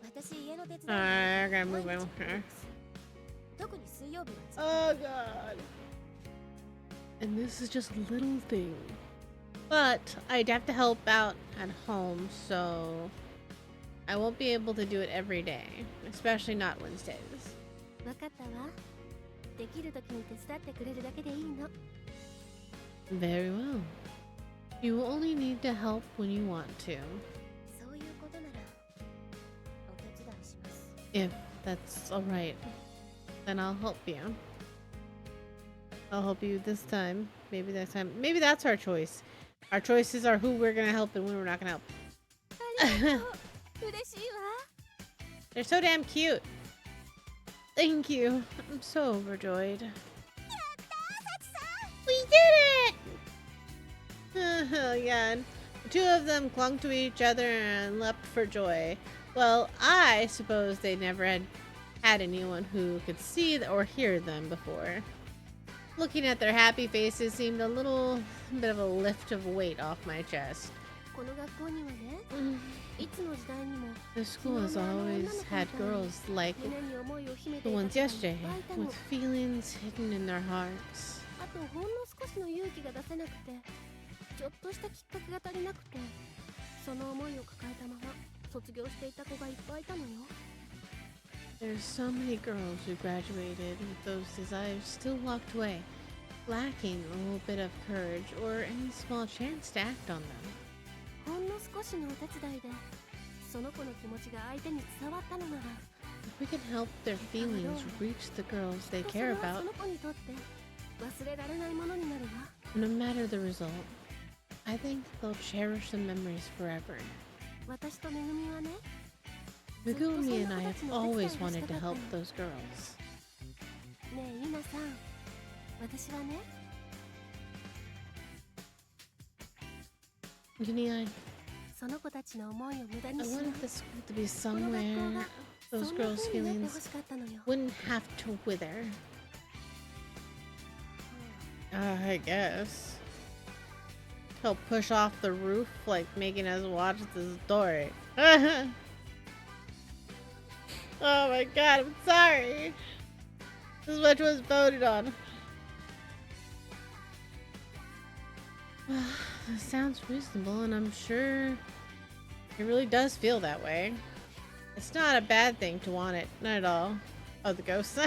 私家の手伝い I gotta move 毎 my 日 hair. 特に水曜日は Oh god. And this is just a little thing. But I'd have to help out at home, so I won't be able to do it every day, especially not Wednesdays. わかったわ。できるときに手伝ってくれるだけでいいの。 Very well. You will only need to help when you want to, そういうことならお手伝いします if that's alright. Then I'll help you. I'll help you this time. Maybe next time. Maybe that's our choice. Our choices are who we're gonna help and when we're not gonna help. ありがとう。嬉しいわ。 They're so damn cute. Thank you. I'm so overjoyed. We did it! Oh, yeah. The two of them clung to each other and leapt for joy. Well, I suppose they never had anyone who could see or hear them before. Looking at their happy faces seemed a little bit of a lift of weight off my chest. この学校にはね、 Mm. いつの時代にも The school has always had girls like 胸に思いを秘め the ていた ones 子がいっ yesterday, ぱいいたの。 with feelings hidden in their hearts. あとほんの少しの勇気が出せなくて、ちょっとしたきっかけが足りなくて、その思いを抱えたまま卒業していた子がいっぱいいたのよ。 There's so many girls who graduated with those desires still locked away. lacking a little bit of courage or any small chance to act on them. ほんの少しのお手伝いでその子の気持ちが相手に伝わったのなら If we can help their feelings reach the girls they そ care れは about, その子にとって忘れられないものになるわ no matter the result, I think they'll cherish the memories forever. 私とめぐみはね Megumi and I have always wanted to help those girls. ねえゆなさん私はね Yunia, その子たちの思いを無駄 I にしない wanted the school to be この学校 somewhere が those そんな girls' 風になってほ feelings しかったのよ wouldn't have to wither. I guess. He'll push off the roof, like making us watch the story. Oh my god, I'm sorry. This is what was voted on. That sounds reasonable, and I'm sure it really does feel that way. It's not a bad thing to want it, not at all. Oh, the ghosts.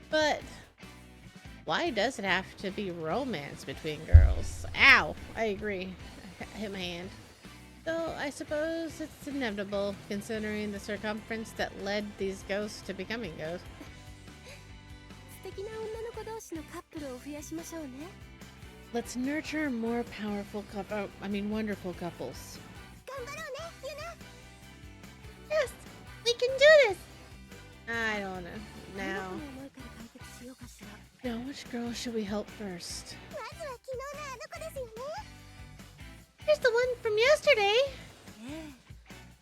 But why does it have to be romance between girls? Ow! I agree. I hit my hand. Though I suppose it's inevitable, considering the circumference that led these ghosts to becoming ghosts. 素敵な女の子同士のカップルを増やしましょうね Let's nurture more powerful wonderful couples. 頑張ろうねゆな Yes, we can do this. I don't know. どの Now, 子の思いから解決しようかしら now which girl should we help first? まずは昨日のあの子ですよね Here's the one from yesterday. ええ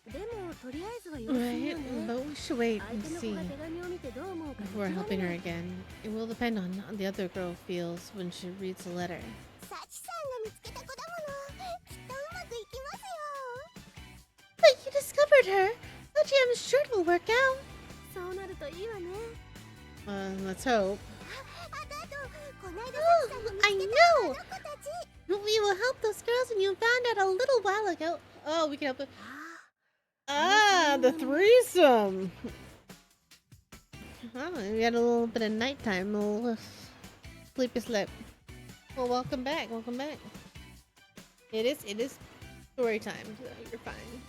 でもとりあえずは様子見 Right, よね but we should wait 相 and 手の see 子が手紙を見てどう思うか before 見極 helping め her ないと again. It will depend on how the other girl feels when she reads the letter. サチさんが見つけた子だものきっとうまくいきますよ But you discovered her. But I'm sure it'll work out. そうなるといいわね Let's hope. あとあとこないだ Oh, サチさんが見つ I けた know. あの子たち We will help those girls, and you found out a little while ago. Oh, we can help it. あ Ah, the threesome. Oh, we had a little bit of nighttime, a little sleepy slip. Well, welcome back. Welcome back. It is story time, so you're fine.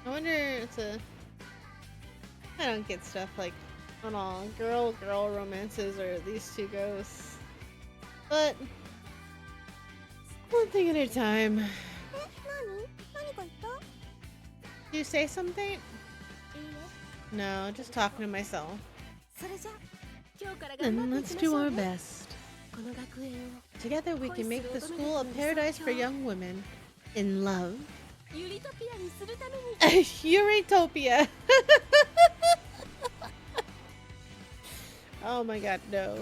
I wonder it's a. I don't get stuff like on all girl romances or these two ghosts. But one thing at a time. え何か言った Do you say something? いいえ No, just talking to myself. それじゃ今日から頑 Then 張ってい let's きまし do ょう our ね best. この学園を Together we can make the school a paradise for young women in love. ユリトピアにするために Eurytopia. Oh my god, no.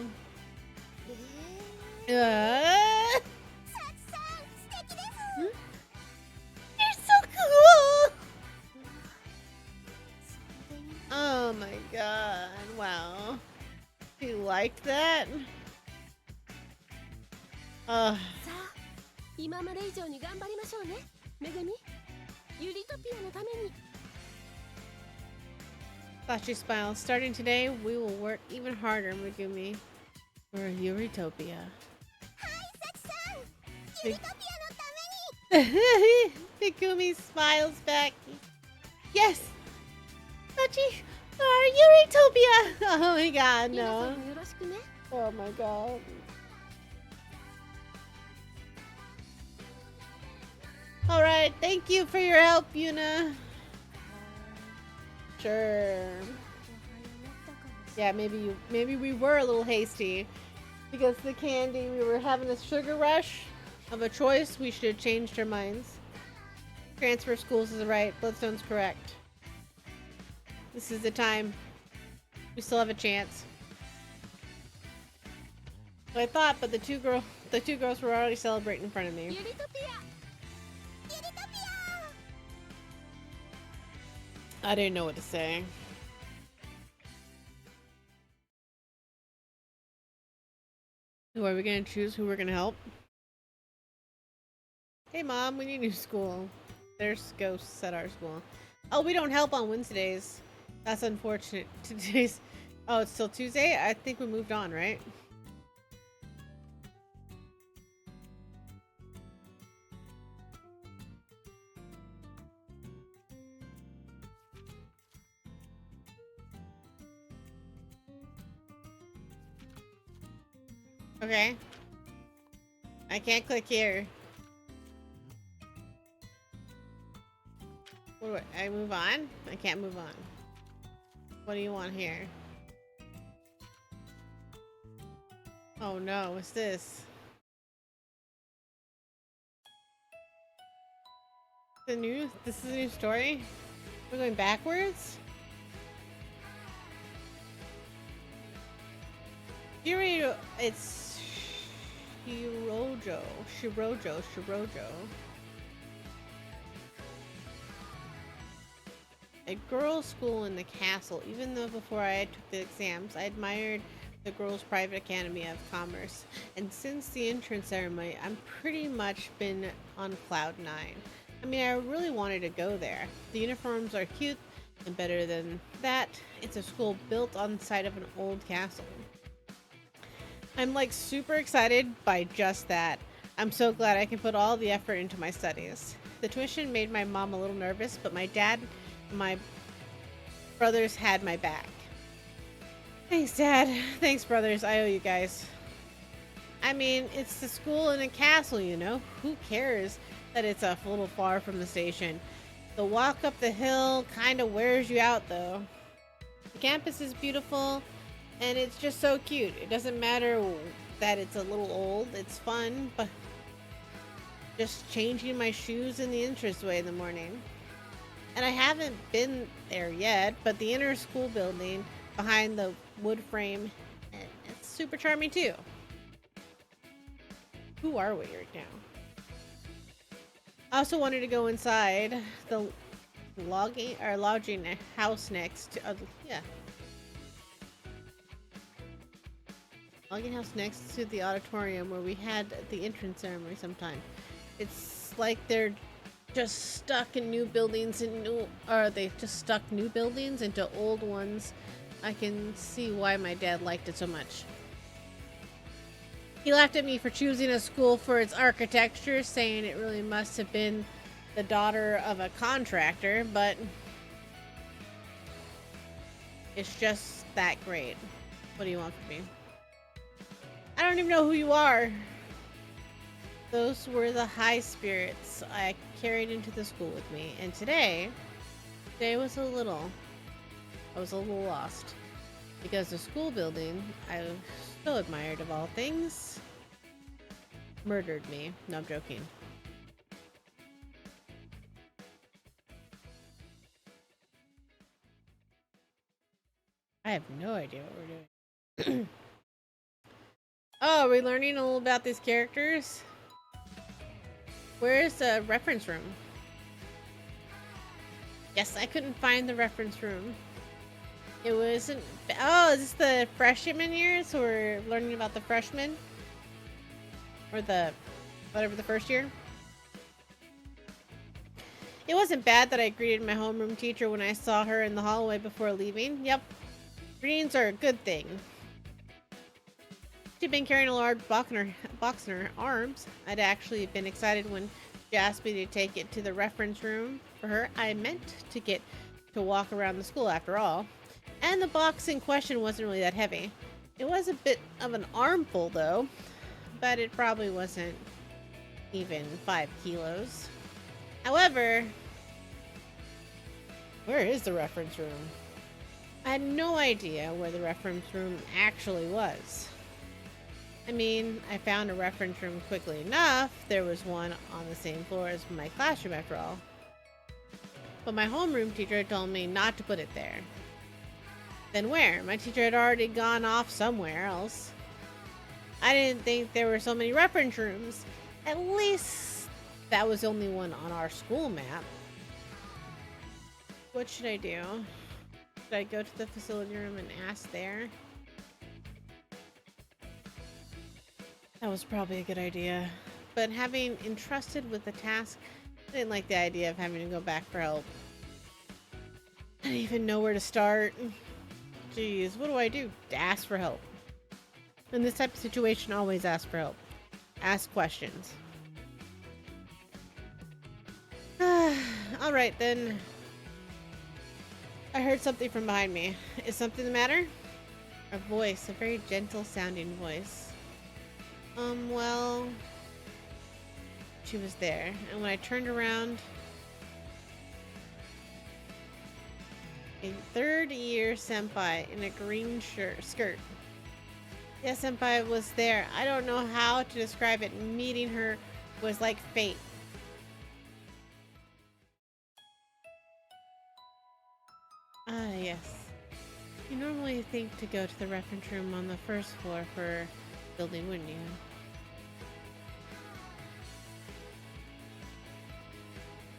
サチさん素敵です You're so cool. Oh my god, wow. You liked that? さあ今まで以上に頑張りましょうねめぐみユリトピアのために Flashy smile. Starting today, we will work even harder, Megumi. For Eurytopia. はいサチさんユリトピアのために Megumi smiles back. Yes! Sachi, our Eurytopia. Oh my god, 皆さ no. んもよろしくね Oh my god. Alright, thank you for your help, Yuna. Sure. Yeah, maybe we were a little hasty. Because the candy, we were having a sugar rush of a choice, we should have changed our minds. Transfer schools is right, Bloodstone's correct. This is the time. We still have a chance. I thought, but the two girls were already celebrating in front of ユ me. リトピアユリトピ I didn't know what to say. Who are we gonna choose? Who we're gonna help? Hey mom, we need new school. There's ghosts at our school. Oh, we don't help on Wednesdays. That's unfortunate. Today's... Oh, it's still Tuesday? I think we moved on, right? Okay. I can't click here. What do I move on? I can't move on. What do you want here? Oh no, what's this? This is a new story? We're going backwards? It's Shirojo. A girls' school in the castle. Even though before I took the exams, I admired the Girls' Private Academy of Commerce. And since the entrance ceremony, I'm pretty much been on cloud 9. I mean, I really wanted to go there. The uniforms are cute, and better than that, it's a school built on the site of an old castle. I'm like super excited by just that. I'm so glad I can put all the effort into my studies. The tuition made my mom a little nervous, but my dad and my brothers had my back. Thanks, Dad. Thanks, brothers. I owe you guys. I mean, it's the school in a castle, you know? Who cares that it's a little far from the station? The walk up the hill kind of wears you out, though. The campus is beautiful, and it's just so cute. It doesn't matter that it's a little old. It's fun, but just changing my shoes in the entranceway in the morning. And I haven't been there yet, but the inner school building behind the wood frame, it's super charming too. Who are we right now? I also wanted to go inside the lodging house next to lodging house next to the auditorium where we had the entrance ceremony sometime. It's like they're just stuck in new buildings they just stuck new buildings into old ones. I can see why my dad liked it so much. He laughed at me for choosing a school for its architecture, saying it really must have been the daughter of a contractor, but it's just that great. What do you want from me? I don't even know who you are. Those were the high spirits I carried into the school with me, and today I was a little lost because the school building I so admired of all things murdered me. No, I'm joking. I have no idea what we're doing. Oh, are we learning a little about these characters? Where's the reference room? Yes, I couldn't find the reference room. It wasn't... Oh, is this the freshman year? So we're learning about the freshmen? Or the... whatever the first year? It wasn't bad that I greeted my homeroom teacher when I saw her in the hallway before leaving. Yep. Greetings are a good thing. She'd been carrying a large box in her arms. I'd actually been excited when she asked me to take it to the reference room for her. I meant to get to walk around the school after all. And the box in question wasn't really that heavy. It was a bit of an armful though, but it probably wasn't even 5 kilos. However, where is the reference room? I had no idea where the reference room actually was. I mean, I found a reference room quickly enough. There was one on the same floor as my classroom after all. But my homeroom teacher told me not to put it there. Then where? My teacher had already gone off somewhere else. I didn't think there were so many reference rooms. At least that was the only one on our school map. What should I do? Should I go to the facility room and ask there? That was probably a good idea. but having entrusted with the task, I didn't like the idea of having to go back for help. I didn't even know where to start. Jeez, what do I do? Ask for help. In this type of situation, always ask for help. Ask questions. Alright then. I heard something from behind me. Is something the matter? A voice, a very gentle sounding voice. Well... She was there, and when I turned around, a third-year senpai in a green skirt. Yes, senpai was there. I don't know how to describe it. Meeting her was like fate. Ah, yes. You normally think to go to the reference room on the first floor for building, wouldn't you?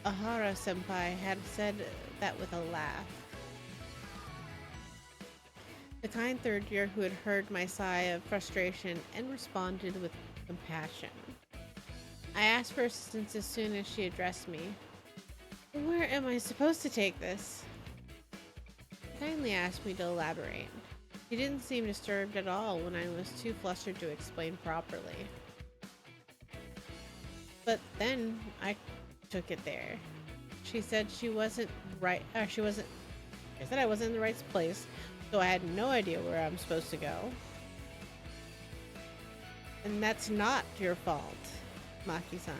Ahara senpai had said that with a laugh. The kind third year who had heard my sigh of frustration and responded with compassion. I asked for assistance as soon as she addressed me. Where am I supposed to take this? She kindly asked me to elaborate. She didn't seem disturbed at all when I was too flustered to explain properly. But then I took it there. She said she wasn't right. I said I wasn't in the right place, so I had no idea where I'm supposed to go. And that's not your fault, Maki-san.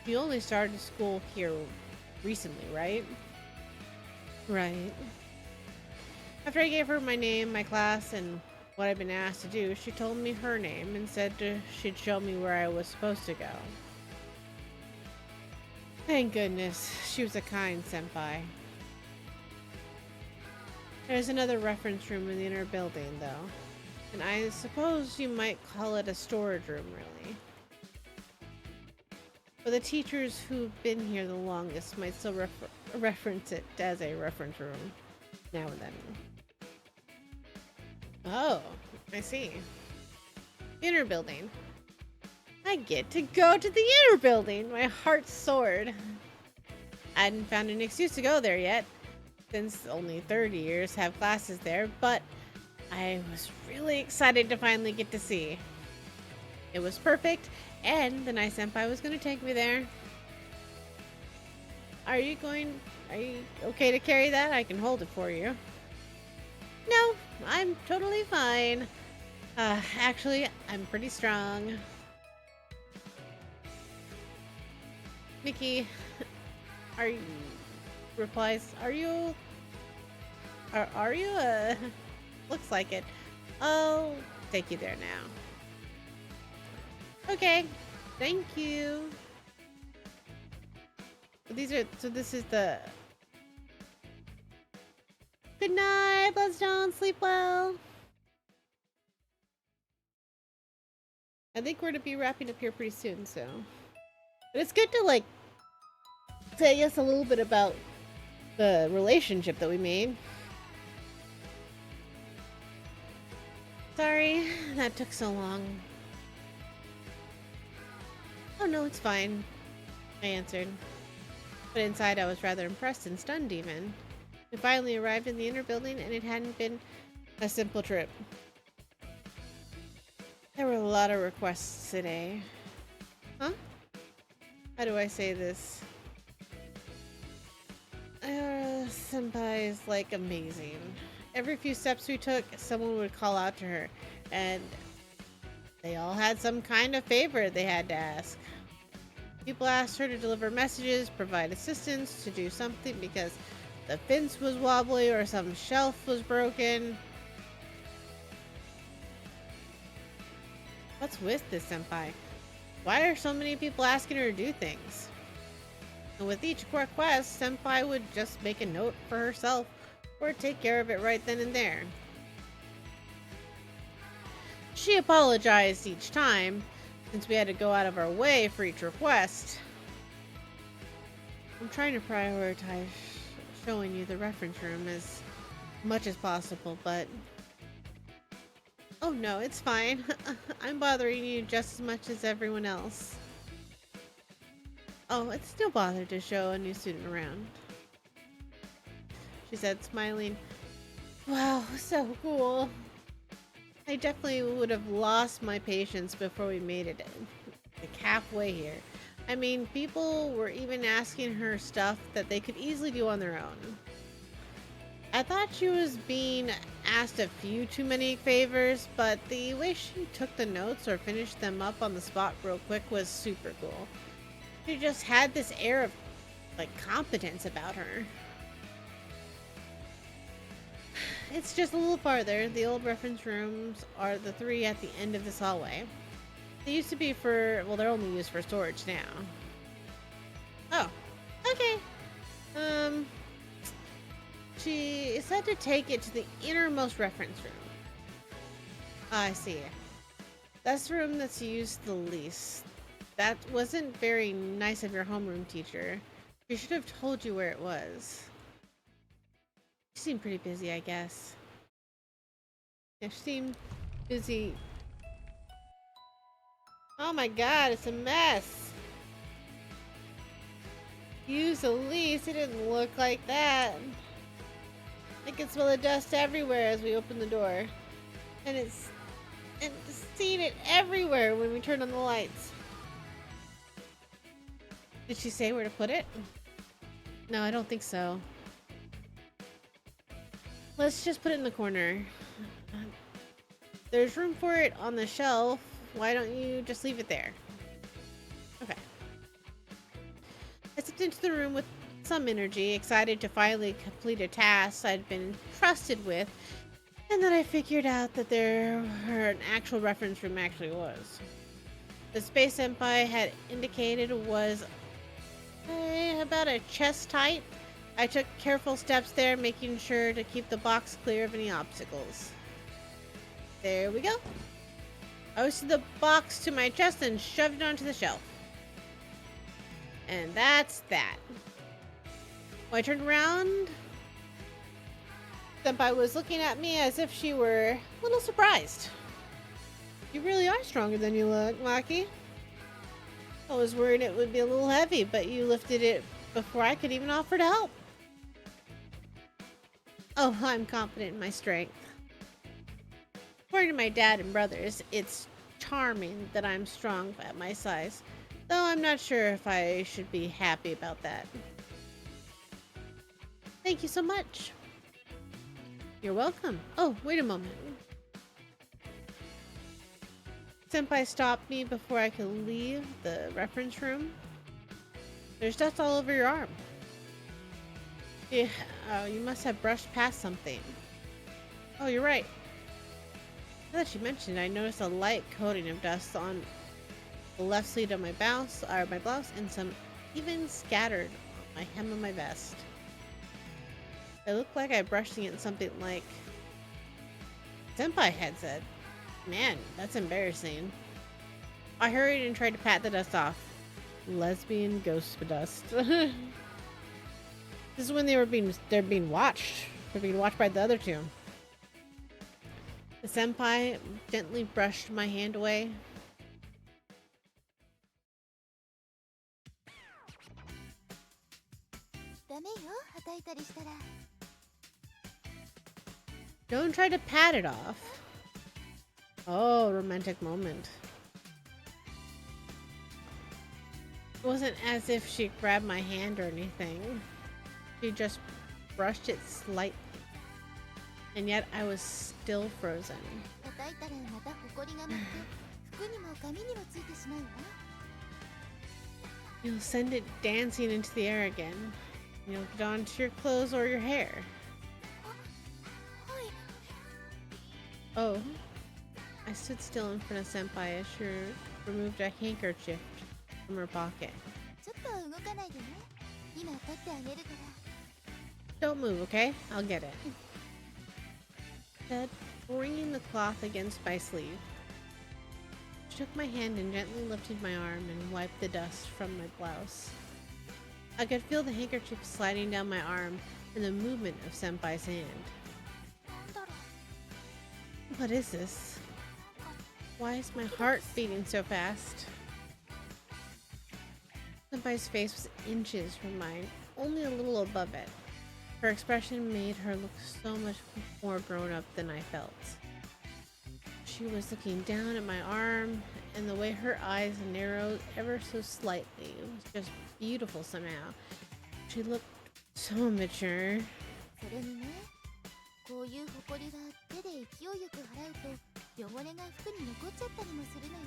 You only started school here recently, right? Right. After I gave her my name, my class, and what I'd been asked to do, she told me her name and said she'd show me where I was supposed to go. Thank goodness, she was a kind senpai. There's another reference room in the inner building, though, and I suppose you might call it a storage room, really. But the teachers who've been here the longest might still reference it as a reference room now and then. Oh, I see. Inner building. I get to go to the inner building! My heart soared. I hadn't found an excuse to go there yet, since only third years have classes there, but I was really excited to finally get to see. It was perfect, and the nice senpai was going to take me there. Are you okay to carry that? I can hold it for you. No, I'm totally fine. Actually, I'm pretty strong. Mickey, replies, are you, looks like it. I'll take you there now. Okay, thank you. So this is the, good night, Bloodstone, sleep well. I think we're gonna be wrapping up here pretty soon, so. But it's good to, like, say, I guess, a little bit about the relationship that we made. Sorry, that took so long. Oh no, it's fine, I answered. But inside I was rather impressed and stunned even. We finally arrived in the inner building and it hadn't been a simple trip. There were a lot of requests today. Huh? How do I say this? Senpai is like amazing. Every few steps we took, someone would call out to her, and they all had some kind of favor they had to ask. People asked her to deliver messages, provide assistance, to do something because the fence was wobbly or some shelf was broken. What's with this senpai? Why are so many people asking her to do things? And with each request, senpai would just make a note for herself or take care of it right then and there. She apologized each time, since we had to go out of our way for each request. I'm trying to prioritize showing you the reference room as much as possible, but... Oh no, it's fine. I'm bothering you just as much as everyone else. Oh, it's no bother to show a new student around, she said, smiling. Wow, so cool. I definitely would have lost my patience before we made it like halfway here. I mean, people were even asking her stuff that they could easily do on their own. I thought she was being asked a few too many favors, but the way she took the notes or finished them up on the spot real quick was super cool. She just had this air of, like, competence about her. It's just a little farther. The old reference rooms are the three at the end of this hallway. They used to be for, well, they're only used for storage now. Oh, okay. She said to take it to the innermost reference room. I see. That's the room that's used the least. That wasn't very nice of your homeroom teacher. She should have told you where it was. She seemed pretty busy, I guess. Yeah, she seemed busy. Oh my god, it's a mess. Use the least. It didn't look like that. I can smell the dust everywhere as we open the door. And seen it everywhere when we turn on the lights. Did she say where to put it? No, I don't think so. Let's just put it in the corner. There's room for it on the shelf. Why don't you just leave it there? Okay. I stepped into the room with some energy, excited to finally complete a task I'd been trusted with, and then I figured out that there an actual reference room actually was. The space senpai had indicated was about a chest height. I took careful steps there, making sure to keep the box clear of any obstacles. There we go. I hoisted the box to my chest and shoved it onto the shelf. And that's that. When I turned around, Senpai was looking at me as if she were a little surprised. You really are stronger than you look, Maki. I was worried it would be a little heavy, but you lifted it before I could even offer to help. Oh, I'm confident in my strength. According to my dad and brothers, it's charming that I'm strong at my size, though I'm not sure if I should be happy about that. Thank you so much. You're welcome. Oh, wait a moment. Senpai stopped me before I could leave the reference room. There's dust all over your arm. Yeah, you must have brushed past something. Oh, you're right. Now that you mentioned it, I noticed a light coating of dust on the left sleeve of my blouse, and some even scattered on my hem of my vest. It looked like I brushed against something like Senpai had said. Man, that's embarrassing. I hurried and tried to pat the dust off. Lesbian ghost dust. This is when they're being watched. They're being watched by the other two. The senpai gently brushed my hand away. Don't try to pat it off. Oh, romantic moment. It wasn't as if she grabbed my hand or anything. She just brushed it slightly. And yet I was still frozen. You'll send it dancing into the air again. You'll get onto your clothes or your hair. Oh. I stood still in front of Senpai as she removed a handkerchief from her pocket. Don't move, okay? I'll get it. Said, bringing the cloth against my sleeve. She took my hand and gently lifted my arm and wiped the dust from my blouse. I could feel the handkerchief sliding down my arm and the movement of Senpai's hand. What is this? Why is my heart beating so fast? Senpai's face was inches from mine, only a little above it. Her expression made her look so much more grown up than I felt. She was looking down at my arm, and the way her eyes narrowed ever so slightly was just beautiful somehow. She looked so mature. それにね、こういうホコリは手で勢いよく払うと汚れが服に残っちゃったりもするのよ。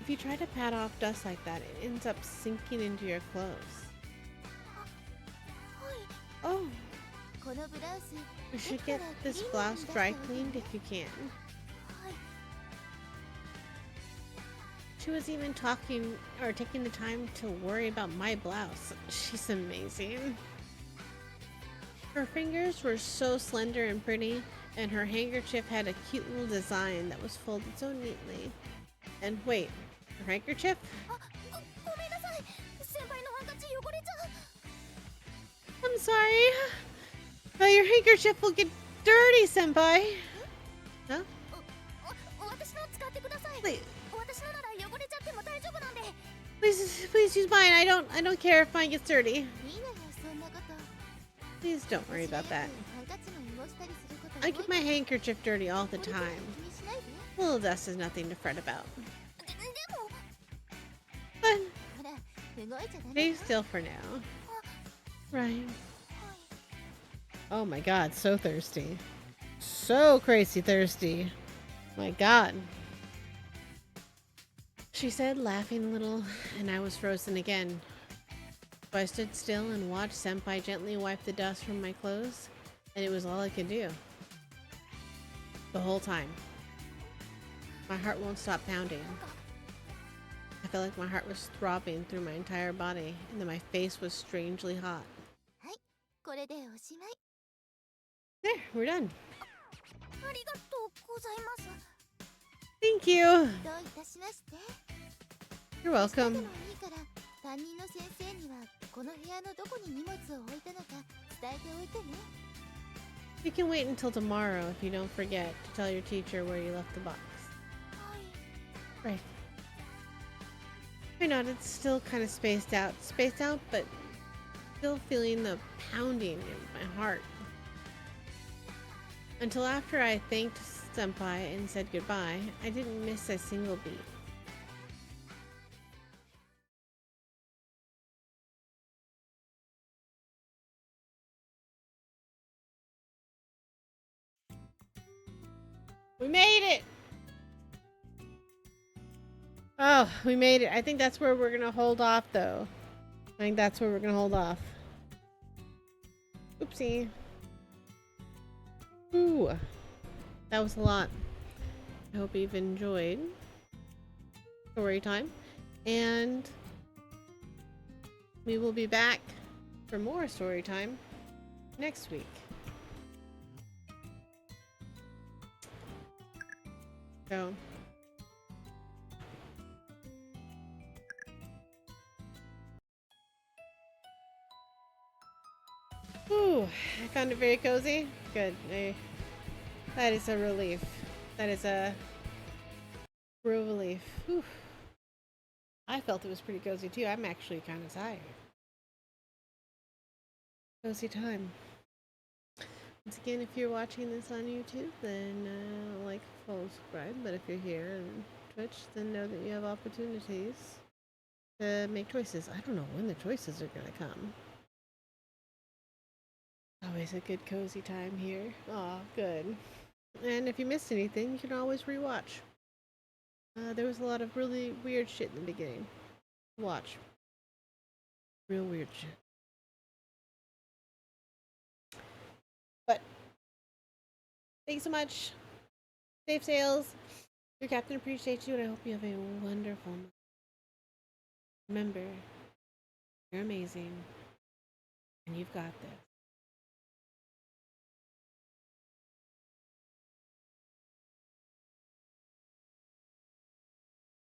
If you try to pat off dust like that, it ends up sinking into your clothes. はい。 Oh, このブラウス、 you should get this blouse dry cleaned if you can. はい。 She was even talking or taking the time to worry about my blouse. She's amazing. Her fingers were so slender and pretty, and her handkerchief had a cute little design that was folded so neatly. And wait, her handkerchief? ごめんなさい。先輩のハンカチ汚れちゃう。 I'm sorry. Your handkerchief will get dirty, senpai. Huh? 私の使ってください。 Wait, 私のなら汚れちゃっても大丈夫なんで。 please use mine. I don't care if mine gets dirty. いいのよ、そんなこと。 Please don't worry about that. ハンカチの汚したりすること I get my handkerchief dirty all the これく time. らい気にしないで。 Little dust is nothing to fret about. でも、 But ほら、動いちゃダメ stay よ。 still for now. Right. はい。 Oh my god, so thirsty. So crazy thirsty. My god. She said, laughing a little, and I was frozen again. So I stood still and watched Senpai gently wipe the dust from my clothes, and it was all I could do. The whole time. My heart won't stop pounding. I felt like my heart was throbbing through my entire body, and that my face was strangely hot. これでおしまい。 There, we're done. ありがとうございます。 Thank you. どういたしまして。 You're 明日で welcome. もいいから、担任の先生にはこの部屋のどこに荷物を置いたのか伝えておいてね。 You can wait until tomorrow if you don't forget to tell your teacher where you left the box. はい。 Right. I nodded, still kind of spaced out, but still feeling the pounding in my heart. Until after I thanked Senpai and said goodbye, I didn't miss a single beat. We made it! Oh, we made it. I think that's where we're gonna hold off, though. I think that's where we're gonna hold off. Oopsie. Ooh. That was a lot. I hope you've enjoyed story time. And we will be back for more story time next week. So whew, I found it very cozy. Good. That is a relief. That is a real relief. Whew. I felt it was pretty cozy too. I'm actually kind of tired. Cozy time. Once again, if you're watching this on YouTube, then like, follow, subscribe. But if you're here on Twitch, then know that you have opportunities to make choices. I don't know when the choices are gonna come. Always a good cozy time here. Aw, good. And if you missed anything, you can always rewatch. There was a lot of really weird shit in the beginning. Watch. Real weird shit. But thanks so much. Safe sails. Your captain appreciates you, and I hope you have a wonderful night. Remember, you're amazing, and you've got this.